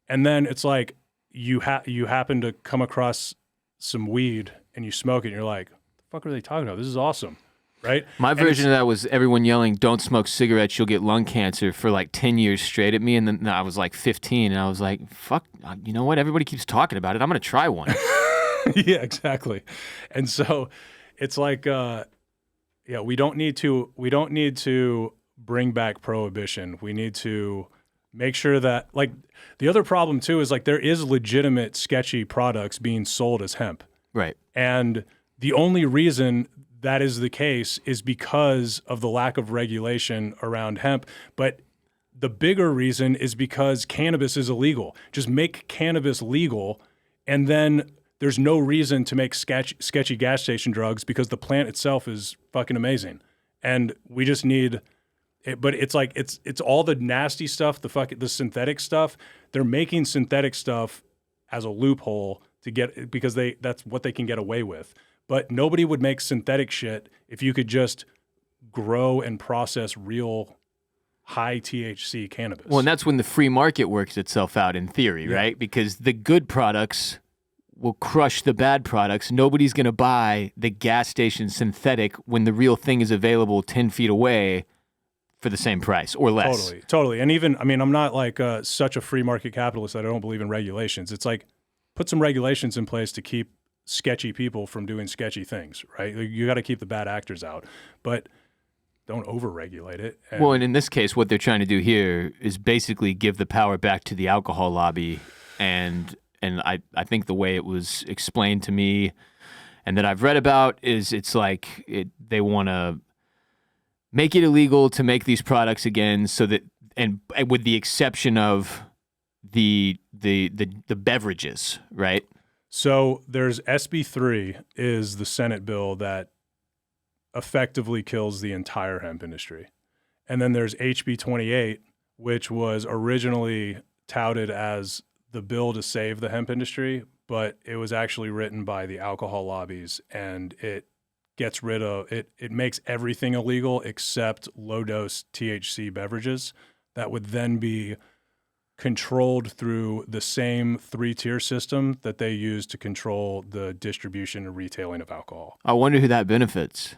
And then it's like you happen to come across some weed and you smoke it and you're like, the fuck are they talking about? This is awesome, right? My version of that was everyone yelling, don't smoke cigarettes, you'll get lung cancer for like 10 years straight at me. And then I was like 15 and I was like, fuck, you know what? Everybody keeps talking about it. I'm going to try one. Yeah, exactly. And so it's like, we don't need to bring back prohibition. We need to make sure that, like, the other problem too is like there is legitimate sketchy products being sold as hemp. Right. And the only reason that is the case is because of the lack of regulation around hemp. But the bigger reason is because cannabis is illegal. Just make cannabis legal, and then there's no reason to make sketchy gas station drugs because the plant itself is fucking amazing. And we just need it, but it's like it's all the nasty stuff, the synthetic stuff. They're making synthetic stuff as a loophole to get, because that's what they can get away with. But nobody would make synthetic shit if you could just grow and process real high THC cannabis. Well, and that's when the free market works itself out in theory, right? Because the good products will crush the bad products. Nobody's going to buy the gas station synthetic when the real thing is available 10 feet away for the same price or less. Totally. And even, I mean, I'm not like such a free market capitalist that I don't believe in regulations. It's like, put some regulations in place to keep sketchy people from doing sketchy things, right? You got to keep the bad actors out, but don't over-regulate it. Well, and in this case, what they're trying to do here is basically give the power back to the alcohol lobby. And I think the way it was explained to me and that I've read about is it's like they want to make it illegal to make these products again, so that, and with the exception of the beverages, right? So there's SB3 is the Senate bill that effectively kills the entire hemp industry. And then there's HB 28, which was originally touted as the bill to save the hemp industry, but it was actually written by the alcohol lobbies, and it gets rid of it. It makes everything illegal except low-dose THC beverages that would then be controlled through the same 3-tier system that they use to control the distribution and retailing of alcohol. I wonder who that benefits.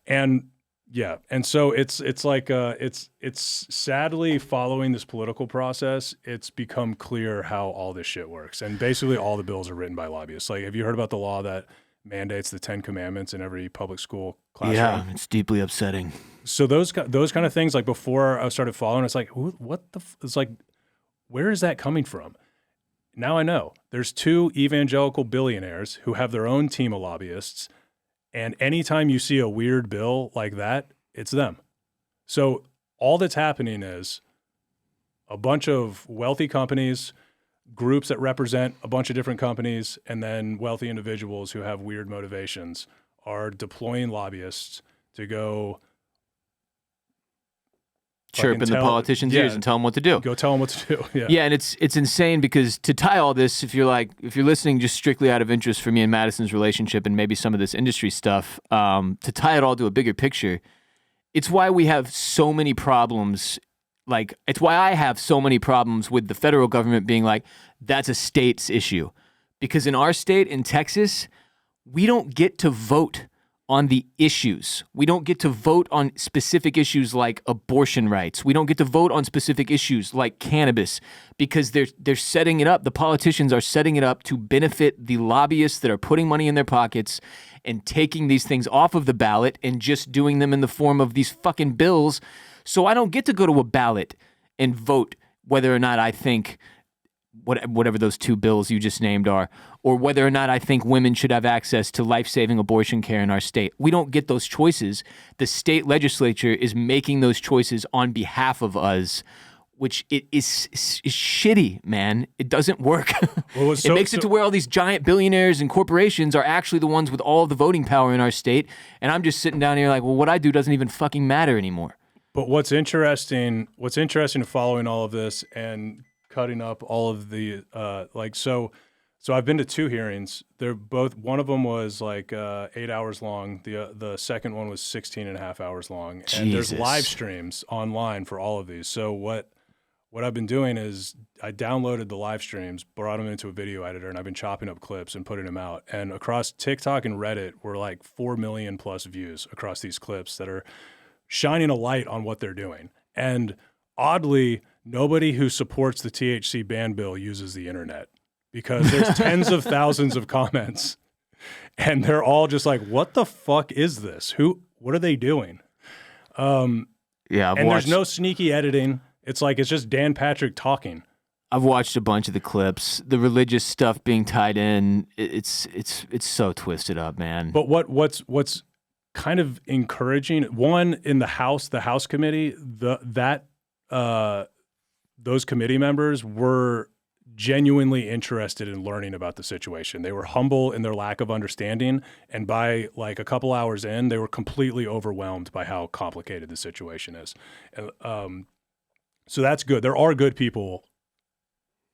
And Yeah, and so it's like it's sadly following this political process, it's become clear how all this shit works, and basically all the bills are written by lobbyists. Like, have you heard about the law that mandates the 10 Commandments in every public school classroom? Yeah, it's deeply upsetting. So those kind of things, like before I started following, it's like, it's like, where is that coming from? Now I know. There's 2 evangelical billionaires who have their own team of lobbyists. And anytime you see a weird bill like that, it's them. So all that's happening is a bunch of wealthy companies, groups that represent a bunch of different companies, and then wealthy individuals who have weird motivations are deploying lobbyists to go chirp in the politicians' ears and tell them what to do. Go tell them what to do. Yeah. Yeah, and it's insane because to tie all this, if you're listening just strictly out of interest for me and Madison's relationship and maybe some of this industry stuff, to tie it all to a bigger picture, it's why we have so many problems. Like, it's why I have so many problems with the federal government being like, that's a state's issue. Because in our state, in Texas, we don't get to vote on the issues. We don't get to vote on specific issues like abortion rights. We don't get to vote on specific issues like cannabis because they're setting it up. The politicians are setting it up to benefit the lobbyists that are putting money in their pockets and taking these things off of the ballot and just doing them in the form of these fucking bills. So I don't get to go to a ballot and vote whether or not I think whatever those 2 bills you just named are, or whether or not I think women should have access to life-saving abortion care in our state. We don't get those choices. The state legislature is making those choices on behalf of us, which it is shitty, man. It doesn't work. Well, it makes it to where all these giant billionaires and corporations are actually the ones with all of the voting power in our state, and I'm just sitting down here like, well, what I do doesn't even fucking matter anymore. But what's interesting following all of this and cutting up all of the so I've been to 2 hearings. They're both, one of them was like 8 hours long. The second one was 16 and a half hours long. Jesus. And there's live streams online for all of these. So what I've been doing is I downloaded the live streams, brought them into a video editor, and I've been chopping up clips and putting them out. And across TikTok and Reddit were like 4 million plus views across these clips that are shining a light on what they're doing. And oddly, nobody who supports the THC ban bill uses the internet because there's tens of thousands of comments and they're all just like, what the fuck is this? What are they doing? There's no sneaky editing. It's like, it's just Dan Patrick talking. I've watched a bunch of the clips, the religious stuff being tied in. It's so twisted up, man. But what's kind of encouraging, one, in the House committee, those committee members were genuinely interested in learning about the situation. They were humble in their lack of understanding, and by like a couple hours in, they were completely overwhelmed by how complicated the situation is. And, so that's good. There are good people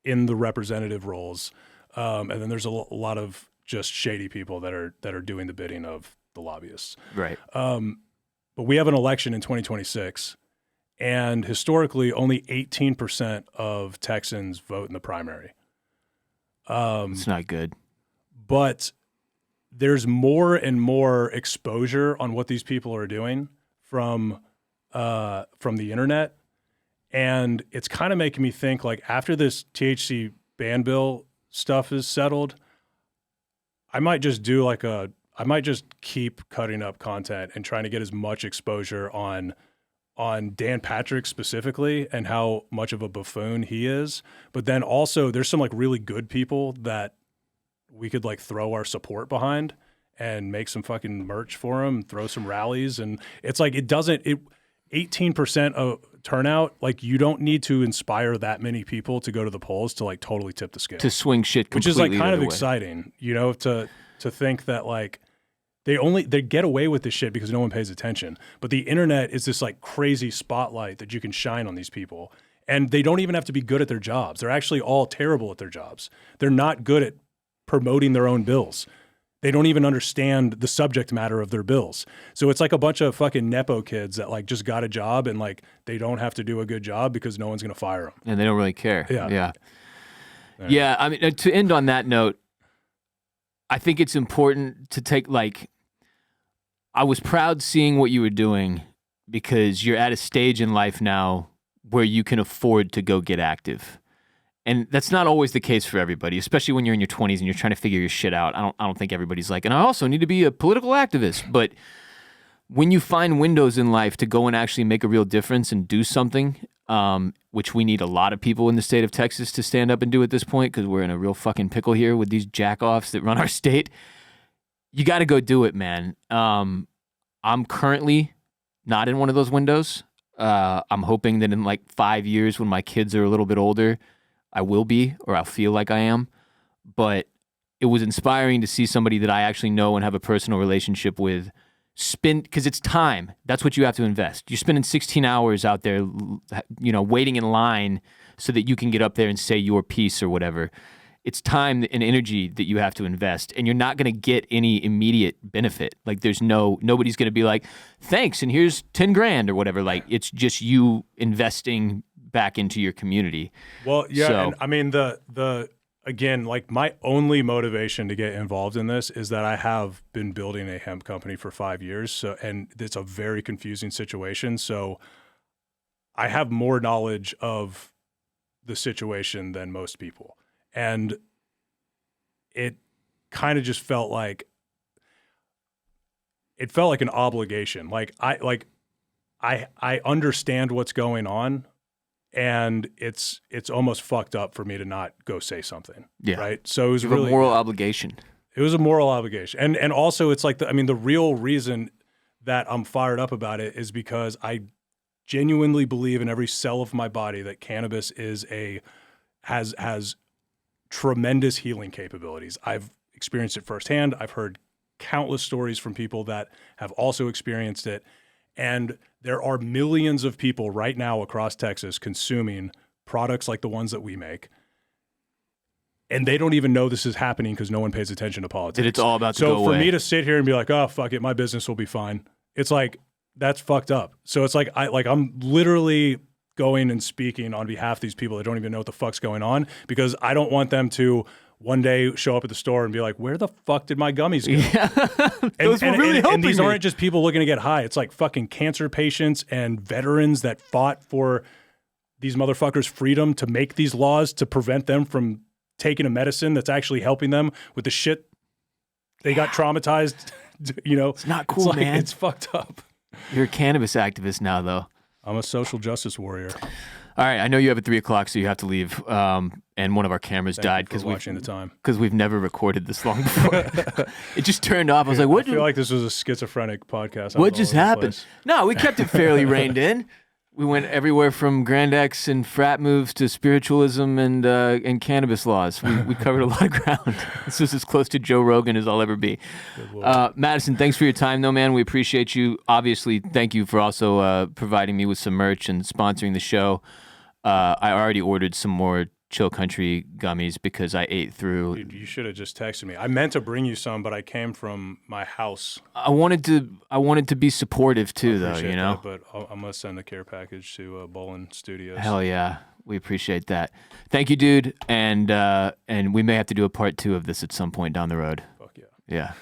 in the representative roles, and then there's a lot of just shady people that are doing the bidding of the lobbyists. Right. But we have an election in 2026. And historically, only 18% of Texans vote in the primary. It's not good. But there's more and more exposure on what these people are doing from the internet. And it's kind of making me think, like, after this THC ban bill stuff is settled, I might just keep cutting up content and trying to get as much exposure on Dan Patrick specifically and how much of a buffoon he is. But then also there's some like really good people that we could like throw our support behind and make some fucking merch for them, throw some rallies. And it's like, 18% of turnout, like you don't need to inspire that many people to go to the polls to like totally tip the scale. To swing shit completely. Which is like kind of way. exciting, to think that like, they get away with this shit because no one pays attention. But the internet is this like crazy spotlight that you can shine on these people. And they don't even have to be good at their jobs. They're actually all terrible at their jobs. They're not good at promoting their own bills. They don't even understand the subject matter of their bills. So it's like a bunch of fucking Nepo kids that like just got a job and like they don't have to do a good job because no one's going to fire them. And they don't really care. Yeah. Yeah. I mean, to end on that note, I think it's important to take like, I was proud seeing what you were doing because you're at a stage in life now where you can afford to go get active. And that's not always the case for everybody, especially when you're in your 20s and you're trying to figure your shit out. I don't think everybody's like, and I also need to be a political activist. But when you find windows in life to go and actually make a real difference and do something, which we need a lot of people in the state of Texas to stand up and do at this point because we're in a real fucking pickle here with these jack-offs that run our state, you got to go do it, man. I'm currently not in one of those windows. I'm hoping that in like 5 years when my kids are a little bit older, I will be, or I'll feel like I am. But it was inspiring to see somebody that I actually know and have a personal relationship with spend, because it's time. That's what you have to invest. You're spending 16 hours out there, waiting in line so that you can get up there and say your piece or whatever. It's time and energy that you have to invest, and you're not going to get any immediate benefit. Like nobody's going to be like, thanks, and here's 10 grand or whatever. Like, it's just you investing back into your community. Well, yeah, so, and I mean, again, like my only motivation to get involved in this is that I have been building a hemp company for 5 years. So, and it's a very confusing situation. So I have more knowledge of the situation than most people. And it kind of just felt like an obligation. I understand what's going on, and it's almost fucked up for me to not go say something. Yeah. Right. So it was really a moral obligation. It was a moral obligation. And also it's like, the real reason that I'm fired up about it is because I genuinely believe in every cell of my body that cannabis has tremendous healing capabilities. I've experienced it firsthand. I've heard countless stories from people that have also experienced it. And there are millions of people right now across Texas consuming products like the ones that we make. And they don't even know this is happening because no one pays attention to politics. That it's all about to go away. So for me to sit here and be like, oh, fuck it, my business will be fine. It's like, that's fucked up. So it's like, I'm literally going and speaking on behalf of these people that don't even know what the fuck's going on, because I don't want them to one day show up at the store and be like, where the fuck did my gummies go? Yeah. Those were really helping and these me. aren't just people looking to get high. It's like fucking cancer patients and veterans that fought for these motherfuckers' freedom to make these laws to prevent them from taking a medicine that's actually helping them with the shit they got traumatized. It's not cool, man. It's fucked up. You're a cannabis activist now, though. I'm a social justice warrior. All right, I know you have at 3:00, so you have to leave. And one of our cameras died because we've never recorded this long before. It just turned off. I was like, "What?" I feel like this was a schizophrenic podcast. What just happened? No, we kept it fairly reined in. We went everywhere from Grandex and Frat moves to spiritualism and cannabis laws. We covered a lot of ground. This was as close to Joe Rogan as I'll ever be. Madison, thanks for your time, though, man. We appreciate you. Obviously, thank you for also providing me with some merch and sponsoring the show. I already ordered some more Chill Country gummies because I ate through. Dude, you should have just texted me. I meant to bring you some, but I came from my house. I wanted to be supportive too, though. That, but I'm gonna send the care package to Bolin Studios. Hell yeah, we appreciate that. Thank you, dude. And we may have to do a part 2 of this at some point down the road. Fuck yeah. Yeah.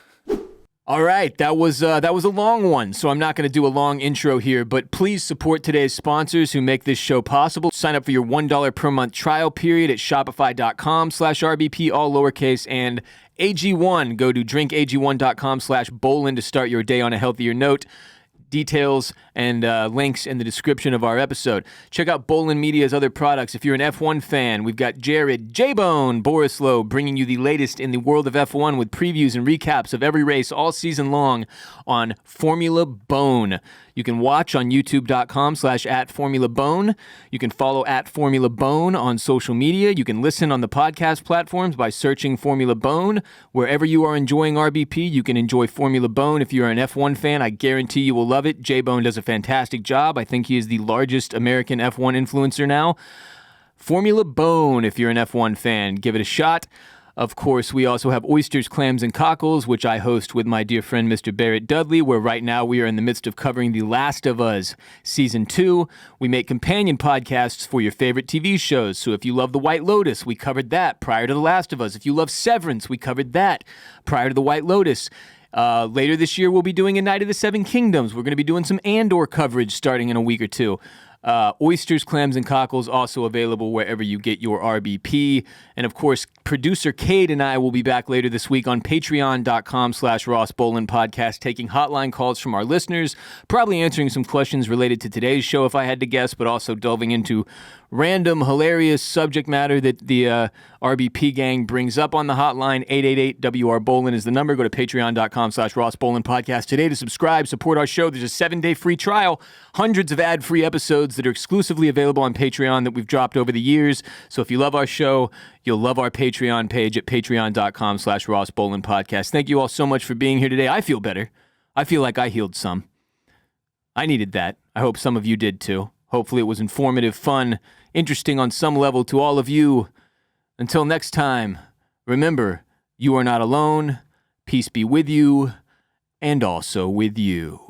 All right, that was a long one, so I'm not going to do a long intro here, but please support today's sponsors who make this show possible. Sign up for your $1 per month trial period at shopify.com/RBP, all lowercase, and AG1. Go to drinkag1.com/Bolin to start your day on a healthier note. Details and links in the description of our episode. Check out Bolin Media's other products. If you're an F1 fan, we've got Jared, J-Bone, Borislow bringing you the latest in the world of F1 with previews and recaps of every race all season long on Formula Bone. You can watch on youtube.com/@FormulaBone. You can follow @FormulaBone on social media. You can listen on the podcast platforms by searching Formula Bone. Wherever you are enjoying RBP, you can enjoy Formula Bone. If you're an F1 fan, I guarantee you will love it. J-Bone does a fantastic job. I think he is the largest American F1 influencer now. Formula Bone, if you're an F1 fan, give it a shot. Of course, we also have Oysters, Clams, and Cockles, which I host with my dear friend, Mr. Barrett Dudley, where right now we are in the midst of covering The Last of Us Season 2. We make companion podcasts for your favorite TV shows. So if you love The White Lotus, we covered that prior to The Last of Us. If you love Severance, we covered that prior to The White Lotus. Later this year, we'll be doing a Night of the Seven Kingdoms. We're going to be doing some Andor coverage starting in a week or two. Oysters, clams, and cockles also available wherever you get your RBP. And of course, producer Kade and I will be back later this week on patreon.com/Ross Bolin podcast, taking hotline calls from our listeners, probably answering some questions related to today's show if I had to guess, but also delving into random, hilarious subject matter that the RBP gang brings up on the hotline. 888-WR-BOLIN is the number. Go to patreon.com/Ross Bolin podcast today to subscribe, support our show. There's a 7-day free trial, hundreds of ad-free episodes that are exclusively available on Patreon that we've dropped over the years. So if you love our show, you'll love our Patreon page at patreon.com/Ross Bolin podcast. Thank you all so much for being here today. I feel better. I feel like I healed some. I needed that. I hope some of you did too. Hopefully it was informative, fun, interesting on some level to all of you. Until next time, remember, you are not alone. Peace be with you, and also with you.